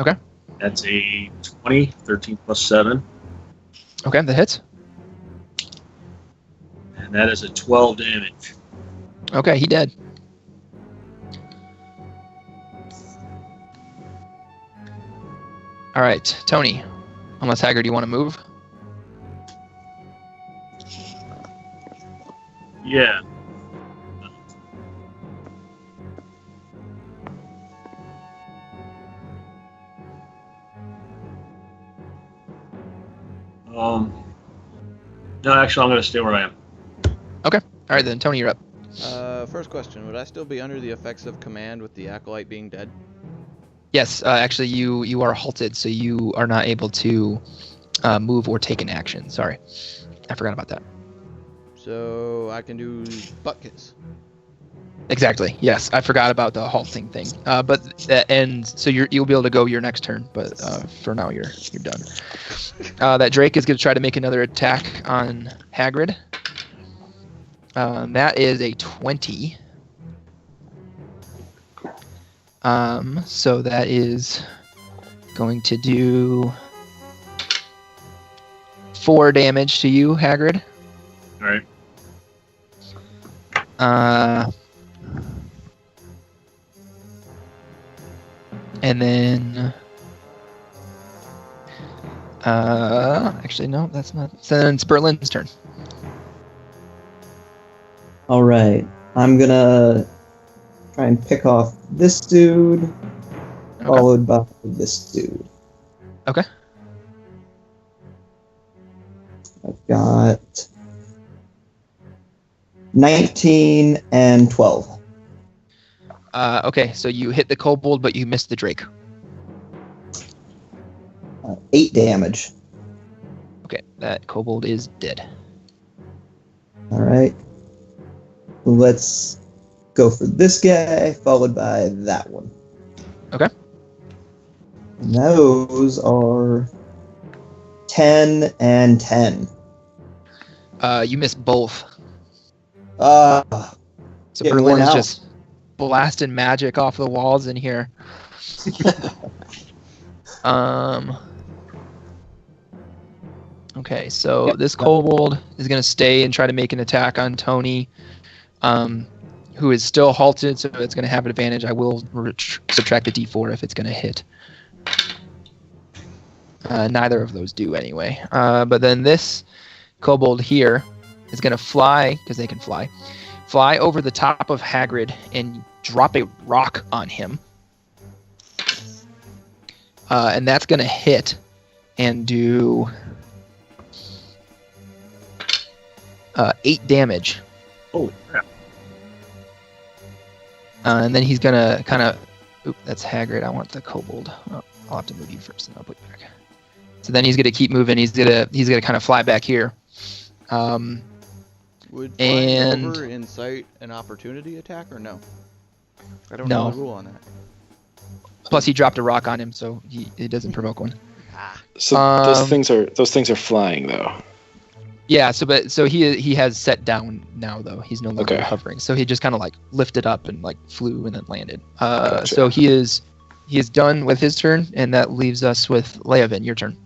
[SPEAKER 1] Okay.
[SPEAKER 4] That's a 20, 13 plus 7.
[SPEAKER 1] Okay, that hits.
[SPEAKER 4] And that is a 12 damage.
[SPEAKER 1] Okay, he dead. All right, Toni. Unless Hagrid, you want to move?
[SPEAKER 4] Yeah. No, actually, I'm going to stay where I am.
[SPEAKER 1] Okay. All right, then, Toni, you're up.
[SPEAKER 3] First question, would I still be under the effects of command with the acolyte being dead?
[SPEAKER 1] Yes, actually, you are halted, so you are not able to move or take an action. Sorry. I forgot about that.
[SPEAKER 3] So I can do butt kiss.
[SPEAKER 1] Exactly. Yes, I forgot about the halting thing. But that ends. So you'll be able to go your next turn. But for now, you're done. That Drake is going to try to make another attack on Hagrid. That is a 20. So that is going to do 4 damage to you, Hagrid.
[SPEAKER 4] All right.
[SPEAKER 1] And then, actually, no, that's not. So then it's Berlynn's turn.
[SPEAKER 6] All right, I'm gonna try and pick off this dude, followed by this dude.
[SPEAKER 1] Okay.
[SPEAKER 6] I've got 19 and 12.
[SPEAKER 1] Okay, so you hit the kobold, but you missed the Drake.
[SPEAKER 6] 8 damage.
[SPEAKER 1] Okay, that kobold is dead.
[SPEAKER 6] All right. Let's go for this guy, followed by that one.
[SPEAKER 1] Okay.
[SPEAKER 6] And those are 10 and 10.
[SPEAKER 1] You miss both.
[SPEAKER 6] Uh,
[SPEAKER 1] So
[SPEAKER 6] getting
[SPEAKER 1] Berlyn's
[SPEAKER 6] worn out.
[SPEAKER 1] just blasting magic off the walls in here. Okay, so this kobold is going to stay and try to make an attack on Toni, who is still halted, so it's going to have an advantage. I will subtract a d4 if it's going to hit. Neither of those do anyway. But then this kobold here is going to fly, because they can fly over the top of Hagrid and drop a rock on him. And that's going to hit and do 8 damage.
[SPEAKER 4] Holy crap.
[SPEAKER 1] And then he's going to kind of... Oop, that's Hagrid. I want the kobold. Oh, I'll have to move you first, and I'll put you back. So then he's going to keep moving. He's going to kind of fly back here.
[SPEAKER 3] Would flying over incite an opportunity attack or no? I don't know the rule on that.
[SPEAKER 1] Plus, he dropped a rock on him, so it doesn't provoke one.
[SPEAKER 5] So those things are flying though.
[SPEAKER 1] Yeah. So he has set down now though. He's no longer
[SPEAKER 5] Okay.
[SPEAKER 1] hovering. So he just kind of like lifted up and like flew and then landed.
[SPEAKER 5] Gotcha.
[SPEAKER 1] So he is done with his turn, and that leaves us with Leovan. Your turn.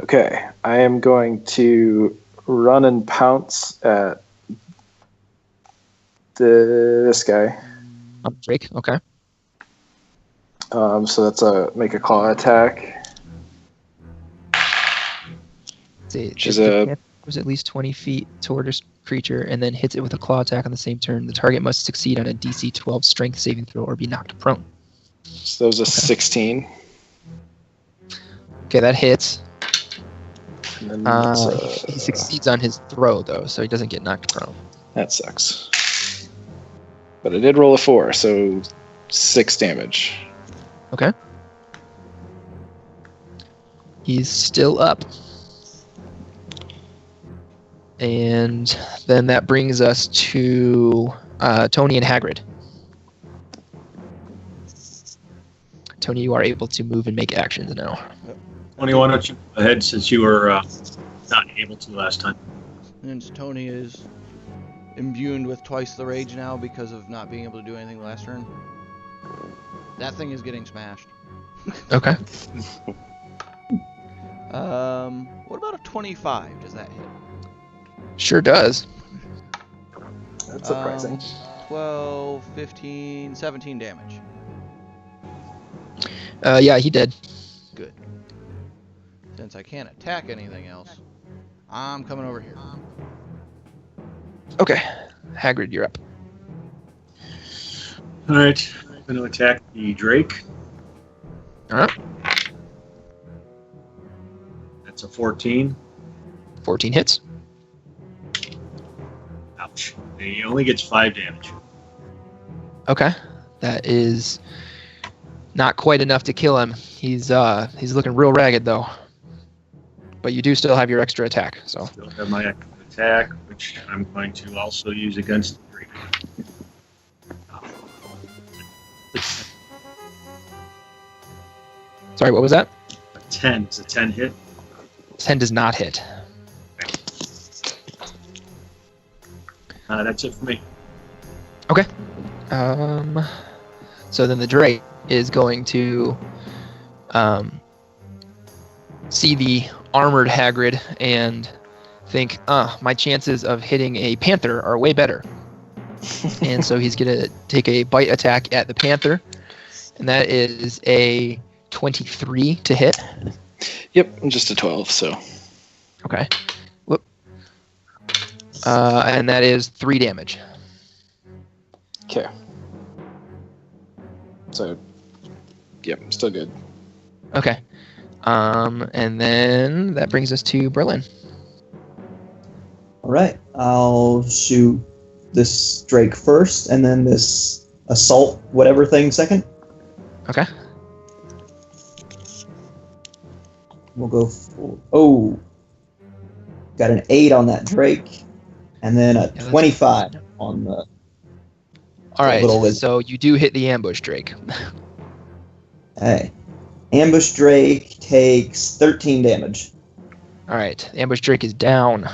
[SPEAKER 5] Okay, I am going to run and pounce at this guy.
[SPEAKER 1] Drake. Okay.
[SPEAKER 5] So that's make a claw attack.
[SPEAKER 1] Which
[SPEAKER 5] is
[SPEAKER 1] was at least 20 feet toward a creature, and then hits it with a claw attack on the same turn. The target must succeed on a DC 12 Strength saving throw or be knocked prone.
[SPEAKER 5] So that was a 16.
[SPEAKER 1] Okay, that hits.
[SPEAKER 5] And then
[SPEAKER 1] He succeeds on his throw though, so he doesn't get knocked prone.
[SPEAKER 5] that sucks. But I did roll a 4, so 6 damage.
[SPEAKER 1] Okay. He's still up. And then that brings us to Toni and Hagrid. Toni, you are able to move and make actions now.
[SPEAKER 4] Tony, why don't you go ahead since you were not able to last time?
[SPEAKER 3] Since Toni is imbued with twice the rage now because of not being able to do anything last turn, that thing is getting smashed.
[SPEAKER 1] Okay.
[SPEAKER 3] What about a 25? Does that hit?
[SPEAKER 1] Sure does.
[SPEAKER 5] That's surprising.
[SPEAKER 3] 12, 15, 17 damage.
[SPEAKER 1] Yeah, he did.
[SPEAKER 3] Good. Since I can't attack anything else, I'm coming over here.
[SPEAKER 1] Okay. Hagrid, you're up.
[SPEAKER 4] All right, I'm going to attack the Drake.
[SPEAKER 1] All right.
[SPEAKER 4] That's a 14.
[SPEAKER 1] 14 hits.
[SPEAKER 4] Ouch. He only gets 5 damage.
[SPEAKER 1] Okay. That is not quite enough to kill him. He's looking real ragged though. But you do still have your extra attack, so.
[SPEAKER 4] Still have my extra attack, which I'm going to also use against the Drake.
[SPEAKER 1] Sorry, what was that?
[SPEAKER 4] A 10. It's a 10 hit.
[SPEAKER 1] 10 does not hit.
[SPEAKER 4] That's it for me.
[SPEAKER 1] Okay. So then the Drake is going to see the armored Hagrid and think, my chances of hitting a panther are way better. And so he's going to take a bite attack at the panther. And that is a 23 to hit.
[SPEAKER 5] Yep, just a 12, so.
[SPEAKER 1] Okay. Whoop. And that is 3 damage.
[SPEAKER 5] Okay. So, yep, still good.
[SPEAKER 1] Okay. And then that brings us to Berlynn.
[SPEAKER 6] All right, I'll shoot this Drake first, and then this assault whatever thing second.
[SPEAKER 1] Okay.
[SPEAKER 6] We'll go for, got an 8 on that Drake, and then a 25 on the.
[SPEAKER 1] All right.
[SPEAKER 6] little lizard.
[SPEAKER 1] So you do hit the ambush Drake.
[SPEAKER 6] Hey, ambush Drake takes 13 damage.
[SPEAKER 1] All right, ambush Drake is down.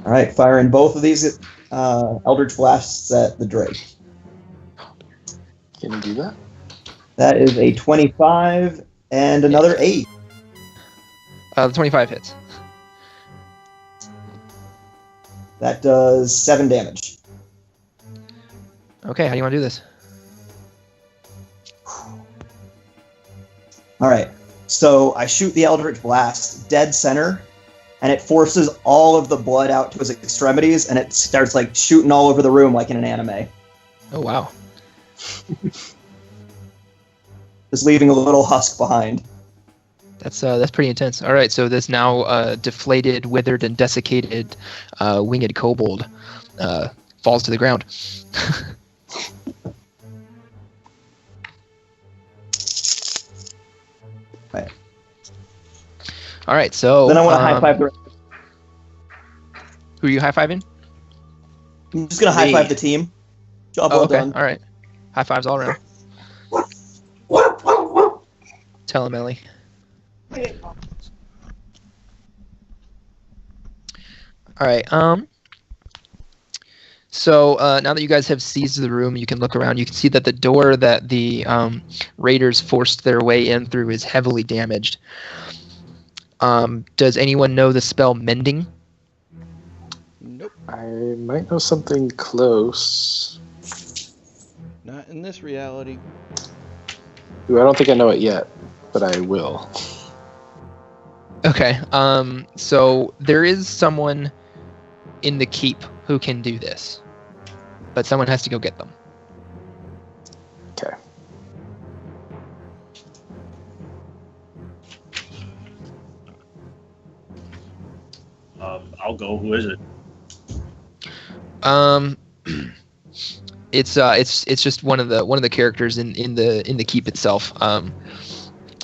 [SPEAKER 6] All right, firing both of these Eldritch Blasts at the Drake.
[SPEAKER 5] Can you do that?
[SPEAKER 6] That is a 25 and another 8.
[SPEAKER 1] The 25 hits.
[SPEAKER 6] That does 7 damage.
[SPEAKER 1] Okay, how do you want to do this?
[SPEAKER 6] All right, so I shoot the Eldritch Blast dead center, and it forces all of the blood out to his extremities, and it starts like shooting all over the room like in an anime.
[SPEAKER 1] Oh wow.
[SPEAKER 6] Just leaving a little husk behind.
[SPEAKER 1] That's pretty intense. All right, so this now deflated, withered, and desiccated winged kobold falls to the ground.
[SPEAKER 6] Right.
[SPEAKER 1] All right, so
[SPEAKER 6] Then I want to high five the.
[SPEAKER 1] Who are you high fiving?
[SPEAKER 6] I'm just gonna high five the team. Job well
[SPEAKER 1] okay.
[SPEAKER 6] done.
[SPEAKER 1] All right. High fives all around. Tell him, Ellie. All right. So now that you guys have seized the room, you can look around. You can see that the door that the raiders forced their way in through is heavily damaged. Does anyone know the spell Mending?
[SPEAKER 3] Nope.
[SPEAKER 5] I might know something close.
[SPEAKER 3] Not in this reality.
[SPEAKER 5] Ooh, I don't think I know it yet, but I will.
[SPEAKER 1] Okay. So there is someone in the keep who can do this, but someone has to go get them.
[SPEAKER 5] Okay.
[SPEAKER 4] I'll go. Who is it?
[SPEAKER 1] It's just one of the characters in the keep itself.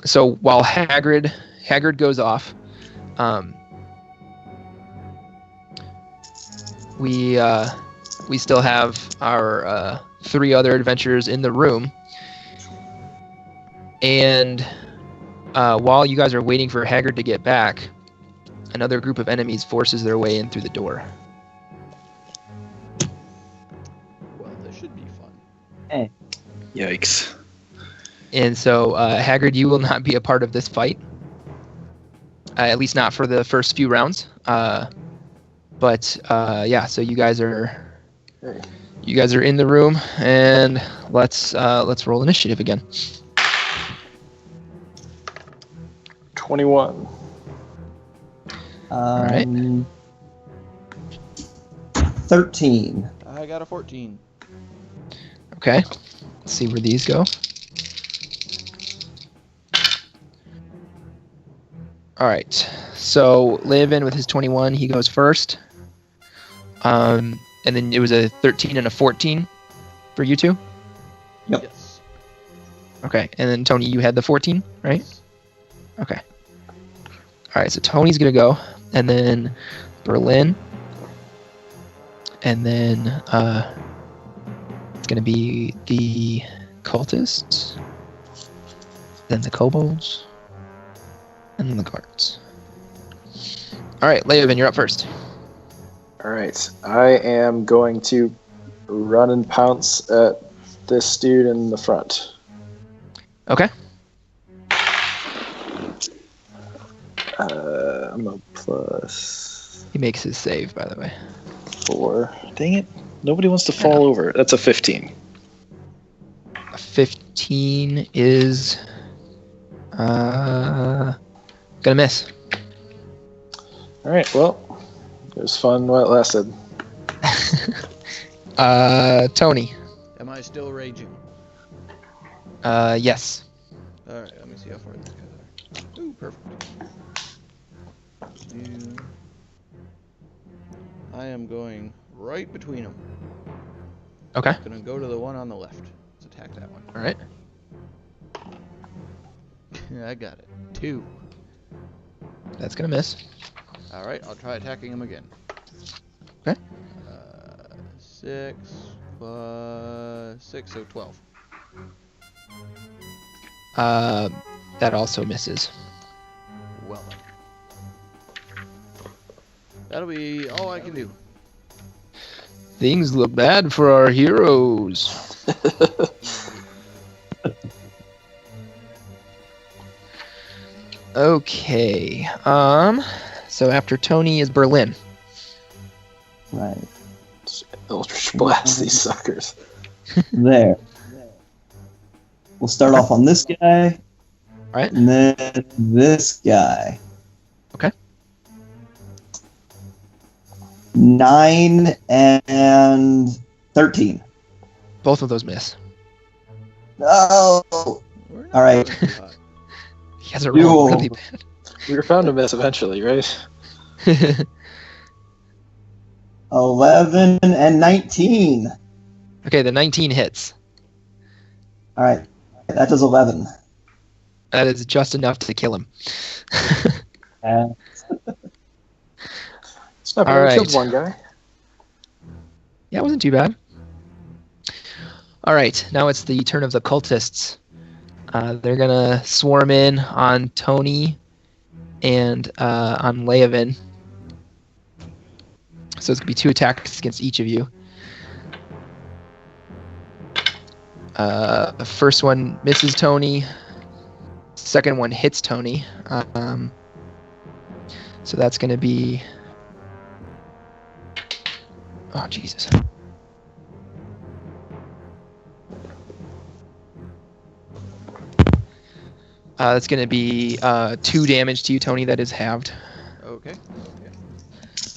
[SPEAKER 1] So while Hagrid goes off, we still have our 3 other adventurers in the room, and while you guys are waiting for Hagrid to get back, another group of enemies forces their way in through the door.
[SPEAKER 3] Well, this should be fun.
[SPEAKER 6] Hey.
[SPEAKER 5] Yikes.
[SPEAKER 1] And so, Hagrid, you will not be a part of this fight. At least not for the first few rounds. But yeah, so you guys are in the room, and let's roll initiative again.
[SPEAKER 5] 21.
[SPEAKER 1] All right.
[SPEAKER 6] 13.
[SPEAKER 3] I got a 14.
[SPEAKER 1] Okay. Let's see where these go. All right. So Leovan with his 21, he goes first. And then it was a 13 and a 14 for you two.
[SPEAKER 6] Yep.
[SPEAKER 3] Yes.
[SPEAKER 1] Okay. And then Toni, you had the 14, right? Okay. All right. So Tony's gonna go, and then Berlynn, and then it's gonna be the cultists, then the kobolds, and then the guards. All right, Leovan, you're up first.
[SPEAKER 5] All right. I am going to run and pounce at this dude in the front.
[SPEAKER 1] Okay.
[SPEAKER 5] I'm a plus
[SPEAKER 1] He makes his save, by the way.
[SPEAKER 5] 4. Dang it. Nobody wants to fall over. That's a 15.
[SPEAKER 1] A 15 is gonna miss.
[SPEAKER 5] All right. Well, it was fun while it lasted.
[SPEAKER 1] Toni.
[SPEAKER 3] Am I still raging?
[SPEAKER 1] Yes.
[SPEAKER 3] Alright, let me see how far these guys are. Ooh, perfect. I am going right between them.
[SPEAKER 1] Okay.
[SPEAKER 3] Gonna go to the one on the left. Let's attack that one.
[SPEAKER 1] All right.
[SPEAKER 3] I got it. 2.
[SPEAKER 1] That's gonna miss.
[SPEAKER 3] Alright, I'll try attacking him again.
[SPEAKER 1] Okay.
[SPEAKER 3] 6 plus 6, so 12.
[SPEAKER 1] That also misses.
[SPEAKER 3] Well then. be all I can do.
[SPEAKER 1] Things look bad for our heroes. Okay. So after Toni is Berlynn.
[SPEAKER 2] Right.
[SPEAKER 5] Eldritch blast these suckers.
[SPEAKER 2] There. We'll start off on this guy.
[SPEAKER 1] Right.
[SPEAKER 2] And then this guy.
[SPEAKER 1] Okay.
[SPEAKER 2] 9 and 13.
[SPEAKER 1] Both of those miss.
[SPEAKER 2] Oh!
[SPEAKER 3] We're not
[SPEAKER 2] All right.
[SPEAKER 3] doing too hot.
[SPEAKER 1] You guys are rolling
[SPEAKER 2] Yo.
[SPEAKER 1] really bad.
[SPEAKER 5] We were found to miss eventually, right?
[SPEAKER 2] 11 and 19.
[SPEAKER 1] Okay, the 19 hits.
[SPEAKER 2] All right. That does 11.
[SPEAKER 1] That is just enough to kill him.
[SPEAKER 5] It's not bad.
[SPEAKER 1] All
[SPEAKER 5] We
[SPEAKER 1] right.
[SPEAKER 5] killed one guy.
[SPEAKER 1] Yeah, it wasn't too bad. All right, now it's the turn of the cultists. They're gonna swarm in on Toni and on Leovan. So it's gonna be 2 attacks against each of you. The first one misses Toni. Second one hits Toni. So that's gonna be. Oh Jesus. That's going to be 2 damage to you, Toni. That is halved.
[SPEAKER 3] Okay.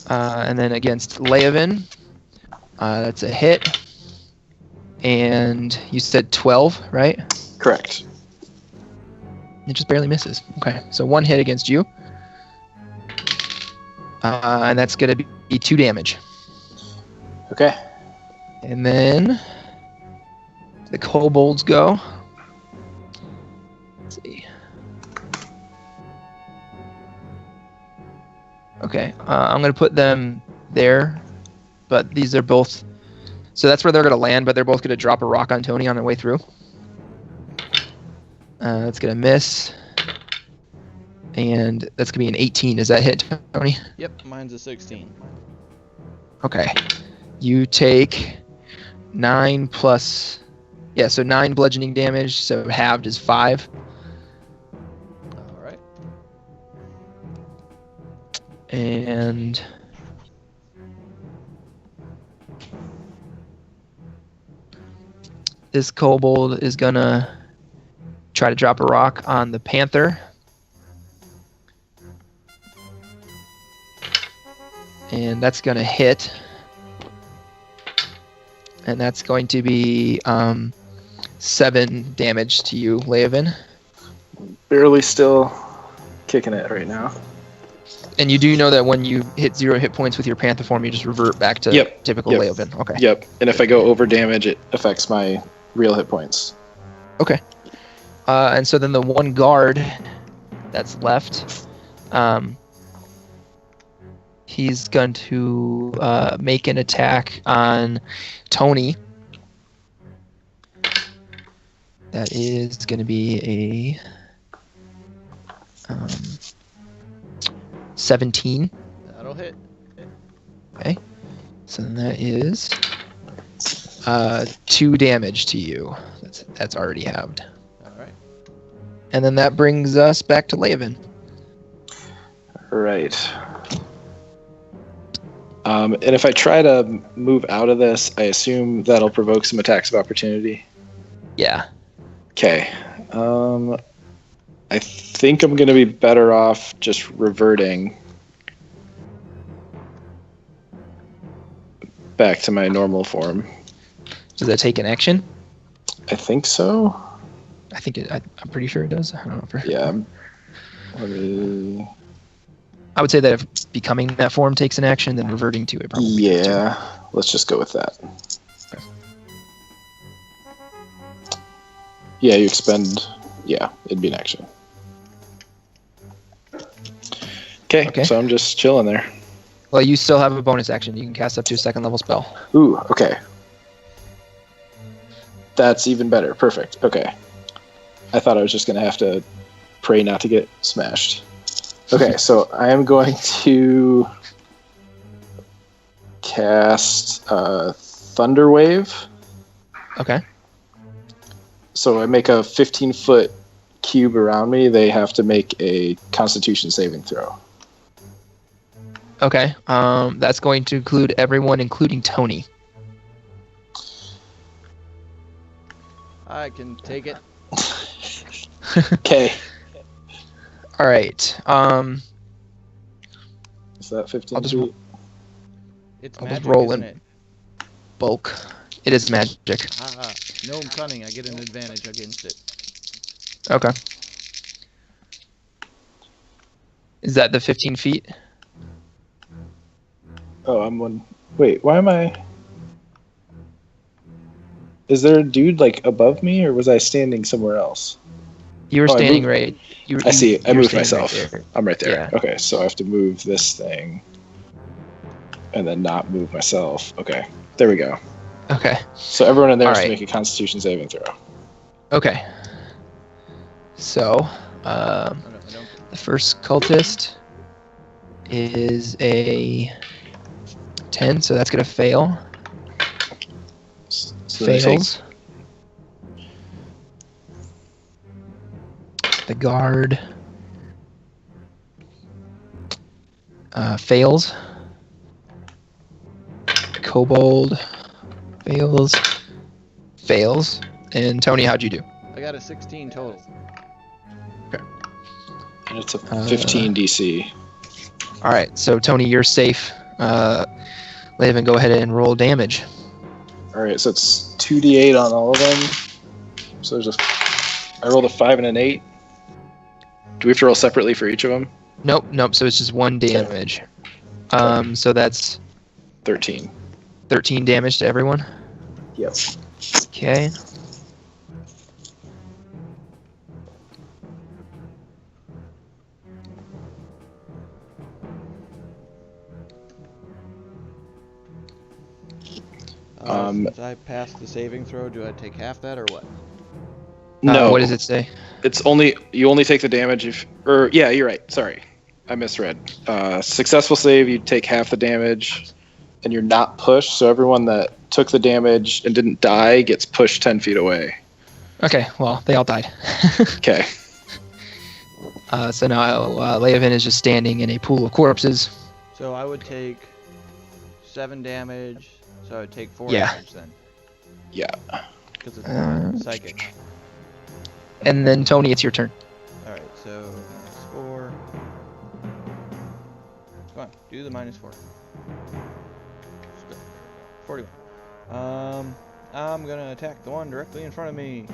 [SPEAKER 1] And then against Leovan, that's a hit. And you said 12, right?
[SPEAKER 5] Correct.
[SPEAKER 1] It just barely misses. Okay, so 1 hit against you. And that's going to be 2 damage.
[SPEAKER 5] Okay.
[SPEAKER 1] And then the kobolds go. Let's see. Okay, I'm going to put them there, but these are both... So that's where they're going to land, but they're both going to drop a rock on Toni on their way through. That's going to miss. And that's going to be an 18. Does that hit, Toni?
[SPEAKER 3] Yep, mine's a 16.
[SPEAKER 1] Okay. You take 9 plus... Yeah, so 9 bludgeoning damage, so halved is 5.
[SPEAKER 3] All right.
[SPEAKER 1] And... this kobold is gonna try to drop a rock on the panther. And that's gonna hit. And that's going to be 7 damage to you, Leovan.
[SPEAKER 5] Barely still kicking it right now.
[SPEAKER 1] And you do know that when you hit 0 hit points with your panther form, you just revert back to
[SPEAKER 5] Yep.
[SPEAKER 1] typical
[SPEAKER 5] Yep.
[SPEAKER 1] Leovan. Okay.
[SPEAKER 5] Yep. And if I go over damage, it affects my real hit points.
[SPEAKER 1] Okay. And so then the one guard that's left, he's going to make an attack on Toni. That is going to be a 17.
[SPEAKER 3] That'll hit.
[SPEAKER 1] Okay. So then that is 2 damage to you. That's already halved.
[SPEAKER 3] All right.
[SPEAKER 1] And then that brings us back to Leovan.
[SPEAKER 5] Right. And if I try to move out of this, I assume that'll provoke some attacks of opportunity.
[SPEAKER 1] Yeah.
[SPEAKER 5] Okay. I think I'm going to be better off just reverting back to my normal form.
[SPEAKER 1] Does that take an action?
[SPEAKER 5] I think so.
[SPEAKER 1] I think I'm pretty sure it does. I don't know.
[SPEAKER 5] Yeah. Let me...
[SPEAKER 1] I would say that if becoming that form takes an action, then reverting to it probably does too.
[SPEAKER 5] Yeah. Let's just go with that.
[SPEAKER 1] Okay.
[SPEAKER 5] Yeah, you expend... Yeah, it'd be an action. Okay, so I'm just chilling there.
[SPEAKER 1] Well, you still have a bonus action. You can cast up to a 2nd level spell.
[SPEAKER 5] Ooh, okay. That's even better. Perfect. Okay. I thought I was just going to have to pray not to get smashed. Okay, so I am going to cast Thunder Wave.
[SPEAKER 1] Okay.
[SPEAKER 5] So I make a 15-foot cube around me. They have to make a Constitution saving throw.
[SPEAKER 1] Okay. That's going to include everyone, including Toni.
[SPEAKER 3] I can take it.
[SPEAKER 5] Okay.
[SPEAKER 1] All right.
[SPEAKER 5] Is that 15
[SPEAKER 1] I'll just-
[SPEAKER 5] feet?
[SPEAKER 3] It's
[SPEAKER 1] I'll just
[SPEAKER 3] magic,
[SPEAKER 1] roll
[SPEAKER 3] isn't
[SPEAKER 1] in.
[SPEAKER 3] it?
[SPEAKER 1] Bulk. It is magic.
[SPEAKER 3] Gnome cunning. I get an advantage against it.
[SPEAKER 1] Okay. Is that the 15 feet?
[SPEAKER 5] Oh, I'm one. Wait, why am I? Is there a dude like above me, or was I standing somewhere else?
[SPEAKER 1] You were
[SPEAKER 5] Oh, I
[SPEAKER 1] standing
[SPEAKER 5] moved-
[SPEAKER 1] right.
[SPEAKER 5] I see. I
[SPEAKER 1] you were
[SPEAKER 5] moved
[SPEAKER 1] standing
[SPEAKER 5] myself.
[SPEAKER 1] right there.
[SPEAKER 5] I'm right there.
[SPEAKER 1] Yeah.
[SPEAKER 5] Okay, so I have to move this thing, and then not move myself. Okay, there we go.
[SPEAKER 1] Okay.
[SPEAKER 5] So everyone in there has to
[SPEAKER 1] Alright.
[SPEAKER 5] make a Constitution saving throw.
[SPEAKER 1] Okay. So,
[SPEAKER 3] I don't.
[SPEAKER 1] the first cultist is a 10, so that's going to fail.
[SPEAKER 5] So they take-
[SPEAKER 1] Fails. The guard fails. Kobold fails. Fails. And Toni, how'd you do?
[SPEAKER 3] I got a 16 total.
[SPEAKER 5] and it's a 15 DC.
[SPEAKER 1] All right, so Toni, you're safe. Leovan, go ahead and roll damage.
[SPEAKER 5] All right, so it's 2d8 on all of them. So there's I rolled a 5 and an 8. Do we have to roll separately for each of them?
[SPEAKER 1] Nope. So it's just 1 damage. So that's
[SPEAKER 5] 13.
[SPEAKER 1] 13 damage to everyone.
[SPEAKER 5] Yep.
[SPEAKER 1] Okay.
[SPEAKER 3] Since I passed the saving throw, do I take half that or what?
[SPEAKER 5] No.
[SPEAKER 1] What does it say?
[SPEAKER 5] It's you only take the damage if, or yeah, you're right. Sorry, I misread. Successful save, you take half the damage, and you're not pushed. So everyone that took the damage and didn't die gets pushed 10 feet away.
[SPEAKER 1] Okay, well, they all died.
[SPEAKER 5] Okay.
[SPEAKER 1] So now Leovan is just standing in a pool of corpses.
[SPEAKER 3] So I would take 7 damage. So I would take 4
[SPEAKER 1] Yeah.
[SPEAKER 3] damage then.
[SPEAKER 5] Yeah.
[SPEAKER 3] Because it's psychic.
[SPEAKER 1] And then Toni, it's your turn.
[SPEAKER 3] Alright, so -4. Come on, do the -4. 41. I'm gonna attack the one directly in front of me.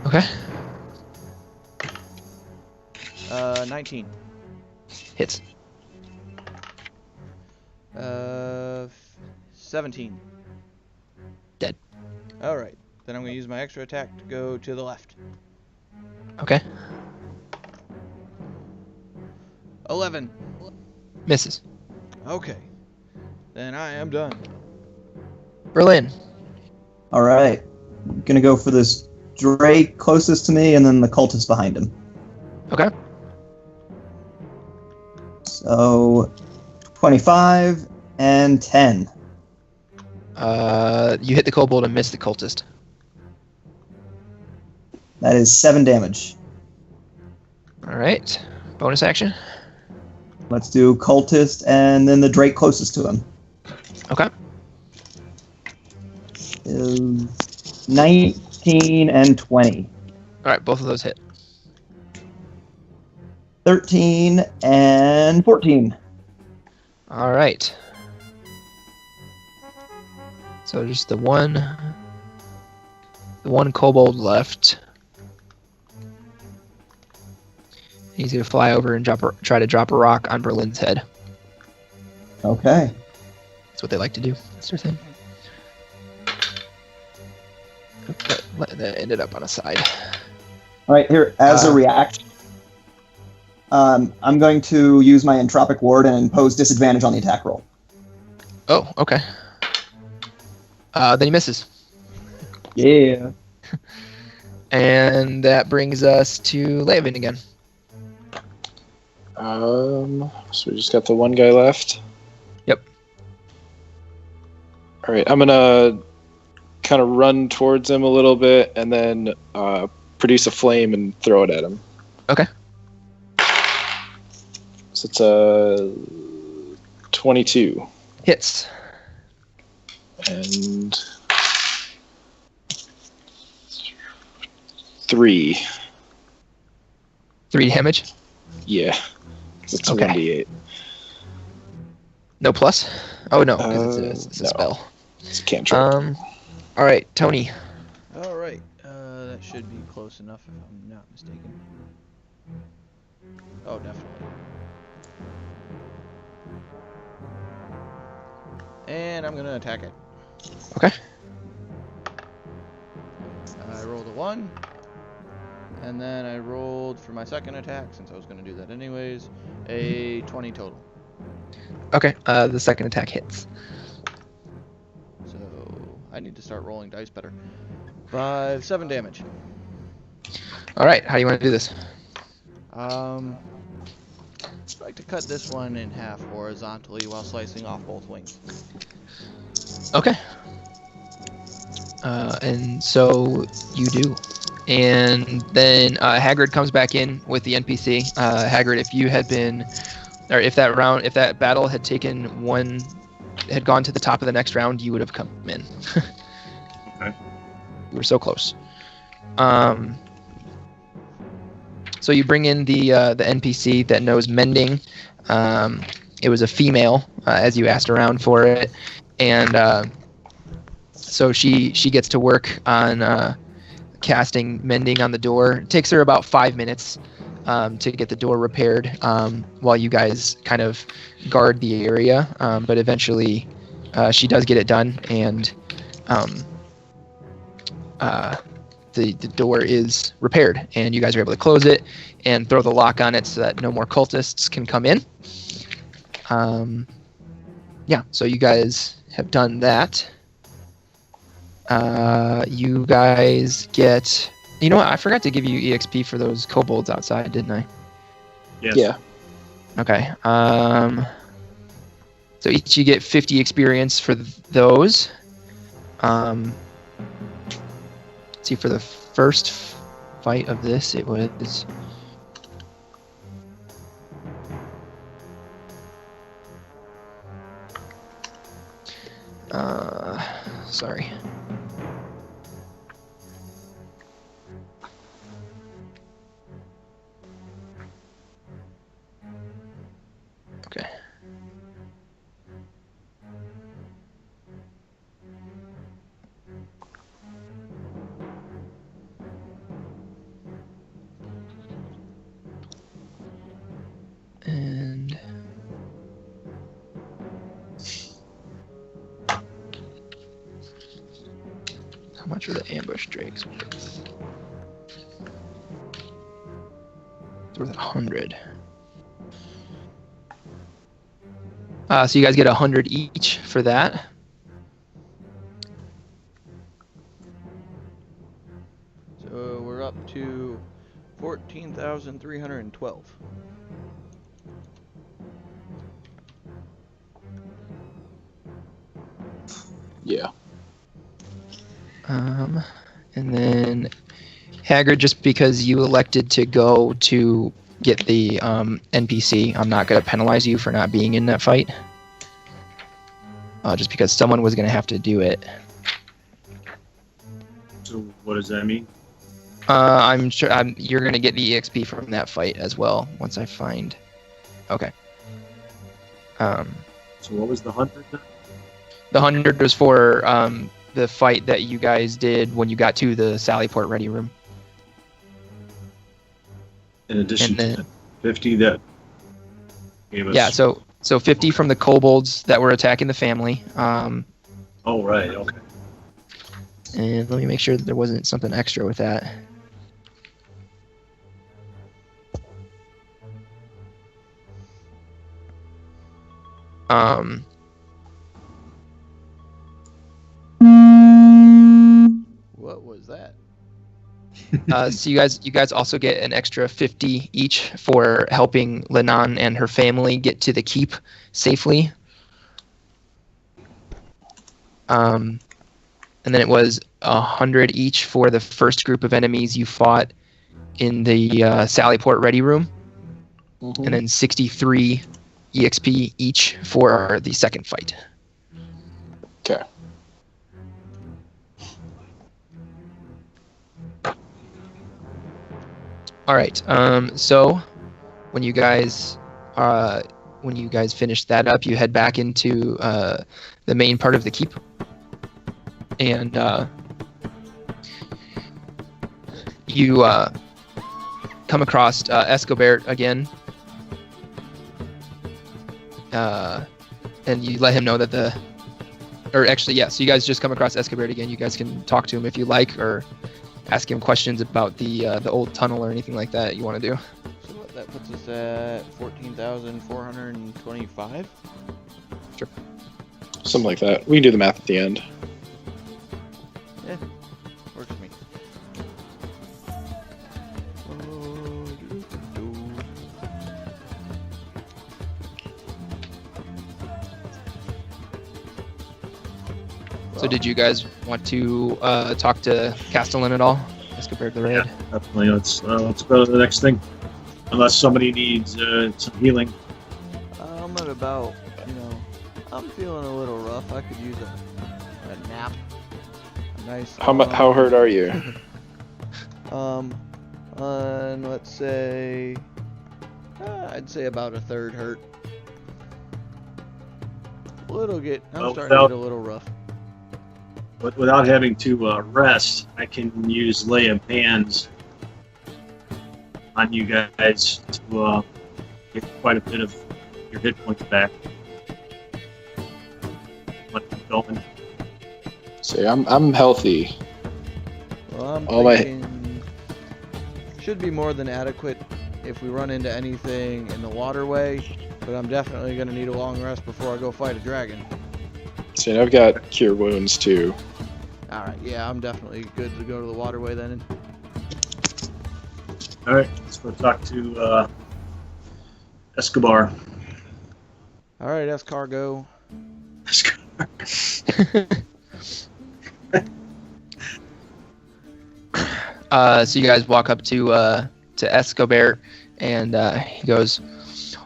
[SPEAKER 1] Okay.
[SPEAKER 3] 19.
[SPEAKER 1] Hits.
[SPEAKER 3] 17.
[SPEAKER 1] Dead.
[SPEAKER 3] Alright, then I'm gonna use my extra attack to go to the left.
[SPEAKER 1] Okay.
[SPEAKER 3] 11.
[SPEAKER 1] Misses.
[SPEAKER 3] Okay. Then I am done.
[SPEAKER 1] Berlynn.
[SPEAKER 6] All right. I'm gonna go for this Drake closest to me, and then the cultist behind him.
[SPEAKER 1] Okay.
[SPEAKER 6] So 25 and 10.
[SPEAKER 1] You hit the kobold and miss the cultist.
[SPEAKER 6] That is 7 damage.
[SPEAKER 1] All right. Bonus action.
[SPEAKER 6] Let's do cultist and then the Drake closest to him.
[SPEAKER 1] Okay.
[SPEAKER 6] Is 19 and 20.
[SPEAKER 1] All right, both of those hit.
[SPEAKER 6] 13 and 14.
[SPEAKER 1] All right. So just the one kobold left. He's gonna fly over and try to drop a rock on Berlynn's head.
[SPEAKER 6] Okay.
[SPEAKER 1] That's what they like to do. That's their thing. That ended up on a side.
[SPEAKER 6] All right, here, as a reaction, I'm going to use my Entropic Ward and impose disadvantage on the attack roll.
[SPEAKER 1] Oh, okay. Then he misses.
[SPEAKER 6] Yeah.
[SPEAKER 1] And that brings us to Leovan again.
[SPEAKER 5] So we just got the one guy left.
[SPEAKER 1] Yep.
[SPEAKER 5] All right, I'm gonna kind of run towards him a little bit and then produce a flame and throw it at him.
[SPEAKER 1] Okay.
[SPEAKER 5] So it's a 22.
[SPEAKER 1] Hits.
[SPEAKER 5] And 3.
[SPEAKER 1] 3 damage.
[SPEAKER 5] Yeah. It's
[SPEAKER 1] Okay.
[SPEAKER 5] 1d8.
[SPEAKER 1] No plus? Oh no, because it's a
[SPEAKER 5] no.
[SPEAKER 1] spell.
[SPEAKER 5] It's a cantrip.
[SPEAKER 1] All right, Tony.
[SPEAKER 3] All right, that should be close enough if I'm not mistaken. Oh, definitely. And I'm gonna attack it.
[SPEAKER 1] Okay.
[SPEAKER 3] I rolled a 1, and then I rolled for my second attack, since I was gonna do that anyways, a 20 total.
[SPEAKER 1] Okay. The second attack hits.
[SPEAKER 3] So I need to start rolling dice better. 7 damage.
[SPEAKER 1] All right. How do you want to do this?
[SPEAKER 3] I'd like to cut this one in half horizontally while slicing off both wings.
[SPEAKER 1] Okay. And so you do. And then Hagrid comes back in with the NPC. Hagrid, if you had been, or if that battle had had gone to the top of the next round, you would have come in.
[SPEAKER 4] Okay.
[SPEAKER 1] You were so close. So you bring in the NPC that knows mending. It was a female, as you asked around for it, and so she gets to work on casting mending on the door. It takes her about 5 minutes to get the door repaired, while you guys kind of guard the area. But eventually, she does get it done, and the door is repaired, and you guys are able to close it and throw the lock on it so that no more cultists can come in. Yeah, so you guys have done that. You guys get... You know what? I forgot to give you EXP for those kobolds outside, didn't I?
[SPEAKER 4] Yes.
[SPEAKER 5] Yeah.
[SPEAKER 1] Okay. So each you get 50 experience for those. Let's see, for the first fight of this, it was... sorry. Okay. And how much are the ambush drakes worth? It's worth 100. So you guys get 100 each for that.
[SPEAKER 3] So we're up to 14,312.
[SPEAKER 5] Yeah.
[SPEAKER 1] And then Hagrid, just because you elected to go to get the NPC, I'm not going to penalize you for not being in that fight. Just because someone was going to have to do it.
[SPEAKER 4] So what does that mean?
[SPEAKER 1] I'm sure you're going to get the EXP from that fight as well once I find... Okay.
[SPEAKER 4] So what was the 100 then?
[SPEAKER 1] The 100 was for the fight that you guys did when you got to the Sallyport ready room.
[SPEAKER 4] In addition
[SPEAKER 1] And then-
[SPEAKER 4] to the 50 that gave us...
[SPEAKER 1] Yeah, so 50 from the kobolds that were attacking the family.
[SPEAKER 4] Oh, right, okay.
[SPEAKER 1] And let me make sure that there wasn't something extra with that.
[SPEAKER 3] What was that?
[SPEAKER 1] So you guys also get an extra 50 each for helping Lenon and her family get to the keep safely. and then it was 100 each for the first group of enemies you fought in the Sallyport Ready Room, and then 63 EXP each for the second fight.
[SPEAKER 5] Okay.
[SPEAKER 1] All right. So when you guys finish that up, you head back into the main part of the keep, and you come across Escobert again, and you let him know that so you guys just come across Escobert again. You guys can talk to him if you like, or ask him questions about the old tunnel or anything like that you want to do.
[SPEAKER 3] So that puts us at 14,425.
[SPEAKER 1] Sure.
[SPEAKER 5] Something like that. We can do the math at the end.
[SPEAKER 3] Yeah, works for me.
[SPEAKER 1] So did you guys want to talk to Castellan at all as compared to the raid?
[SPEAKER 4] Yeah, definitely. Let's go to the next thing. Unless somebody needs some healing.
[SPEAKER 3] I'm at about, I'm feeling a little rough. I could use a nap. A nice.
[SPEAKER 5] How hurt are you?
[SPEAKER 3] Let's say, I'd say about a third hurt. I'm starting to get a little rough.
[SPEAKER 4] But without having to rest, I can use lay of hands on you guys to get quite a bit of your hit points back. Let them going.
[SPEAKER 5] See, I'm healthy.
[SPEAKER 3] Well, I'm
[SPEAKER 5] All
[SPEAKER 3] thinking should be more than adequate if we run into anything in the waterway, but I'm definitely going to need a long rest before I go fight a dragon.
[SPEAKER 5] See, I've got cure wounds too.
[SPEAKER 3] Alright, yeah, I'm definitely good to go to the waterway then.
[SPEAKER 4] Alright, let's go talk to Escobar.
[SPEAKER 3] Alright, escargot.
[SPEAKER 1] So you guys walk up to Escobert, and he goes,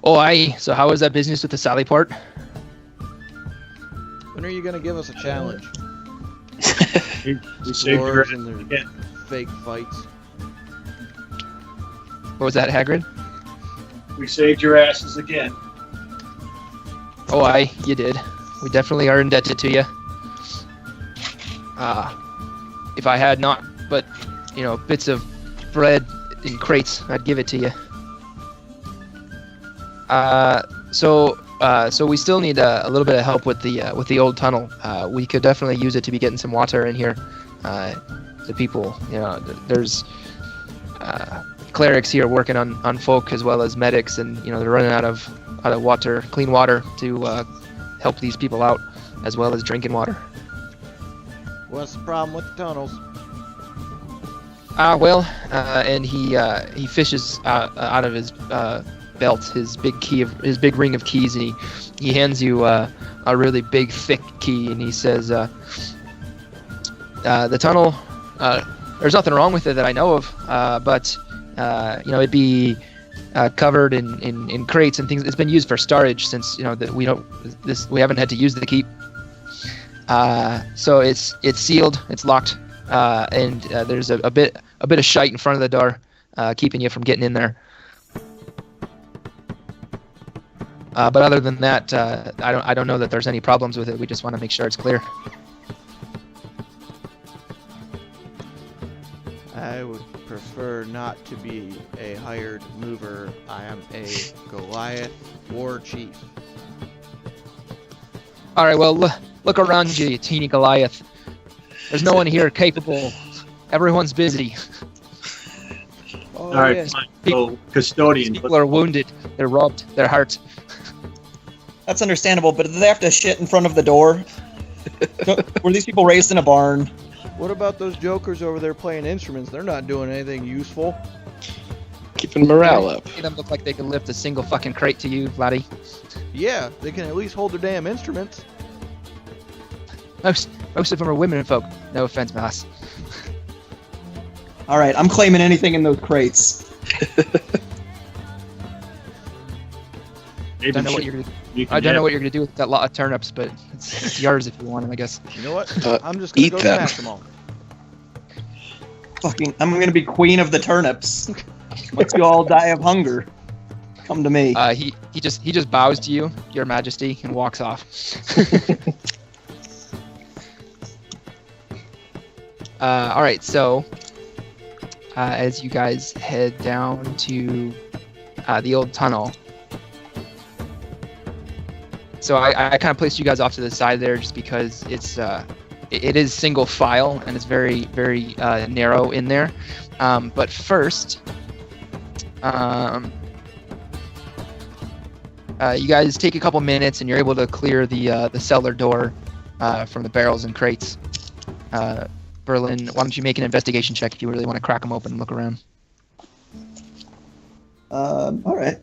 [SPEAKER 1] "Oh, aye. So how was that business with the Sallyport?"
[SPEAKER 3] When are you going to give us a challenge?
[SPEAKER 4] We saved your
[SPEAKER 3] Dwarves and their
[SPEAKER 4] again.
[SPEAKER 3] fake fights.
[SPEAKER 1] What was that, Hagrid?
[SPEAKER 4] We saved your asses again.
[SPEAKER 1] Oh, aye, you did. We definitely are indebted to you. If I had not but, bits of bread in crates, I'd give it to you. So we still need a little bit of help with the old tunnel. We could definitely use it to be getting some water in here. The people, there's clerics here working on folk as well as medics, and they're running out of water, clean water to help these people out, as well as drinking water.
[SPEAKER 3] What's the problem with the tunnels?
[SPEAKER 1] And he fishes out of his belt his big ring of keys, and he hands you a really big thick key, and he says, the tunnel, there's nothing wrong with it that I know of, but it'd be covered in crates and things. It's been used for storage since we haven't had to use the keep. So it's sealed, it's locked, and there's a bit of shite in front of the door, keeping you from getting in there. But other than that, I don't know that there's any problems with it. We just want to make sure it's clear.
[SPEAKER 3] I would prefer not to be a hired mover. I am a Goliath war chief.
[SPEAKER 1] All right, well, look around you, teeny Goliath. There's no one here capable. Everyone's busy.
[SPEAKER 3] Oh,
[SPEAKER 4] All right,
[SPEAKER 3] yes.
[SPEAKER 4] fine. So, custodian.
[SPEAKER 1] People are wounded. They're robbed. They're hurt.
[SPEAKER 6] That's understandable, but do they have to shit in front of the door? Were these people raised in a barn?
[SPEAKER 3] What about those jokers over there playing instruments? They're not doing anything useful.
[SPEAKER 5] Keeping morale up.
[SPEAKER 1] They don't look like they can lift a single fucking crate to you, Vladdy.
[SPEAKER 3] Yeah, they can at least hold their damn instruments.
[SPEAKER 1] Most of them are women folk. No offense, Moss.
[SPEAKER 6] All right, I'm claiming anything in those crates.
[SPEAKER 4] Maybe
[SPEAKER 1] Don't know what you're gonna.
[SPEAKER 4] you can
[SPEAKER 1] I don't know
[SPEAKER 4] have-
[SPEAKER 1] what you're gonna do with that lot of turnips, but it's yours if you want them, I guess.
[SPEAKER 3] You know what? I'm just
[SPEAKER 5] eat
[SPEAKER 3] gonna go
[SPEAKER 5] them.
[SPEAKER 3] smash them all.
[SPEAKER 6] Fucking, I'm gonna be queen of the turnips. Once you all die of hunger, come to me.
[SPEAKER 1] He just bows to you, Your Majesty, and walks off. All right, so as you guys head down to the old tunnel, so I kind of placed you guys off to the side there just because it is single file and it's very narrow in there. But first, you guys take a couple minutes and you're able to clear the cellar door from the barrels and crates. Berlynn, why don't you make an investigation check if you really want to crack them open and look around?
[SPEAKER 6] All right.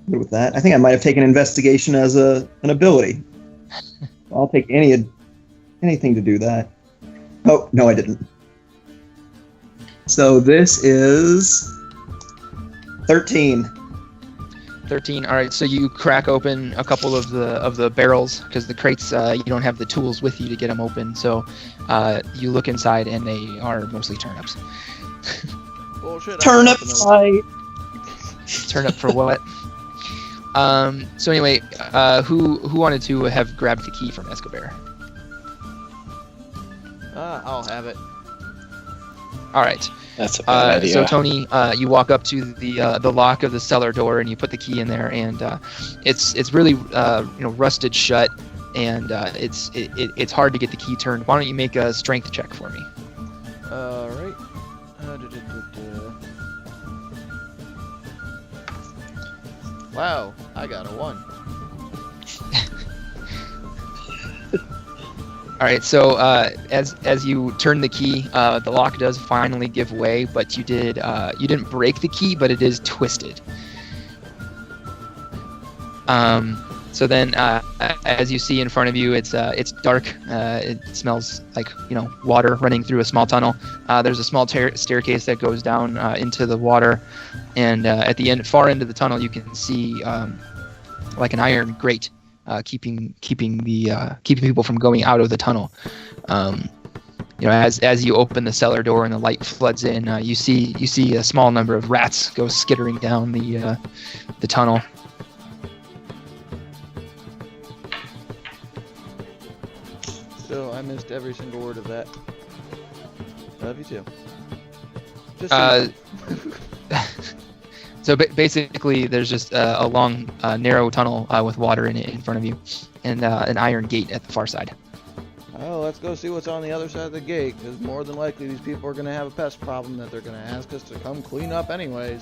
[SPEAKER 6] Good with that. I think I might have taken investigation as an ability. I'll take anything to do that. Oh, no, I didn't. So this is 13.
[SPEAKER 1] 13. All right, so you crack open a couple of the barrels because the crates you don't have the tools with you to get them open. So you look inside and they are mostly turnips.
[SPEAKER 3] Bullshit.
[SPEAKER 6] Turnip fight.
[SPEAKER 1] Turnip for what? So anyway, who wanted to have grabbed the key from Escobar?
[SPEAKER 3] I'll have it.
[SPEAKER 1] All right.
[SPEAKER 5] That's a bad idea.
[SPEAKER 1] So Toni, you walk up to the lock of the cellar door and you put the key in there, and it's really rusted shut, and it's hard to get the key turned. Why don't you make a strength check for me?
[SPEAKER 3] All right. Wow, I got a 1.
[SPEAKER 1] All right, so as you turn the key, the lock does finally give way, but you didn't break the key, but it is twisted. So then, as you see in front of you, it's dark. It smells like water running through a small tunnel. There's a small staircase that goes down into the water, and at the far end of the tunnel, you can see like an iron grate. Keeping people from going out of the tunnel. As you open the cellar door and the light floods in, you see a small number of rats go skittering down the tunnel.
[SPEAKER 3] So I missed every single word of that. Love you too. Just so
[SPEAKER 1] So basically, there's just a long, narrow tunnel with water in it in front of you, and an iron gate at the far side.
[SPEAKER 3] Oh, let's go see what's on the other side of the gate, because more than likely these people are going to have a pest problem that they're going to ask us to come clean up anyways.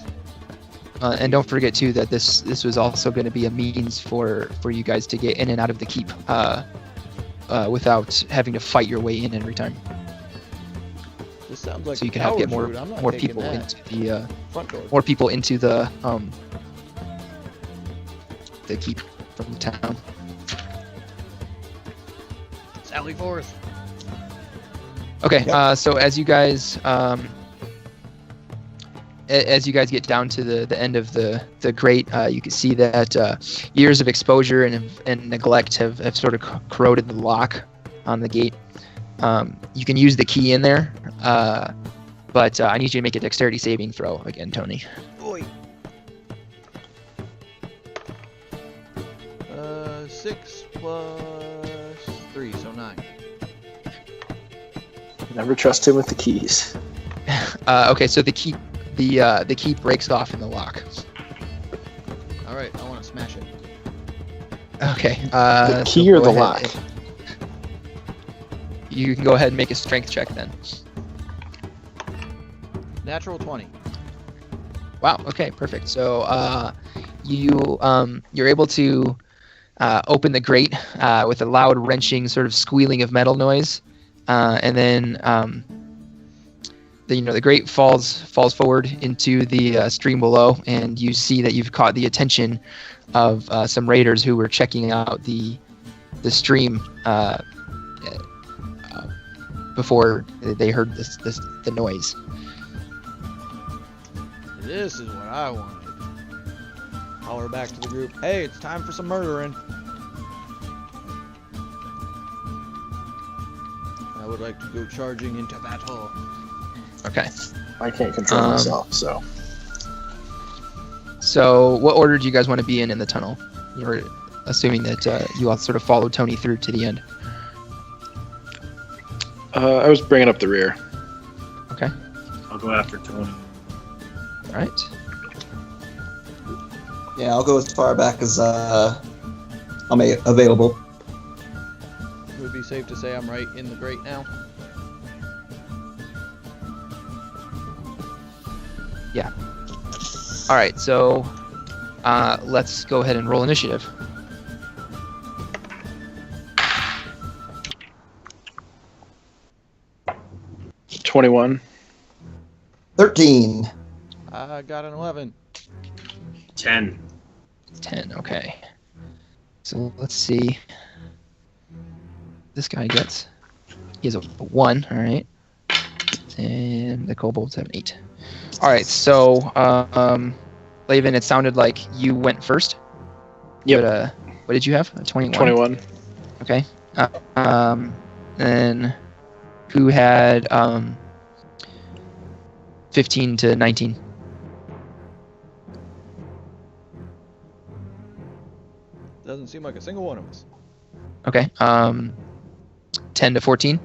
[SPEAKER 1] And don't forget too that this was also going to be a means for you guys to get in and out of the keep without having to fight your way in every time.
[SPEAKER 3] This sounds like
[SPEAKER 1] So you can get more people into the more people into the keep from the town.
[SPEAKER 3] Sally forth.
[SPEAKER 1] Okay, so as you guys get down to the end of the grate, you can see that years of exposure and neglect have sort of corroded the lock on the gate. You can use the key in there, but I need you to make a dexterity saving throw again, Toni.
[SPEAKER 3] Boy. 6 plus 3, so 9.
[SPEAKER 5] Never trust him with the keys.
[SPEAKER 1] Okay, so the key breaks off in the lock.
[SPEAKER 3] All right, I want to smash it.
[SPEAKER 1] Okay.
[SPEAKER 5] The key
[SPEAKER 1] so
[SPEAKER 5] or the
[SPEAKER 1] go
[SPEAKER 5] lock?
[SPEAKER 1] ahead. You can go ahead and make a strength check then.
[SPEAKER 3] Natural 20.
[SPEAKER 1] Wow. Okay. Perfect. So you're able to open the grate with a loud wrenching sort of squealing of metal noise, and then the grate falls forward into the stream below, and you see that you've caught the attention of some raiders who were checking out the the stream before they heard the noise.
[SPEAKER 7] This is what I wanted. Holler back to the group. Hey, it's time for some murdering. I would like to go charging into battle.
[SPEAKER 1] Okay.
[SPEAKER 5] I can't control myself, so.
[SPEAKER 1] So, what order do you guys want to be in the tunnel? You're assuming that you all sort of follow Toni through to the end.
[SPEAKER 5] I was bringing up the rear.
[SPEAKER 1] Okay.
[SPEAKER 4] I'll go after Toni.
[SPEAKER 1] All right.
[SPEAKER 6] Yeah, I'll go as far back as I'm available.
[SPEAKER 7] It would be safe to say I'm right in the grate now.
[SPEAKER 1] Yeah. All right, so let's go ahead and roll initiative.
[SPEAKER 5] $21.
[SPEAKER 6] 13.
[SPEAKER 7] I got an 11.
[SPEAKER 4] 10.
[SPEAKER 1] 10, okay. So let's see. This guy gets... He has a 1, all right. And the kobolds have an 8. All right, so, Leovan, it sounded like you went first.
[SPEAKER 5] Yep.
[SPEAKER 1] But, what did you have? A 21?
[SPEAKER 5] 21.
[SPEAKER 1] Okay. And who had 15 to 19?
[SPEAKER 7] Doesn't seem like a single one of us.
[SPEAKER 1] Okay. 10 to 14?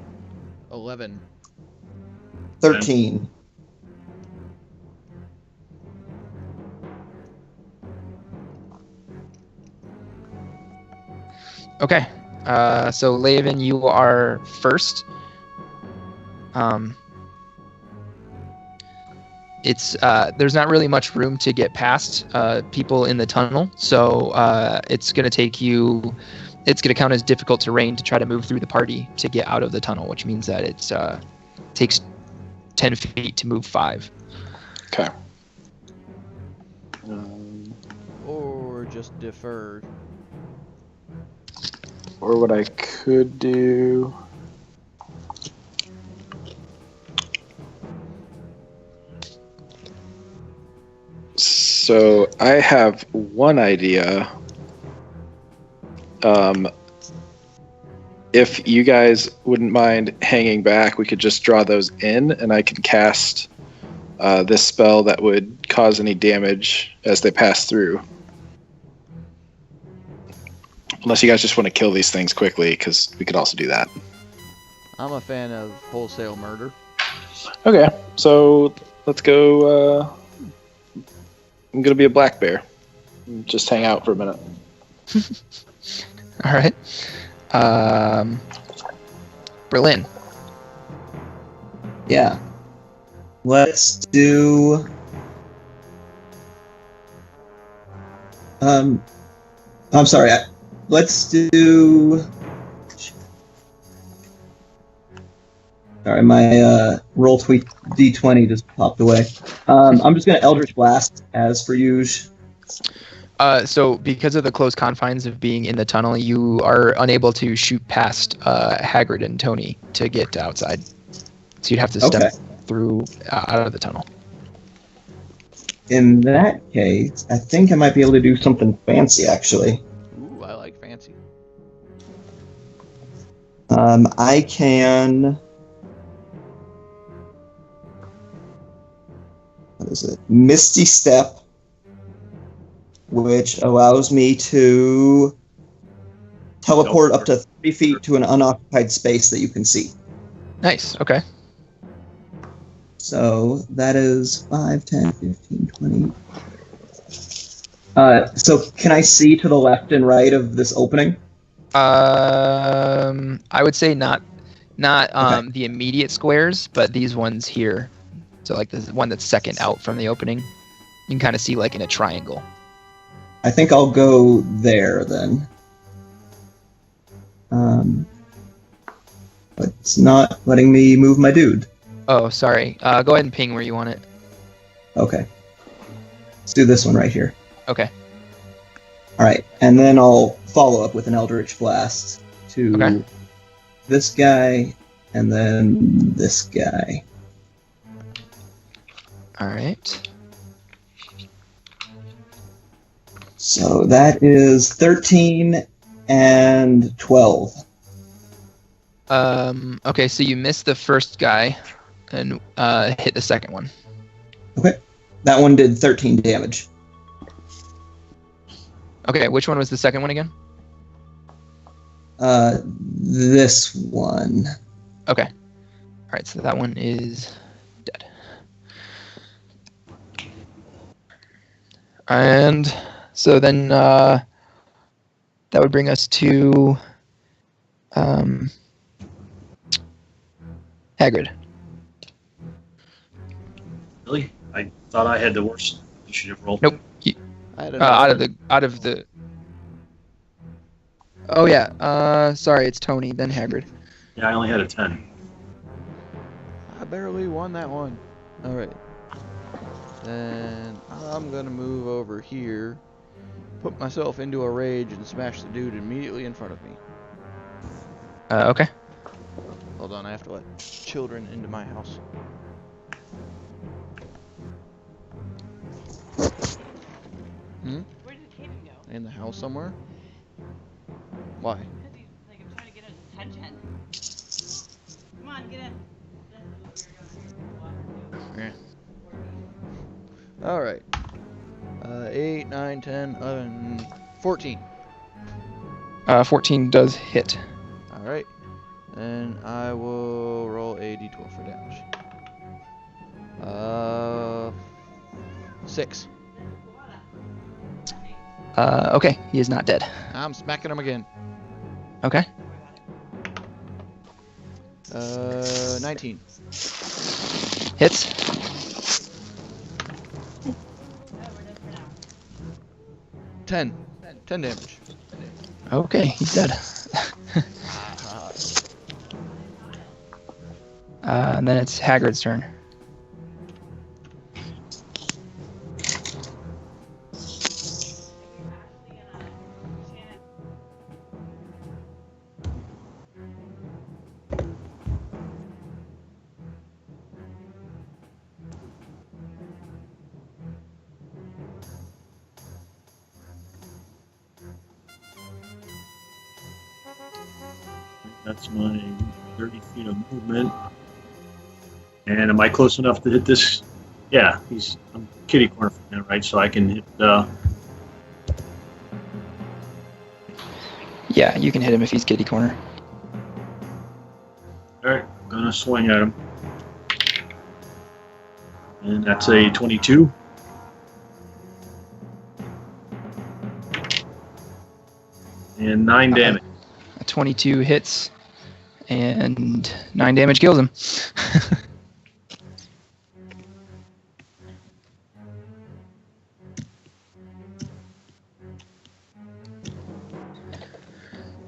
[SPEAKER 7] 11.
[SPEAKER 6] 13.
[SPEAKER 1] Okay. So Leovan, you are first. It's there's not really much room to get past people in the tunnel, so it's gonna take you. It's gonna count as difficult terrain to try to move through the party to get out of the tunnel, which means that it takes 10 feet to move 5.
[SPEAKER 5] Okay.
[SPEAKER 7] Or just deferred.
[SPEAKER 5] Or what I could do... So I have one idea. If you guys wouldn't mind hanging back, we could just draw those in, and I can cast this spell that would cause any damage as they pass through. Unless you guys just want to kill these things quickly, because we could also do that.
[SPEAKER 7] I'm a fan of wholesale murder.
[SPEAKER 5] Okay, so let's go. I'm going to be a black bear. Just hang out for a minute.
[SPEAKER 1] All right. Berlynn.
[SPEAKER 6] Yeah. Let's do... I'm sorry. Let's do... Sorry, my roll tweet D20 just popped away. I'm just going to Eldritch Blast as per usual.
[SPEAKER 1] So because of the close confines of being in the tunnel, you are unable to shoot past Hagrid and Toni to get outside. So you'd have to step through out of the tunnel.
[SPEAKER 6] In that case, I think I might be able to do something fancy, actually.
[SPEAKER 7] Ooh, I like fancy.
[SPEAKER 6] I can... What is it? Misty Step, which allows me to teleport up to 3 feet to an unoccupied space that you can see.
[SPEAKER 1] Nice, okay.
[SPEAKER 6] So that is 5, 10, 15, 20. So can I see to the left and right of this opening?
[SPEAKER 1] I would say not the immediate squares, but these ones here. So like the one that's second out from the opening. You can kind of see like in a triangle.
[SPEAKER 6] I think I'll go there then. But it's not letting me move my dude.
[SPEAKER 1] Oh, sorry. Go ahead and ping where you want it.
[SPEAKER 6] Okay. Let's do this one right here.
[SPEAKER 1] Okay.
[SPEAKER 6] Alright, and then I'll follow up with an Eldritch Blast to
[SPEAKER 1] Okay.
[SPEAKER 6] this guy and then this guy.
[SPEAKER 1] All right.
[SPEAKER 6] So that is 13 and 12.
[SPEAKER 1] Okay, so you missed the first guy and hit the second one.
[SPEAKER 6] Okay. That one did 13 damage.
[SPEAKER 1] Okay, which one was the second one again?
[SPEAKER 6] This one.
[SPEAKER 1] Okay. All right, so that one is dead. And so then that would bring us to Hagrid.
[SPEAKER 4] Really? I thought I had the worst initiative roll.
[SPEAKER 1] Nope.
[SPEAKER 3] I had
[SPEAKER 1] Out of the. Oh yeah. Sorry, it's Toni, then Hagrid.
[SPEAKER 4] Yeah, I only had a 10.
[SPEAKER 3] I barely won that one. Alright. Then I'm gonna move over here, put myself into a rage, and smash the dude immediately in front of me.
[SPEAKER 1] Okay.
[SPEAKER 3] Hold on, I have to let children into my house.
[SPEAKER 8] Where did Caden go?
[SPEAKER 3] In the house somewhere? Why?
[SPEAKER 8] Because he's like, I'm trying to get his attention. Come on, get in.
[SPEAKER 3] Alright. 8, 9, 10, 11, 14.
[SPEAKER 1] 14 does hit.
[SPEAKER 3] Alright. And I will roll a d12 for damage. 6.
[SPEAKER 1] Okay, he is not dead.
[SPEAKER 3] I'm smacking him again.
[SPEAKER 1] Okay.
[SPEAKER 3] 19.
[SPEAKER 1] Hits.
[SPEAKER 3] Ten damage.
[SPEAKER 1] Okay, he's dead. And then it's Hagrid's turn.
[SPEAKER 4] That's my 30 feet of movement. And am I close enough to hit this? Yeah, I'm kitty corner from him, right? So I can hit.
[SPEAKER 1] Yeah, you can hit him if he's kitty corner.
[SPEAKER 4] All right, gonna swing at him. And that's a 22. And 9 damage.
[SPEAKER 1] A 22 hits, and 9 damage kills him.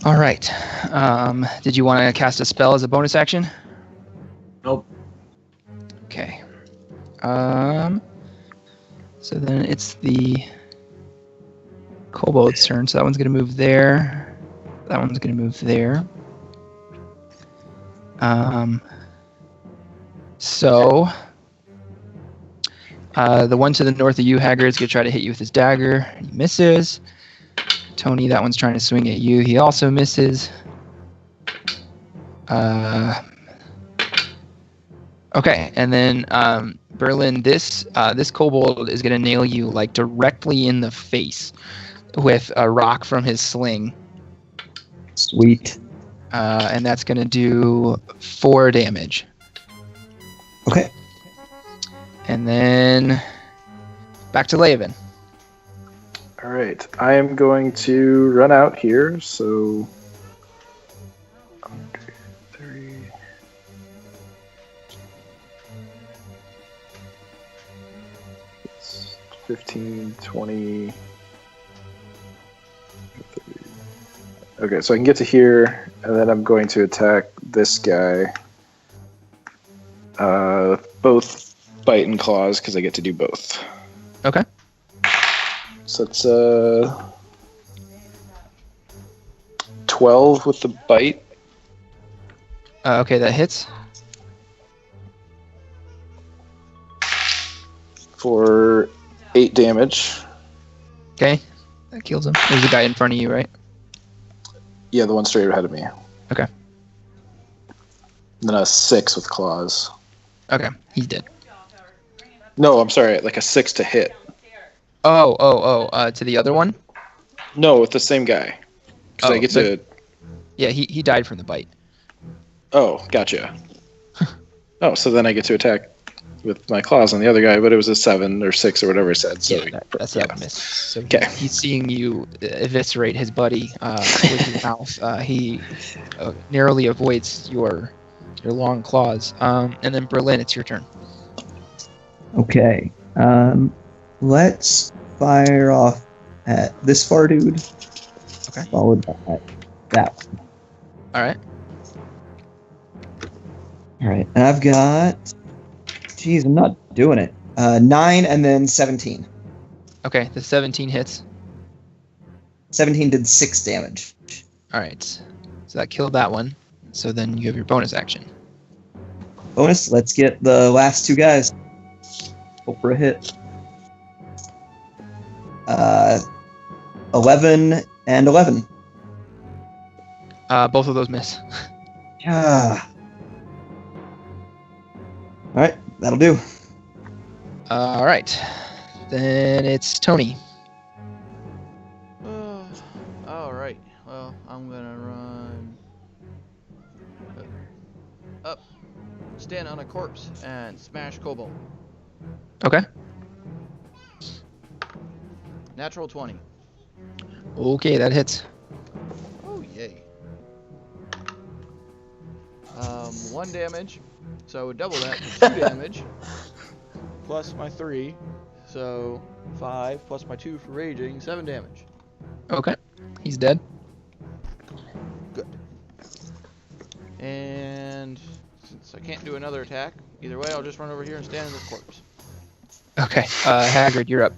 [SPEAKER 1] All right. Did you want to cast a spell as a bonus action?
[SPEAKER 4] Nope.
[SPEAKER 1] Okay. So then it's the kobold's turn. So that one's going to move there. That one's going to move there. So the one to the north of you, Hagrid, is going to try to hit you with his dagger. He misses. Toni, that one's trying to swing at you. He also misses. Okay, and then Berlynn, this kobold is going to nail you like directly in the face with a rock from his sling.
[SPEAKER 6] Sweet.
[SPEAKER 1] And that's going to do 4 damage.
[SPEAKER 6] Okay.
[SPEAKER 1] And then back to Leovan.
[SPEAKER 5] All right, I am going to run out here. So, 1, 2, 3. It's 15, 20. 30. Okay, so I can get to here, and then I'm going to attack this guy. Both bite and claws, because I get to do both.
[SPEAKER 1] Okay.
[SPEAKER 5] So it's 12 with the bite.
[SPEAKER 1] Okay, that hits.
[SPEAKER 5] For 8 damage.
[SPEAKER 1] Okay, that kills him. There's a guy in front of you, right?
[SPEAKER 5] Yeah, the one straight ahead of me.
[SPEAKER 1] Okay.
[SPEAKER 5] And then a 6 with claws.
[SPEAKER 1] Okay, he's dead.
[SPEAKER 5] No, I'm sorry, like a 6 to hit.
[SPEAKER 1] To the other one?
[SPEAKER 5] No, with the same guy. Because I get to...
[SPEAKER 1] Yeah, he died from the bite.
[SPEAKER 5] Oh, gotcha. Oh, so then I get to attack with my claws on the other guy, but it was a 7 or 6 or whatever it said. So
[SPEAKER 1] yeah, that's a miss. So
[SPEAKER 5] okay.
[SPEAKER 1] He's seeing you eviscerate his buddy with your mouth. He narrowly avoids your long claws. And then Berlynn, it's your turn.
[SPEAKER 6] Okay. Let's fire off at this far dude.
[SPEAKER 1] Okay.
[SPEAKER 6] Followed by that one.
[SPEAKER 1] All right.
[SPEAKER 6] All right. And I've got... Jeez, I'm not doing it. 9 and then 17.
[SPEAKER 1] Okay, the 17 hits.
[SPEAKER 6] 17 did 6 damage.
[SPEAKER 1] All right. So that killed that one. So then you have your bonus action.
[SPEAKER 6] Bonus, let's get the last 2 guys. Hope for a hit. 11 and 11.
[SPEAKER 1] Both of those miss.
[SPEAKER 6] Yeah. Alright, that'll do.
[SPEAKER 1] All right. Then it's Toni.
[SPEAKER 3] Alright, well, I'm gonna run up, stand on a corpse, and smash Kobold.
[SPEAKER 1] Okay.
[SPEAKER 3] Natural 20.
[SPEAKER 1] Okay, that hits.
[SPEAKER 3] Oh, yay. 1 damage, so double that to 2 damage, plus my 3, so 5, plus my 2 for raging, 7 damage.
[SPEAKER 1] Okay. He's dead.
[SPEAKER 3] Good. And since I can't do another attack, either way, I'll just run over here and stand in this corpse.
[SPEAKER 1] Okay. Hagrid, you're up.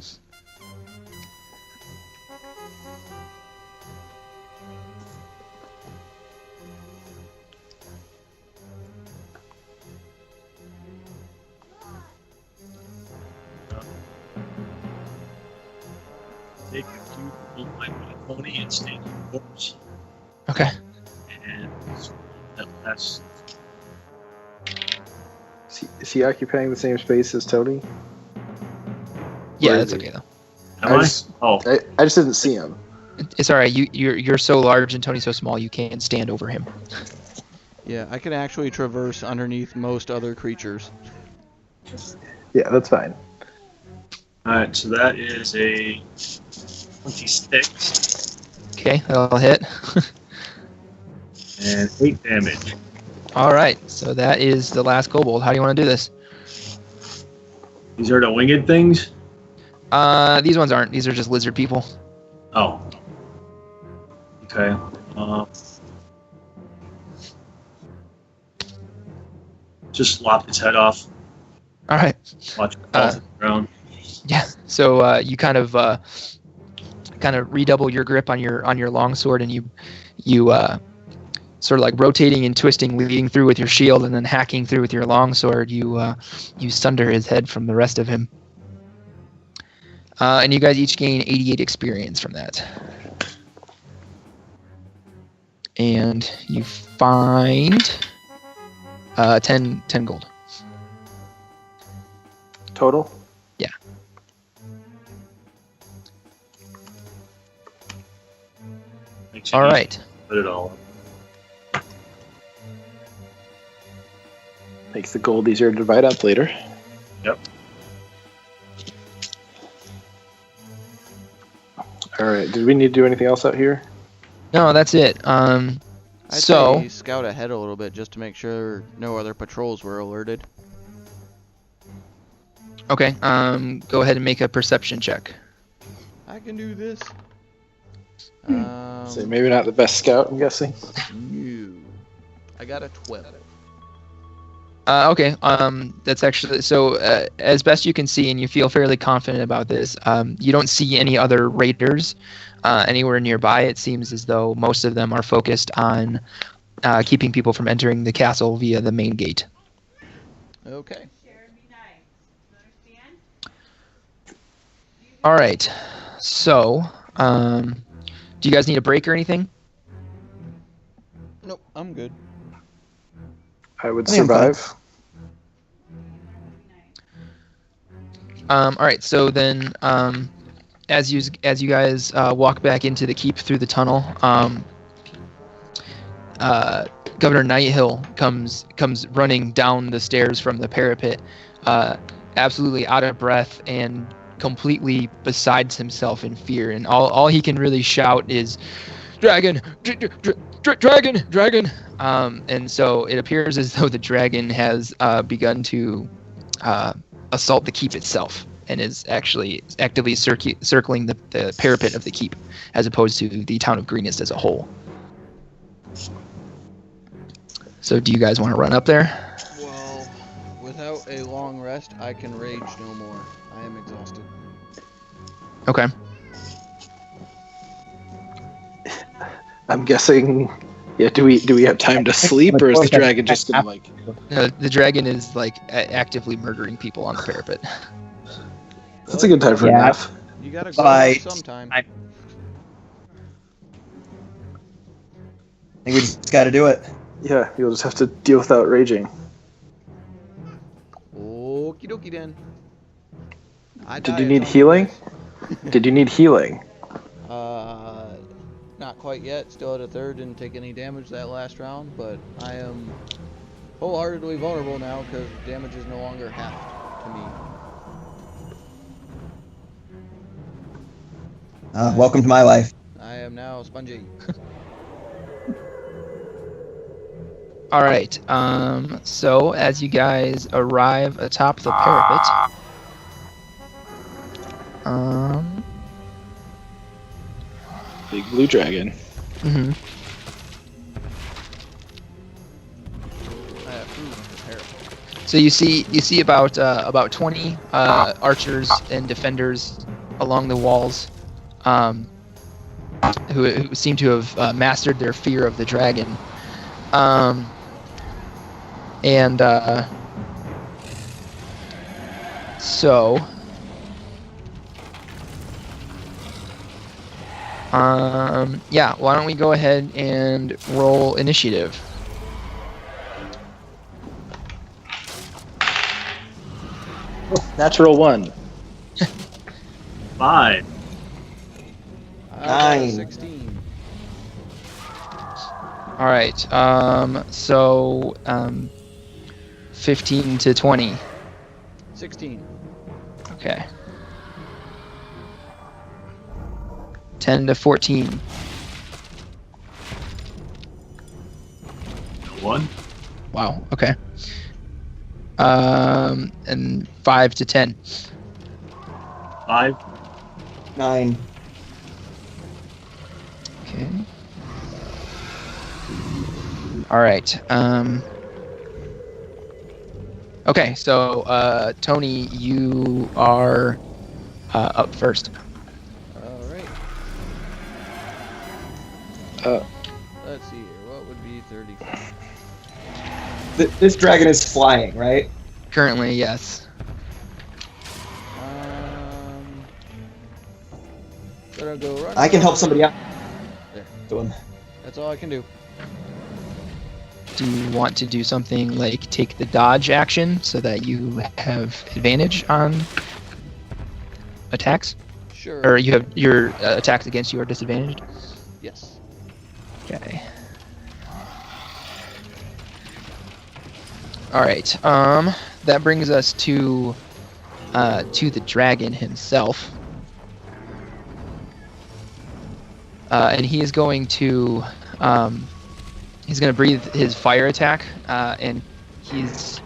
[SPEAKER 4] Take a cube full line with Toni and stand on the corpse.
[SPEAKER 1] Okay.
[SPEAKER 4] And that last.
[SPEAKER 5] Is he occupying the same space as Toni?
[SPEAKER 1] Yeah,
[SPEAKER 5] Where
[SPEAKER 1] that's
[SPEAKER 5] is he?
[SPEAKER 1] okay though.
[SPEAKER 4] Am I? Oh,
[SPEAKER 5] I just didn't see him.
[SPEAKER 1] It's all right. You're so large and Tony's so small. You can't stand over him.
[SPEAKER 3] Yeah, I can actually traverse underneath most other creatures.
[SPEAKER 5] Yeah, that's fine.
[SPEAKER 4] alright, so that is a 26
[SPEAKER 1] Okay, that'll hit.
[SPEAKER 4] and 8 damage.
[SPEAKER 1] All right. So that is the last kobold. How do you want to do this?
[SPEAKER 4] These are the winged things?
[SPEAKER 1] These ones aren't. These are just lizard people.
[SPEAKER 4] Oh. Okay. Just lop its head off.
[SPEAKER 1] All right.
[SPEAKER 4] Watch it fall to the ground.
[SPEAKER 1] Yeah. So you kind of redouble your grip on your longsword, and you sort of like rotating and twisting, leading through with your shield, and then hacking through with your longsword. You sunder his head from the rest of him. And you guys each gain 88 experience from that. And you find 10 gold.
[SPEAKER 5] Total?
[SPEAKER 1] Yeah.
[SPEAKER 4] Makes it
[SPEAKER 1] All
[SPEAKER 4] easy
[SPEAKER 1] right.
[SPEAKER 4] to put it all up.
[SPEAKER 5] Makes the gold easier to divide up later.
[SPEAKER 4] Yep.
[SPEAKER 5] Alright, did we need to do anything else out here?
[SPEAKER 1] No, that's it.
[SPEAKER 3] I'd
[SPEAKER 1] So
[SPEAKER 3] say scout ahead a little bit just to make sure no other patrols were alerted.
[SPEAKER 1] okay. Go ahead and make a perception check.
[SPEAKER 3] I can do this.
[SPEAKER 5] So maybe not the best scout, I'm guessing.
[SPEAKER 3] No. I got a 12.
[SPEAKER 1] Okay. That's actually so. As best you can see, and you feel fairly confident about this. You don't see any other raiders anywhere nearby. It seems as though most of them are focused on keeping people from entering the castle via the main gate.
[SPEAKER 3] Okay.
[SPEAKER 8] Share and be nice. You understand?
[SPEAKER 1] All right. So, do you guys need a break or anything?
[SPEAKER 3] Nope, I'm good.
[SPEAKER 5] I would
[SPEAKER 6] I think I'm
[SPEAKER 5] survive.
[SPEAKER 1] All right. So then, as you guys walk back into the keep through the tunnel, Governor Nighthill comes running down the stairs from the parapet, absolutely out of breath and completely besides himself in fear. And all he can really shout is, "Dragon, dragon, dragon!" And so it appears as though the dragon has begun to assault the keep itself, and is actually actively circling the parapet of the keep, as opposed to the town of Greenest as a whole. So do you guys want to run up there?
[SPEAKER 3] Well, without a long rest, I can rage no more. I am exhausted.
[SPEAKER 1] Okay.
[SPEAKER 5] I'm guessing. Yeah. Do we have time to sleep, or is the dragon just gonna like?
[SPEAKER 1] The dragon is like actively murdering people on the parapet.
[SPEAKER 5] That's a good time for a
[SPEAKER 6] Yeah.
[SPEAKER 5] nap.
[SPEAKER 3] You gotta go
[SPEAKER 6] Bye.
[SPEAKER 3] out sometime.
[SPEAKER 6] I think we just got to do it.
[SPEAKER 5] Yeah, you'll just have to deal without raging.
[SPEAKER 3] Okie dokie then.
[SPEAKER 5] Did you need healing? Did you need healing?
[SPEAKER 3] Not quite yet. Still at a third. Didn't take any damage that last round, but I am wholeheartedly vulnerable now because damage is no longer halved to me.
[SPEAKER 6] Welcome to my life.
[SPEAKER 3] I am now spongy.
[SPEAKER 1] All right. So as you guys arrive atop the parapet,
[SPEAKER 5] Big blue dragon.
[SPEAKER 1] mhm.
[SPEAKER 3] I have food on the parapet.
[SPEAKER 1] So you see about 20 archers and defenders along the walls, who seem to have mastered their fear of the dragon. So yeah, why don't we go ahead and roll initiative?
[SPEAKER 5] Natural 1.
[SPEAKER 4] 5.
[SPEAKER 3] I got a
[SPEAKER 6] 9.
[SPEAKER 3] 16.
[SPEAKER 1] All right. So 15 to 20.
[SPEAKER 3] 16.
[SPEAKER 1] Okay. 10 to 14.
[SPEAKER 4] 1.
[SPEAKER 1] Wow. Okay. And 5 to 10.
[SPEAKER 4] 5.
[SPEAKER 6] 9.
[SPEAKER 1] Okay. All right. Okay. So, Tony, you are up first.
[SPEAKER 3] All right. Let's see here. What would be 35?
[SPEAKER 6] This dragon is flying, right?
[SPEAKER 1] Currently, yes.
[SPEAKER 3] Gonna go run.
[SPEAKER 6] I can help somebody out.
[SPEAKER 3] There.
[SPEAKER 6] To him.
[SPEAKER 3] That's all I can do.
[SPEAKER 1] Do you want to do something like take the dodge action so that you have advantage on attacks?
[SPEAKER 3] Sure.
[SPEAKER 1] Or you have your attacks against you are disadvantaged?
[SPEAKER 3] Yes.
[SPEAKER 1] Okay. All right. That brings us to the dragon himself, and he is going to breathe his fire attack, and it's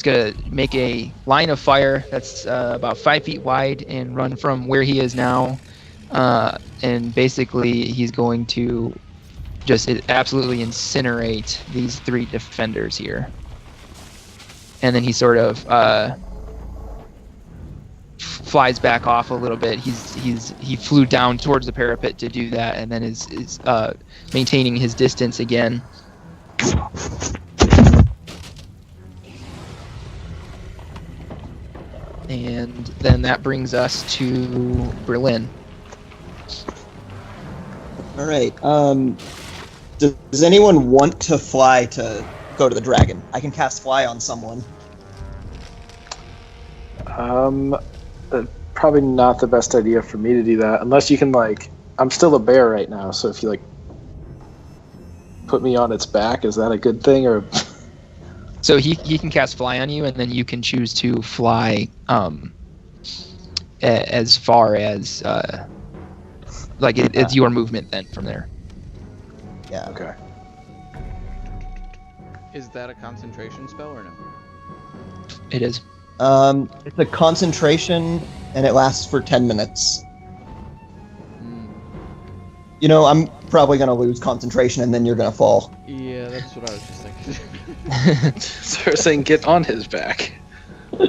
[SPEAKER 1] gonna make a line of fire that's about 5 feet wide and run from where he is now, and basically he's going to just absolutely incinerate these 3 defenders here. and then he sort of flies back off a little bit. He flew down towards the parapet to do that, and then is maintaining his distance again. And then that brings us to Berlynn.
[SPEAKER 6] All right. Does anyone want to fly to go to the dragon? I can cast fly on someone.
[SPEAKER 5] Probably not the best idea for me to do that, unless you can, like, I'm still a bear right now, so if you, like, put me on its back, is that a good thing, or?
[SPEAKER 1] So he can cast fly on you, and then you can choose to fly as far as it's your movement then from there.
[SPEAKER 6] Yeah.
[SPEAKER 5] Okay.
[SPEAKER 3] Is that a concentration spell or no?
[SPEAKER 1] It is.
[SPEAKER 6] It's a concentration, and it lasts for 10 minutes. You know, I'm probably going to lose concentration, and then you're going to fall.
[SPEAKER 3] Yeah, that's what I was just thinking.
[SPEAKER 5] So we're saying get on his back.
[SPEAKER 6] You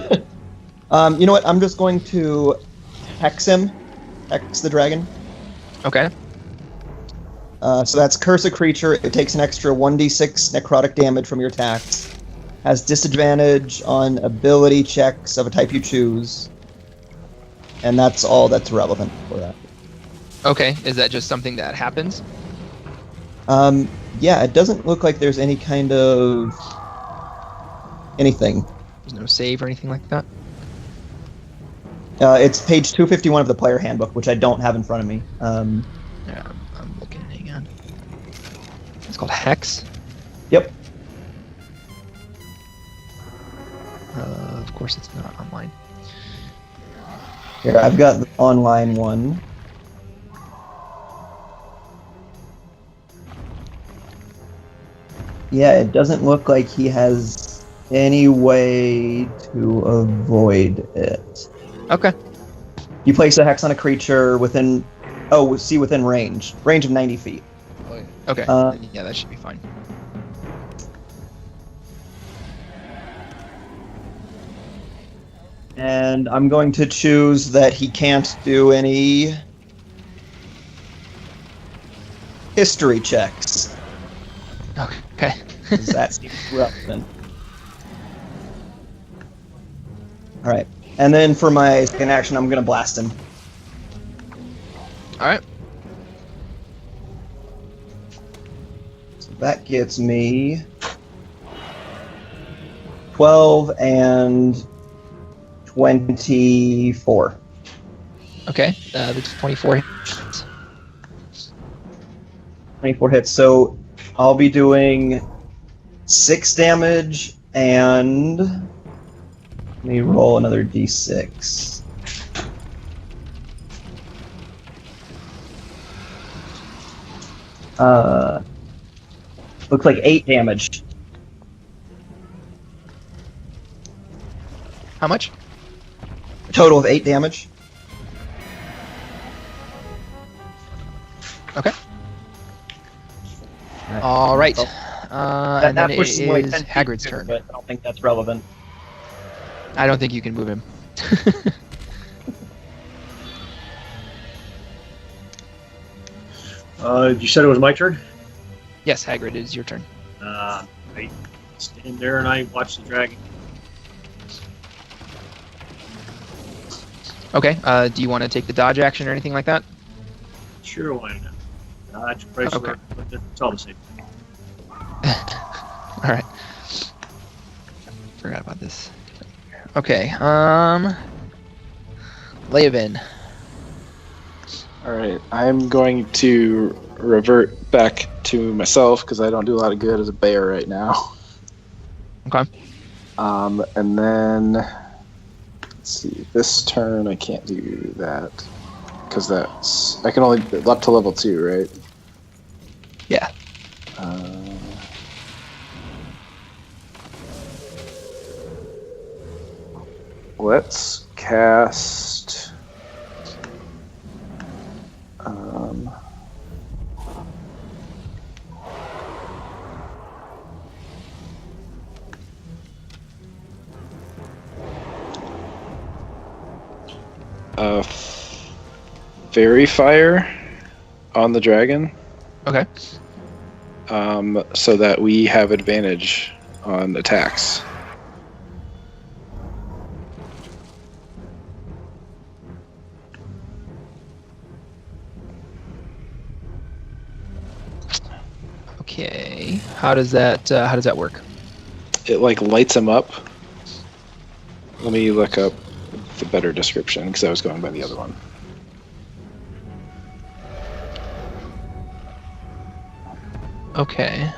[SPEAKER 6] know what? I'm just going to hex him. Hex the dragon.
[SPEAKER 1] Okay.
[SPEAKER 6] So that's curse a creature. It takes an extra 1d6 necrotic damage from your attacks. Has disadvantage on ability checks of a type you choose. And that's all that's relevant for that.
[SPEAKER 1] Okay. Is that just something that happens?
[SPEAKER 6] Yeah, it doesn't look like there's any kind of anything.
[SPEAKER 1] There's no save or anything like that?
[SPEAKER 6] It's page 251 of the player handbook, which I don't have in front of me.
[SPEAKER 1] Yeah, I'm looking. Hang on. It's called Hex.
[SPEAKER 6] Yep.
[SPEAKER 1] Of course, it's not online.
[SPEAKER 6] Here, I've got the online one. Yeah, it doesn't look like he has any way to avoid it.
[SPEAKER 1] Okay.
[SPEAKER 6] You place a hex on a creature within... Oh, see, within range. Range of 90 feet.
[SPEAKER 3] Oh, yeah.
[SPEAKER 1] Okay.
[SPEAKER 6] Uh,
[SPEAKER 1] Yeah, that should be fine.
[SPEAKER 6] And I'm going to choose that he can't do any history checks.
[SPEAKER 1] Okay.
[SPEAKER 6] 'Cause that seems relevant. Alright. And then for my second action, I'm going to blast him.
[SPEAKER 1] All right.
[SPEAKER 6] So that gets me 12 and 24.
[SPEAKER 1] Okay. The 24 hits.
[SPEAKER 6] 24 hits. So I'll be doing 6 damage and let me roll another d6. Looks like 8 damage.
[SPEAKER 1] How much?
[SPEAKER 6] A total of 8 damage.
[SPEAKER 1] Okay. All right. And then it
[SPEAKER 6] pushes him away
[SPEAKER 1] is
[SPEAKER 6] 10 feet
[SPEAKER 1] Hagrid's
[SPEAKER 6] too,
[SPEAKER 1] turn.
[SPEAKER 6] But I don't think that's relevant.
[SPEAKER 1] I don't think you can move him.
[SPEAKER 4] You said it was my turn?
[SPEAKER 1] Yes, Hagrid, it is your turn.
[SPEAKER 4] I stand there and I watch the dragon.
[SPEAKER 1] Okay. Do you want to take the dodge action or anything like that?
[SPEAKER 4] Sure, why not? Dodge, price,
[SPEAKER 1] Okay.
[SPEAKER 4] but it's all the same.
[SPEAKER 1] All right. Forgot about this. Okay. Leovan.
[SPEAKER 5] Alright, I'm going to revert back to myself because I don't do a lot of good as a bear right now.
[SPEAKER 1] Okay.
[SPEAKER 5] And then, let's see, this turn I can't do that because that's, I can only, up to level 2, right?
[SPEAKER 1] Yeah.
[SPEAKER 5] Let's cast. Fairy Fire on the dragon.
[SPEAKER 1] Okay.
[SPEAKER 5] So that we have advantage on attacks.
[SPEAKER 1] Okay. How does that work?
[SPEAKER 5] It like lights him up. Let me look up the better description because I was going by the other one.
[SPEAKER 1] Okay.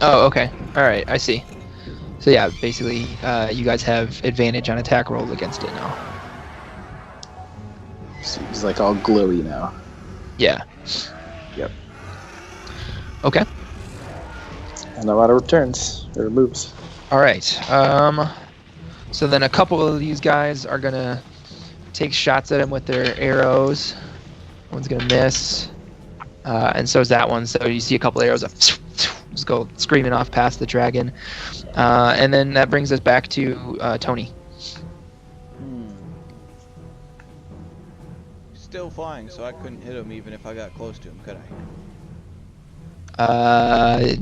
[SPEAKER 1] Oh, okay. All right, I see. So yeah, basically, you guys have advantage on attack rolls against it now.
[SPEAKER 5] So he's like all glowy now.
[SPEAKER 1] Yeah.
[SPEAKER 5] Yep.
[SPEAKER 1] Okay.
[SPEAKER 5] And a lot of returns or moves.
[SPEAKER 1] All right. So then a couple of these guys are gonna take shots at him with their arrows. One's gonna miss, and so is that one. So you see a couple arrows just go screaming off past the dragon, and then that brings us back to Toni.
[SPEAKER 3] Still flying, so I couldn't hit him even if I got close to him, could
[SPEAKER 1] I?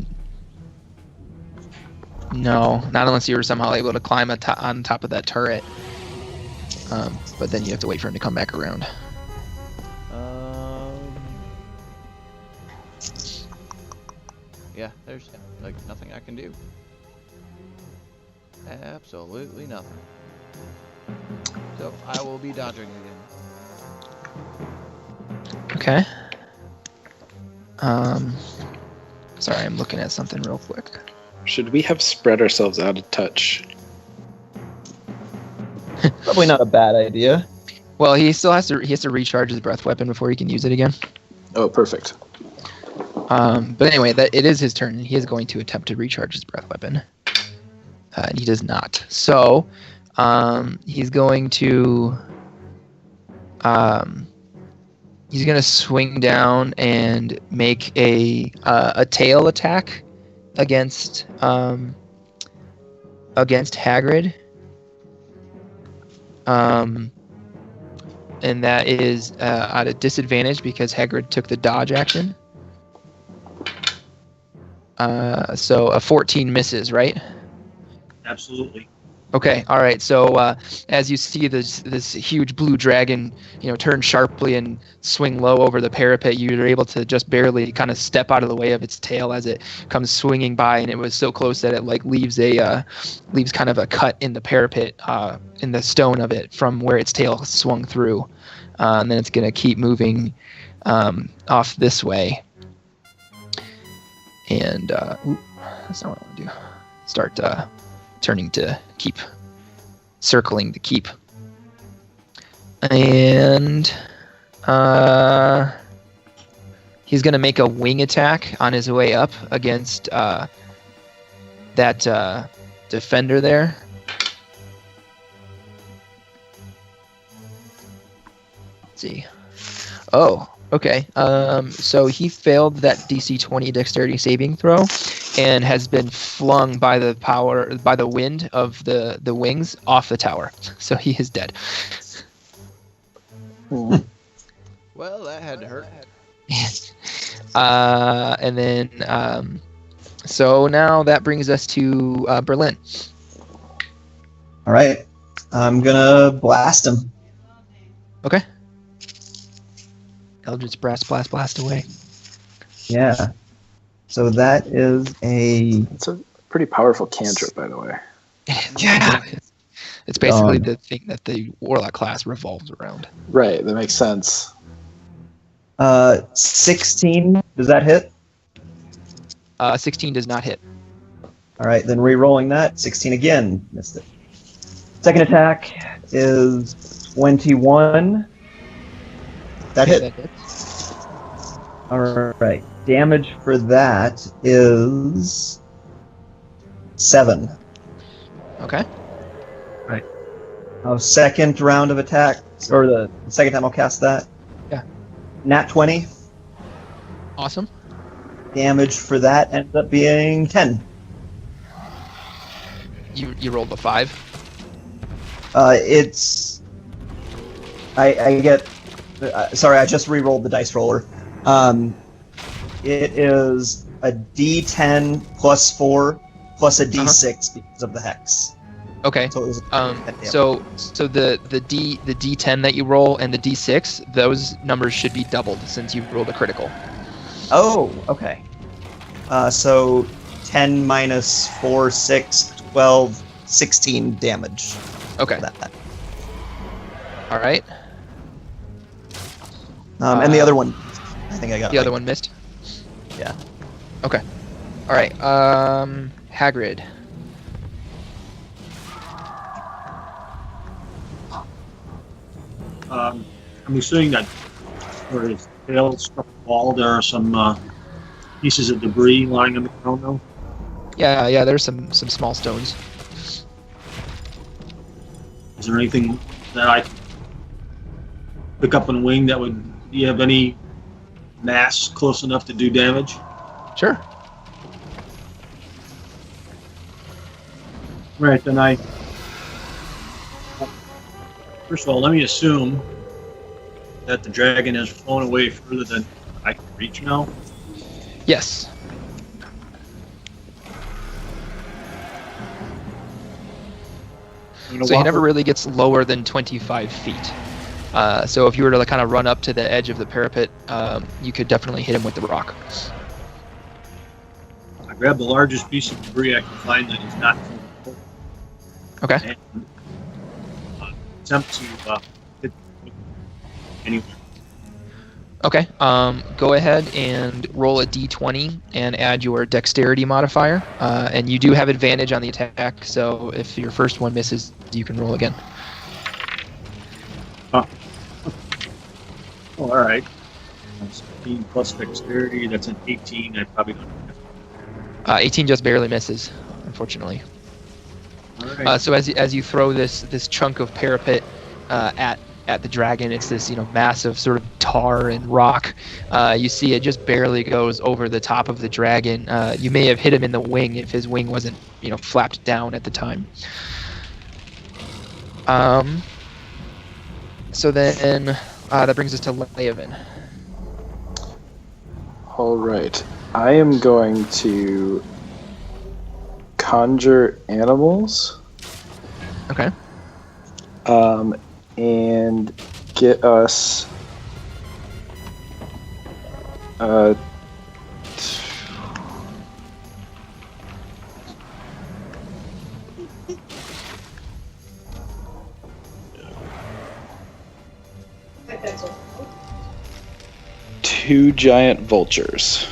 [SPEAKER 1] No, not unless you were somehow able to climb on top of that turret. But then you have to wait for him to come back around.
[SPEAKER 3] Yeah, there's like nothing I can do. Absolutely nothing. So I will be dodging again.
[SPEAKER 1] Okay. Sorry, I'm looking at something real quick.
[SPEAKER 5] Should we have spread ourselves out a touch?
[SPEAKER 6] Probably not a bad idea.
[SPEAKER 1] Well, he still has to recharge his breath weapon before he can use it again.
[SPEAKER 5] Oh, perfect.
[SPEAKER 1] But anyway, it is his turn. He is going to attempt to recharge his breath weapon. And he does not. So, he's going to swing down and make a tail attack against Hagrid. And that is at a disadvantage because Hagrid took the dodge action. So a 14 misses, right?
[SPEAKER 4] Absolutely.
[SPEAKER 1] Okay, all right. So as you see this huge blue dragon, turn sharply and swing low over the parapet, you're able to just barely kind of step out of the way of its tail as it comes swinging by, and it was so close that it leaves kind of a cut in the parapet, in the stone of it from where its tail swung through, and then it's gonna keep moving off this way. And that's not what I want to do. Start turning to keep, circling the keep, and he's gonna make a wing attack on his way up against that defender there. Let's see. Oh, okay. So he failed that DC 20 dexterity saving throw, and has been flung by the wind of the wings off the tower. So he is dead.
[SPEAKER 3] Well, that had to hurt.
[SPEAKER 1] And then, so now that brings us to Berlynn.
[SPEAKER 6] All right, I'm gonna blast him.
[SPEAKER 1] Okay. Eldritch blast away.
[SPEAKER 6] Yeah. So that is
[SPEAKER 5] It's a pretty powerful cantrip, by the way.
[SPEAKER 1] Yeah. It's basically the thing that the Warlock class revolves around.
[SPEAKER 5] Right, that makes sense.
[SPEAKER 6] 16. Does that hit?
[SPEAKER 1] 16 does not hit.
[SPEAKER 6] All right, then re-rolling that. 16 again. Missed it. Second attack is 21. That hit.
[SPEAKER 1] That hits.
[SPEAKER 6] All right. Damage for that is 7.
[SPEAKER 1] Okay.
[SPEAKER 6] Right. Second round of attacks, or the second time I'll cast that.
[SPEAKER 1] Yeah.
[SPEAKER 6] Nat 20.
[SPEAKER 1] Awesome.
[SPEAKER 6] Damage for that ends up being 10.
[SPEAKER 1] You rolled a 5.
[SPEAKER 6] It's. I get. Sorry, I just re-rolled the dice roller. It is a D10 plus 4 plus a D6 because of the hex.
[SPEAKER 1] Okay.
[SPEAKER 6] So it was.
[SPEAKER 1] So the D10 that you roll and the D6, those numbers should be doubled since you rolled a critical.
[SPEAKER 6] Oh, okay. So 10 minus 4, 6, 12, 16 damage.
[SPEAKER 1] Okay.
[SPEAKER 6] That.
[SPEAKER 1] All right.
[SPEAKER 6] And the other one, I think I got.
[SPEAKER 1] The other one missed.
[SPEAKER 6] Yeah.
[SPEAKER 1] Okay. All right. Hagrid.
[SPEAKER 4] I'm assuming that where his tail struck the wall, there are some pieces of debris lying on the ground now.
[SPEAKER 1] Yeah. There's some small stones.
[SPEAKER 4] Is there anything that I can pick up and wing that would? Do you have any mass close enough to do damage?
[SPEAKER 1] Sure.
[SPEAKER 4] Right, then first of all, let me assume that the dragon has flown away further than I can reach now.
[SPEAKER 1] Yes. So he never really gets lower than 25 feet. So if you were to kind of run up to the edge of the parapet, you could definitely hit him with the rock.
[SPEAKER 4] I grab the largest piece of debris I can find that is not.
[SPEAKER 1] Okay.
[SPEAKER 4] And attempt to hit anywhere.
[SPEAKER 1] Okay. Go ahead and roll a d20 and add your dexterity modifier. And you do have advantage on the attack, so if your first one misses, you can roll again.
[SPEAKER 4] Oh, all right. That's 15 plus dexterity. That's an 18. I probably don't.
[SPEAKER 1] 18 just barely misses, unfortunately.
[SPEAKER 4] All right.
[SPEAKER 1] So as you throw this chunk of parapet at the dragon, it's this massive sort of tar and rock. You see it just barely goes over the top of the dragon. You may have hit him in the wing if his wing wasn't flapped down at the time. So then that brings us to Leovan.
[SPEAKER 5] All right. I am going to conjure animals.
[SPEAKER 1] Okay.
[SPEAKER 5] And get us two giant vultures.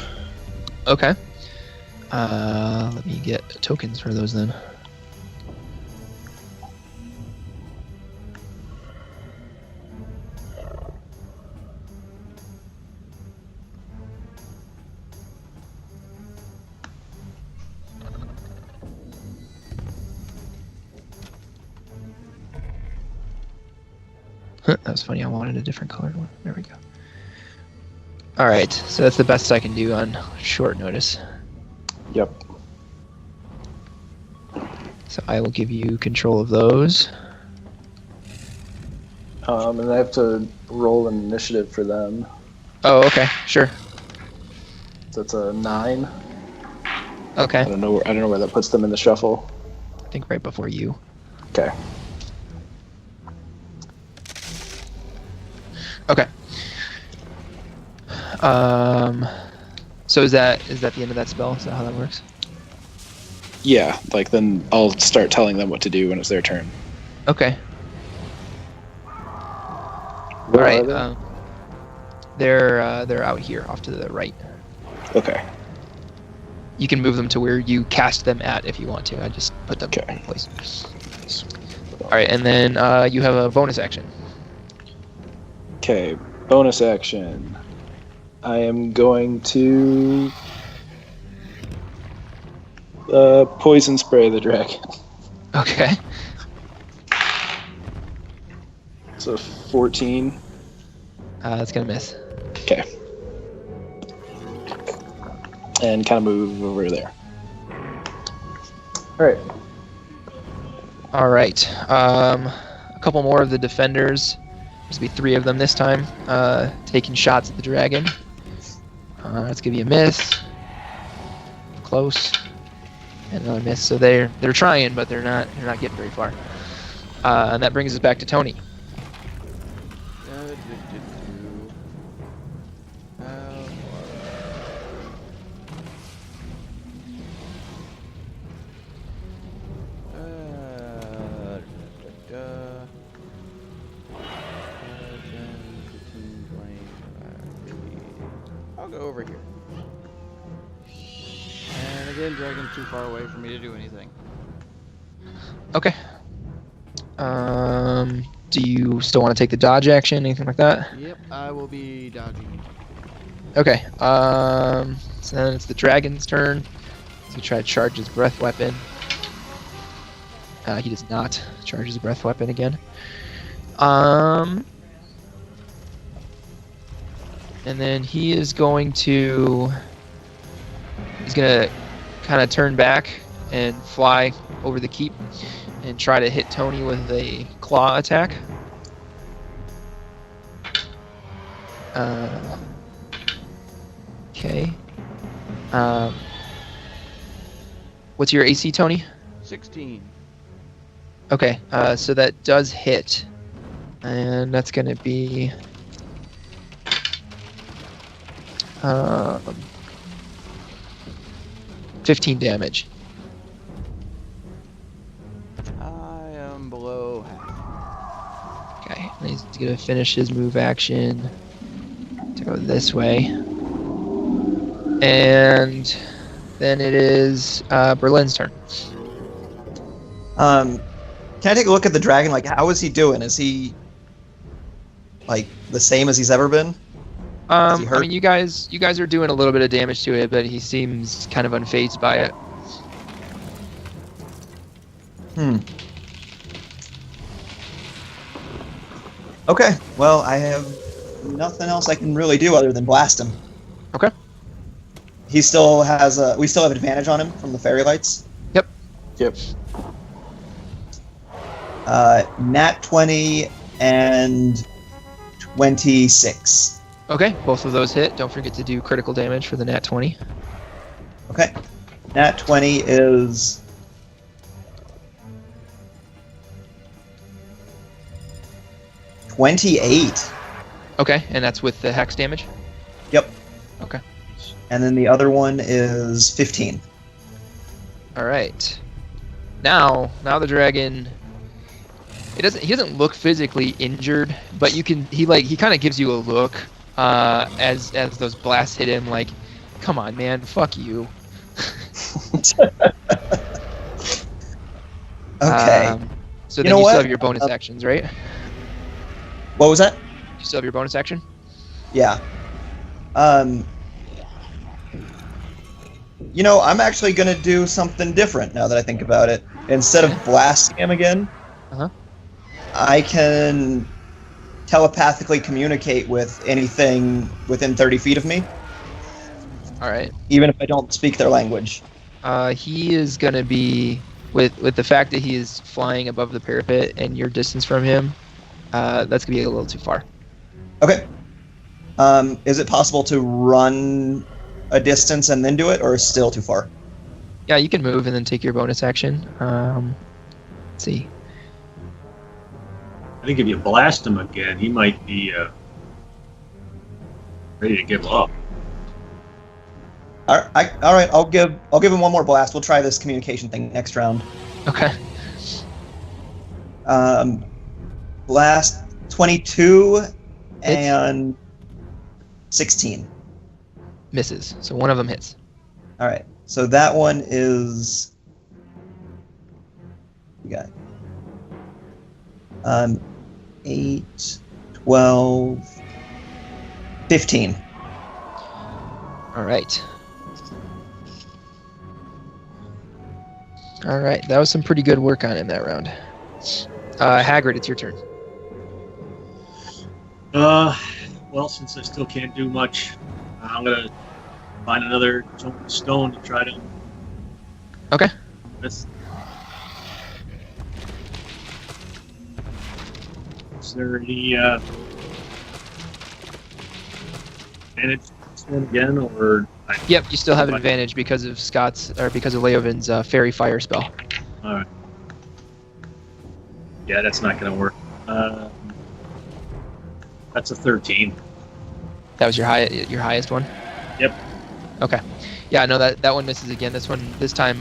[SPEAKER 1] Okay. Let me get tokens for those then. That was funny. I wanted a different colored one. There we go. All right, so that's the best I can do on short notice.
[SPEAKER 5] Yep.
[SPEAKER 1] So I will give you control of those.
[SPEAKER 5] And I have to roll an initiative for them.
[SPEAKER 1] Oh, okay, sure.
[SPEAKER 5] So it's a 9.
[SPEAKER 1] Okay.
[SPEAKER 5] I don't know where that puts them in the shuffle.
[SPEAKER 1] I think right before you.
[SPEAKER 5] Okay.
[SPEAKER 1] Okay. So is that the end of that spell? Is that how that works?
[SPEAKER 5] Yeah, like then I'll start telling them what to do when it's their turn.
[SPEAKER 1] Okay.
[SPEAKER 5] Where
[SPEAKER 1] All right.
[SPEAKER 5] are
[SPEAKER 1] They're out here, off to the right.
[SPEAKER 5] they? Okay.
[SPEAKER 1] You can move them to where you cast them at if you want to. I just put them
[SPEAKER 5] Okay.
[SPEAKER 1] in place. All right, and then you have a bonus action.
[SPEAKER 5] Okay, bonus action. I am going to poison spray the dragon.
[SPEAKER 1] Okay.
[SPEAKER 5] So 14.
[SPEAKER 1] That's gonna miss.
[SPEAKER 5] Okay. And kind of move over there. Alright.
[SPEAKER 1] All right. A couple more of the defenders. There's going to be 3 of them this time. Taking shots at the dragon. That's going to be a miss. Close. And another miss. So they're trying, but they're not getting very far. And that brings us back to Toni.
[SPEAKER 7] I'll go over here. And again, dragon's too far away for me to do anything.
[SPEAKER 1] Okay. Do you still want to take the dodge action, anything like that?
[SPEAKER 7] Yep, I will be dodging.
[SPEAKER 1] Okay. So then it's the dragon's turn. So he try to charge his breath weapon. He does not charge his breath weapon again. And then he is going to... He's going to kind of turn back and fly over the keep and try to hit Toni with a claw attack. Okay. What's your AC, Toni?
[SPEAKER 7] 16.
[SPEAKER 1] Okay, so that does hit. And that's going to be... 15 damage.
[SPEAKER 7] I am below half.
[SPEAKER 1] Okay, and he's going to finish his move action to go this way. And then it is Berlynn's turn.
[SPEAKER 6] Can I take a look at the dragon? Like, how is he doing? Is he like the same as he's ever been?
[SPEAKER 1] I mean, you guys are doing a little bit of damage to it, but he seems kind of unfazed by it.
[SPEAKER 6] Okay, well, I have nothing else I can really do other than blast him.
[SPEAKER 1] Okay.
[SPEAKER 6] He still has we still have advantage on him from the fairy lights.
[SPEAKER 1] Yep.
[SPEAKER 5] Yep.
[SPEAKER 6] Nat 20 and 26.
[SPEAKER 1] Okay, both of those hit. Don't forget to do critical damage for the nat 20.
[SPEAKER 6] Okay. Nat 20 is 28.
[SPEAKER 1] Okay, and that's with the hex damage?
[SPEAKER 6] Yep.
[SPEAKER 1] Okay.
[SPEAKER 6] And then the other one is 15.
[SPEAKER 1] All right. Now the dragon... He doesn't look physically injured, but he kind of gives you a look as those blasts hit him, like, come on, man, fuck you.
[SPEAKER 6] Okay.
[SPEAKER 1] So then you still have your bonus actions, right?
[SPEAKER 6] What was that?
[SPEAKER 1] You still have your bonus action?
[SPEAKER 6] Yeah. I'm actually gonna do something different now that I think about it. Instead of blasting him again, I can telepathically communicate with anything within 30 feet of me.
[SPEAKER 1] All right.
[SPEAKER 6] Even if I don't speak their language.
[SPEAKER 1] He is going to be, with the fact that he is flying above the parapet and your distance from him, that's going to be a little too far.
[SPEAKER 6] Okay. Is it possible to run a distance and then do it, or is it still too far?
[SPEAKER 1] Yeah, you can move and then take your bonus action. Let's see.
[SPEAKER 4] I think if you blast him again, he might be ready to give up.
[SPEAKER 6] All right. I'll give him one more blast. We'll try this communication thing next round.
[SPEAKER 1] Okay.
[SPEAKER 6] Blast 22 and 16.
[SPEAKER 1] Misses. So one of them hits.
[SPEAKER 6] All right. So that one is. We got 8, 12, 15.
[SPEAKER 1] All right. All right. That was some pretty good work on him that round. Hagrid, it's your turn.
[SPEAKER 4] Well, since I still can't do much, I'm gonna find another stone to try to.
[SPEAKER 1] Okay.
[SPEAKER 4] Is there any advantage to this one again, or?
[SPEAKER 1] Yep, you still have advantage because of Leovan's fairy fire spell.
[SPEAKER 4] All right. Yeah, that's not going to work. That's a 13.
[SPEAKER 1] That was your highest one?
[SPEAKER 4] Yep.
[SPEAKER 1] Okay. Yeah, no, that one misses again. This time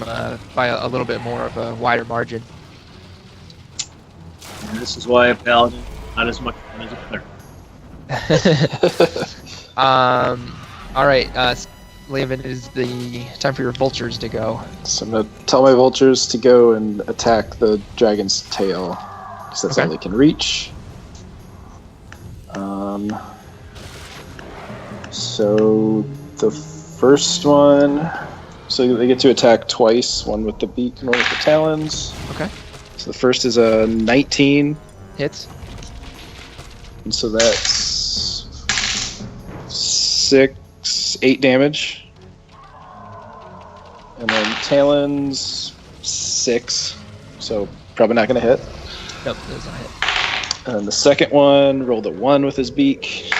[SPEAKER 1] by a little bit more of a wider margin.
[SPEAKER 4] And this is why a paladin not as much fun as a cleric.
[SPEAKER 1] All right, Leovan, it is the time for your vultures to go.
[SPEAKER 5] So I'm gonna tell my vultures to go and attack the dragon's tail, because that's all they can reach. So the first one, so they get to attack twice, one with the beak and one with the talons.
[SPEAKER 1] Okay.
[SPEAKER 5] So the first is a 19.
[SPEAKER 1] Hits.
[SPEAKER 5] And so that's 8 damage. And then talons, 6. So probably not going to hit.
[SPEAKER 1] Nope, it does not hit.
[SPEAKER 5] And the second one rolled a 1 with his beak.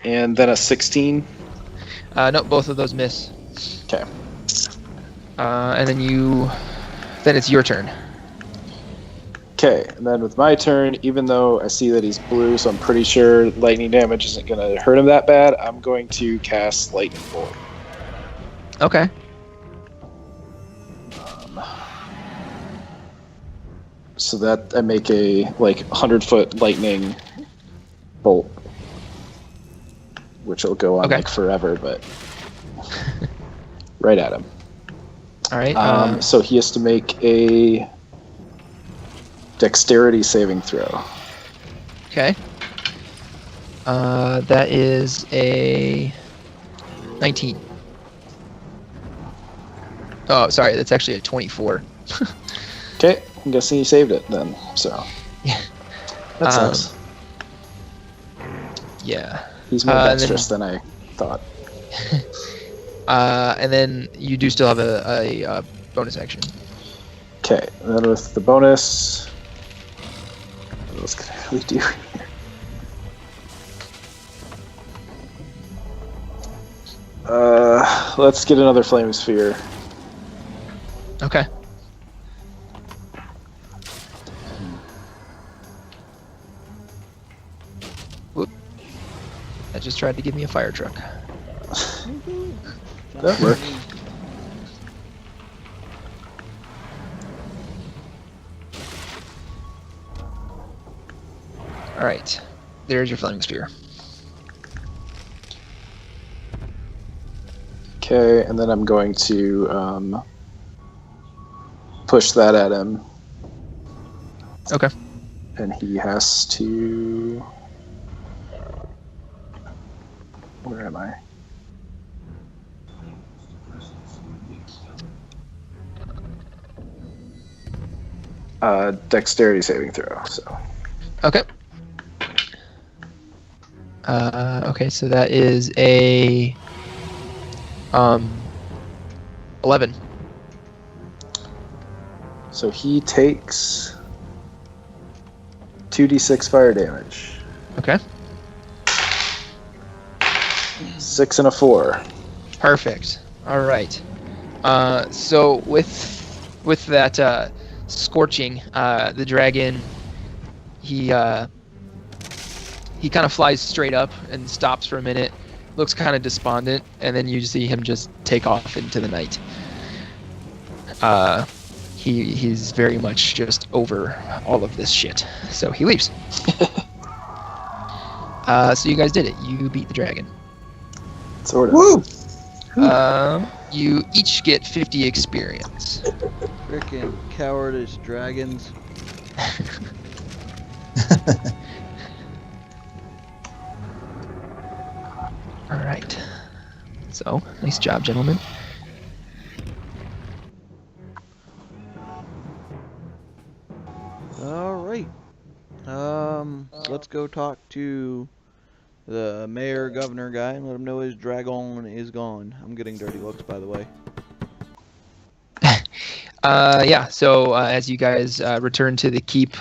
[SPEAKER 5] And then a 16.
[SPEAKER 1] Nope, both of those miss.
[SPEAKER 5] Okay.
[SPEAKER 1] And then it's your turn.
[SPEAKER 5] Okay, and then with my turn, even though I see that he's blue, so I'm pretty sure lightning damage isn't going to hurt him that bad, I'm going to cast Lightning Bolt.
[SPEAKER 1] Okay.
[SPEAKER 5] So that I make a 100-foot lightning bolt, which will go on forever, but right at him.
[SPEAKER 1] All right.
[SPEAKER 5] So he has to make a dexterity saving throw.
[SPEAKER 1] Okay. That is a 19. Oh, sorry, that's actually a 24.
[SPEAKER 5] Okay, I'm guessing he saved it then. So
[SPEAKER 1] yeah,
[SPEAKER 5] that sucks.
[SPEAKER 1] Yeah.
[SPEAKER 5] He's more dexterous than I thought.
[SPEAKER 1] And then you do still have a bonus action.
[SPEAKER 5] Okay, and then with the bonus, what else can we do here? Let's get another flame sphere.
[SPEAKER 1] Okay. Whoop. That just tried to give me a fire truck.
[SPEAKER 5] That worked.
[SPEAKER 1] Alright. There's your flaming sphere.
[SPEAKER 5] Okay, and then I'm going to push that at him.
[SPEAKER 1] Okay.
[SPEAKER 5] And he has to... Where am I? Dexterity saving throw, so...
[SPEAKER 1] Okay. Okay, so that is a 11.
[SPEAKER 5] So he takes 2d6 fire damage.
[SPEAKER 1] Okay.
[SPEAKER 5] 6 and a 4.
[SPEAKER 1] Perfect. All right. So with that scorching, the dragon, he kind of flies straight up and stops for a minute, looks kind of despondent, and then you see him just take off into the night. He's very much just over all of this shit, so he leaves. So you guys did it. You beat the dragon.
[SPEAKER 5] Sort of.
[SPEAKER 6] Woo!
[SPEAKER 1] You each get 50 experience.
[SPEAKER 3] Frickin' cowardice dragons.
[SPEAKER 1] All right. So, nice job, gentlemen.
[SPEAKER 3] All right. Let's go talk to the mayor governor guy and let him know his dragon is gone. I'm getting dirty looks, by the way.
[SPEAKER 1] Yeah. So as you guys return to the keep,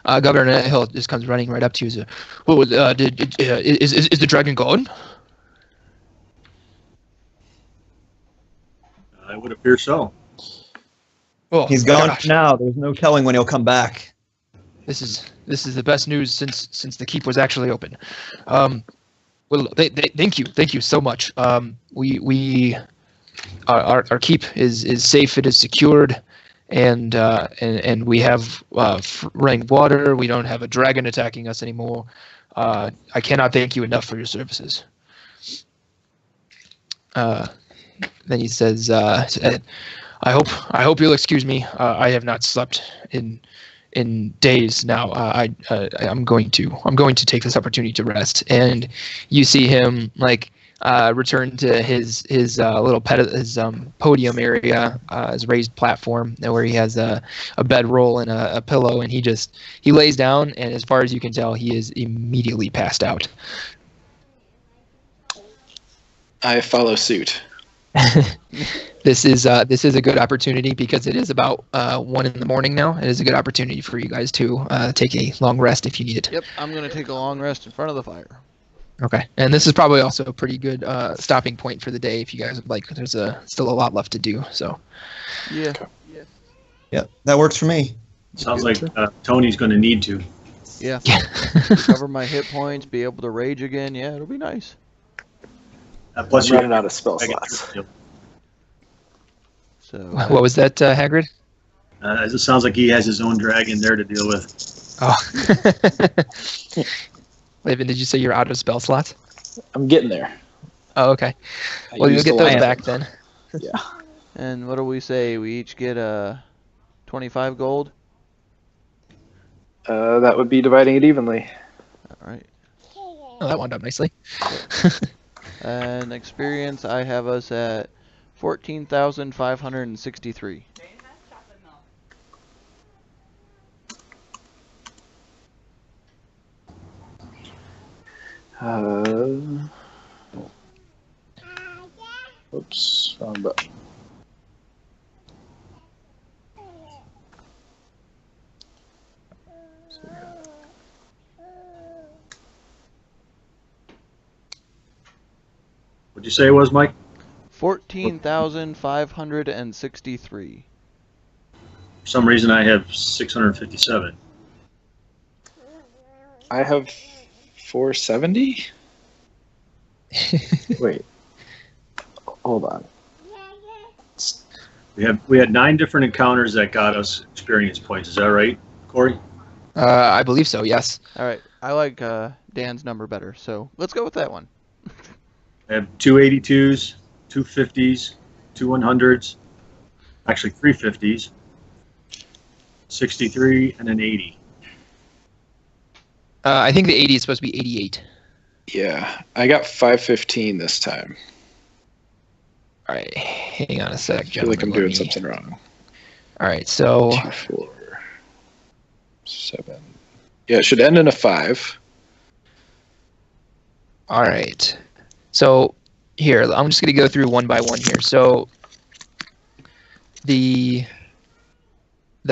[SPEAKER 1] Governor Hill just comes running right up to you. Is the dragon gone?
[SPEAKER 4] I would appear so.
[SPEAKER 1] Oh,
[SPEAKER 6] He's gone
[SPEAKER 1] gosh.
[SPEAKER 6] now. There's no telling when he'll come back.
[SPEAKER 1] This is the best news since the keep was actually open. Well, thank you so much. We our keep is safe. It is secured, and we have running water. We don't have a dragon attacking us anymore. I cannot thank you enough for your services. Then he says, "I hope you'll excuse me. I have not slept in days now. I'm going to take this opportunity to rest." And you see him return to his little podium area, his raised platform where he has a bedroll and a pillow, and he lays down, and as far as you can tell, he is immediately passed out.
[SPEAKER 5] I follow suit.
[SPEAKER 1] This is a good opportunity because it is about 1 a.m. now. It is a good opportunity for you guys to take a long rest if you need it.
[SPEAKER 3] Yep, I'm gonna take a long rest in front of the fire.
[SPEAKER 1] Okay, and this is probably also a pretty good stopping point for the day if you guys would like. There's still a lot left to do. So
[SPEAKER 3] Yeah.
[SPEAKER 6] Yep, that works for me.
[SPEAKER 4] Sounds like Tony's going to need to.
[SPEAKER 3] Yeah. Recover my hit points, be able to rage again. Yeah, it'll be nice.
[SPEAKER 4] Plus,
[SPEAKER 5] I'm running out of spell
[SPEAKER 4] I get
[SPEAKER 5] slots.
[SPEAKER 4] through.
[SPEAKER 3] So
[SPEAKER 1] what was that, Hagrid?
[SPEAKER 4] It sounds like he has his own dragon there to deal with.
[SPEAKER 1] Oh, Leovan, did you say you're out of spell slots?
[SPEAKER 5] I'm getting there.
[SPEAKER 1] Oh, okay.
[SPEAKER 5] I
[SPEAKER 1] Well, you'll
[SPEAKER 5] used
[SPEAKER 1] get
[SPEAKER 5] a
[SPEAKER 1] those
[SPEAKER 5] lot of
[SPEAKER 1] back
[SPEAKER 5] them.
[SPEAKER 1] then.
[SPEAKER 5] Yeah.
[SPEAKER 3] And what do we say? We each get 25 gold.
[SPEAKER 5] That would be dividing it evenly.
[SPEAKER 3] All right.
[SPEAKER 1] Oh, that wound up nicely.
[SPEAKER 3] And experience, I have us at 14,563.
[SPEAKER 5] Oops, wrong button.
[SPEAKER 4] What'd you say it was, Mike?
[SPEAKER 3] 14,563.
[SPEAKER 4] For some reason, I have 657.
[SPEAKER 5] I have 470? Wait. Hold on.
[SPEAKER 4] We had 9 different encounters that got us experience points. Is that right, Corey?
[SPEAKER 1] I believe so. Yes.
[SPEAKER 3] All right. I like Dan's number better, so let's go with that one.
[SPEAKER 4] I have 2 82s, 2 50s, 2 100s, actually 3 50s, 63, and an 80.
[SPEAKER 1] I think the 80 is supposed to be 88.
[SPEAKER 5] Yeah, I got 515 this time.
[SPEAKER 1] All right, hang on a sec,
[SPEAKER 5] I feel like I'm
[SPEAKER 1] gentlemen,
[SPEAKER 5] doing something wrong.
[SPEAKER 1] All right, so
[SPEAKER 5] 2, 4, 7. Yeah, it should end in a 5.
[SPEAKER 1] all right, so here I'm just gonna go through one by one here. So the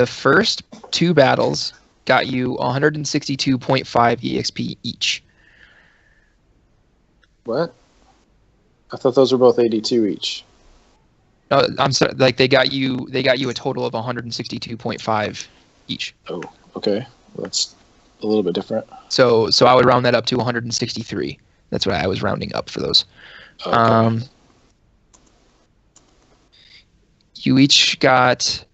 [SPEAKER 1] first 2 battles got you 162.5 EXP each.
[SPEAKER 5] What? I thought those were both 82 each.
[SPEAKER 1] No, I'm sorry, like they got you a total of 162.5 each.
[SPEAKER 5] Oh, okay. Well, that's a little bit different.
[SPEAKER 1] So I would round that up to 163. That's what I was rounding up for those.
[SPEAKER 5] Okay.
[SPEAKER 1] You each got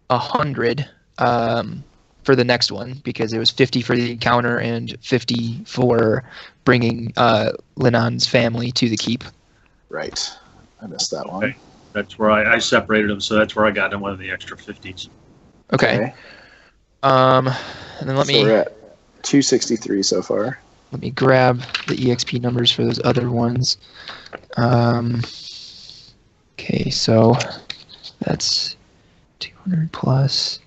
[SPEAKER 1] 100 for the next one because it was 50 for the encounter and 50 for bringing Linon's family to the keep.
[SPEAKER 5] Right. I missed that one.
[SPEAKER 4] Okay. That's where I separated them, so that's where I got them one of the extra 50s.
[SPEAKER 1] Okay. And then let
[SPEAKER 5] So
[SPEAKER 1] me
[SPEAKER 5] we're at 263 so far.
[SPEAKER 1] let me grab the EXP numbers for those other ones. Okay, so that's 200 plus.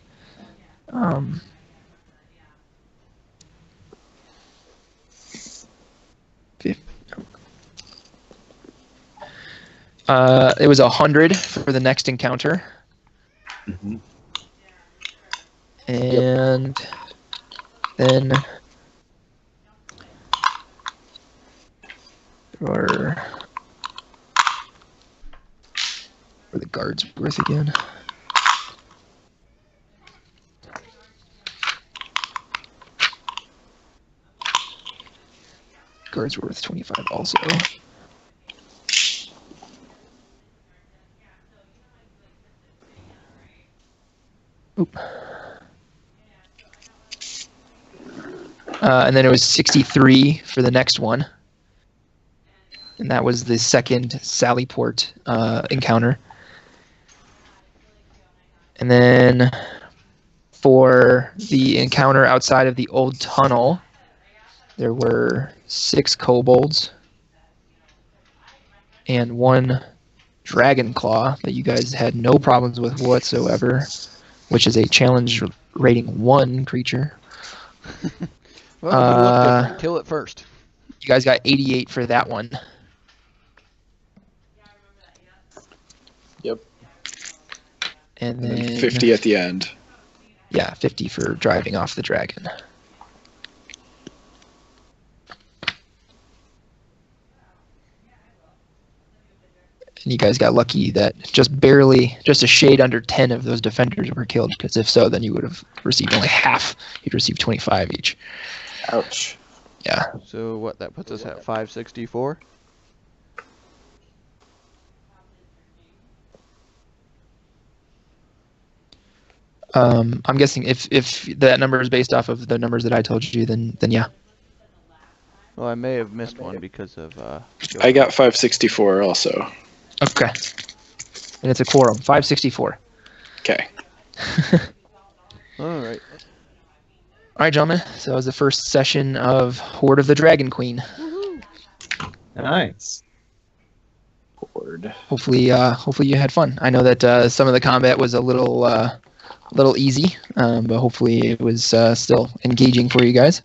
[SPEAKER 1] It was 100 for the next encounter,
[SPEAKER 4] Mm-hmm.
[SPEAKER 1] and Then or for the guards worth again. Guards worth 25 also. Oop. And then it was 63 for the next one. And that was the second Sallyport encounter. And then for the encounter outside of the old tunnel, there were 6 kobolds and 1 Dragclaw that you guys had no problems with whatsoever, which is a challenge rating 1 creature.
[SPEAKER 3] Well, it would look different. Kill it first.
[SPEAKER 1] You guys got 88 for that one.
[SPEAKER 5] Yep.
[SPEAKER 1] And
[SPEAKER 5] And then
[SPEAKER 1] then
[SPEAKER 5] 50 at the end.
[SPEAKER 1] Yeah, 50 for driving off the dragon. And you guys got lucky that just a shade under 10 of those defenders were killed, because if so, then you would have received only half. You'd receive 25 each.
[SPEAKER 5] Ouch.
[SPEAKER 1] Yeah.
[SPEAKER 3] So what? That puts us at 564.
[SPEAKER 1] I'm guessing if that number is based off of the numbers that I told you, then yeah.
[SPEAKER 3] Well, I may have missed one because of.
[SPEAKER 5] I got 564 also.
[SPEAKER 1] Okay. And it's a quorum, 564.
[SPEAKER 5] Okay.
[SPEAKER 3] All right.
[SPEAKER 1] All right, gentlemen. So that was the first session of Horde of the Dragon Queen.
[SPEAKER 2] Nice.
[SPEAKER 5] Horde.
[SPEAKER 1] Hopefully you had fun. I know that some of the combat was a little easy, but hopefully it was still engaging for you guys.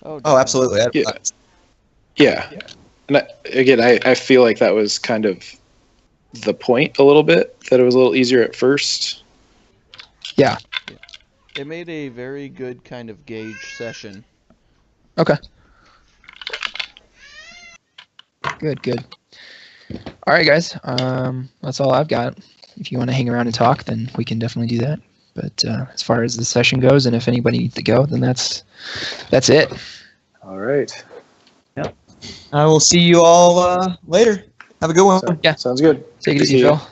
[SPEAKER 3] Oh,
[SPEAKER 6] Oh, absolutely.
[SPEAKER 5] Yeah. And I feel like that was kind of the point a little bit, that it was a little easier at first.
[SPEAKER 1] Yeah.
[SPEAKER 3] It made a very good kind of gauge session.
[SPEAKER 1] Okay. Good. All right, guys. That's all I've got. If you want to hang around and talk, then we can definitely do that. But as far as the session goes, and if anybody needs to go, then that's it.
[SPEAKER 5] All right.
[SPEAKER 6] I will see you all later. Have a good one.
[SPEAKER 1] Yeah.
[SPEAKER 5] Sounds good.
[SPEAKER 1] Take it
[SPEAKER 5] Good to
[SPEAKER 1] easy,
[SPEAKER 5] see you.
[SPEAKER 1] Phil.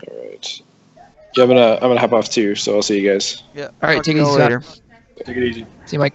[SPEAKER 5] All right. Yeah, I'm gonna hop off too, so I'll see you guys.
[SPEAKER 3] Yeah.
[SPEAKER 1] All right,
[SPEAKER 3] talk
[SPEAKER 1] take
[SPEAKER 3] to
[SPEAKER 1] it
[SPEAKER 3] y'all
[SPEAKER 1] easy,
[SPEAKER 3] later.
[SPEAKER 1] Scott.
[SPEAKER 4] Take it easy.
[SPEAKER 1] See you, Mike.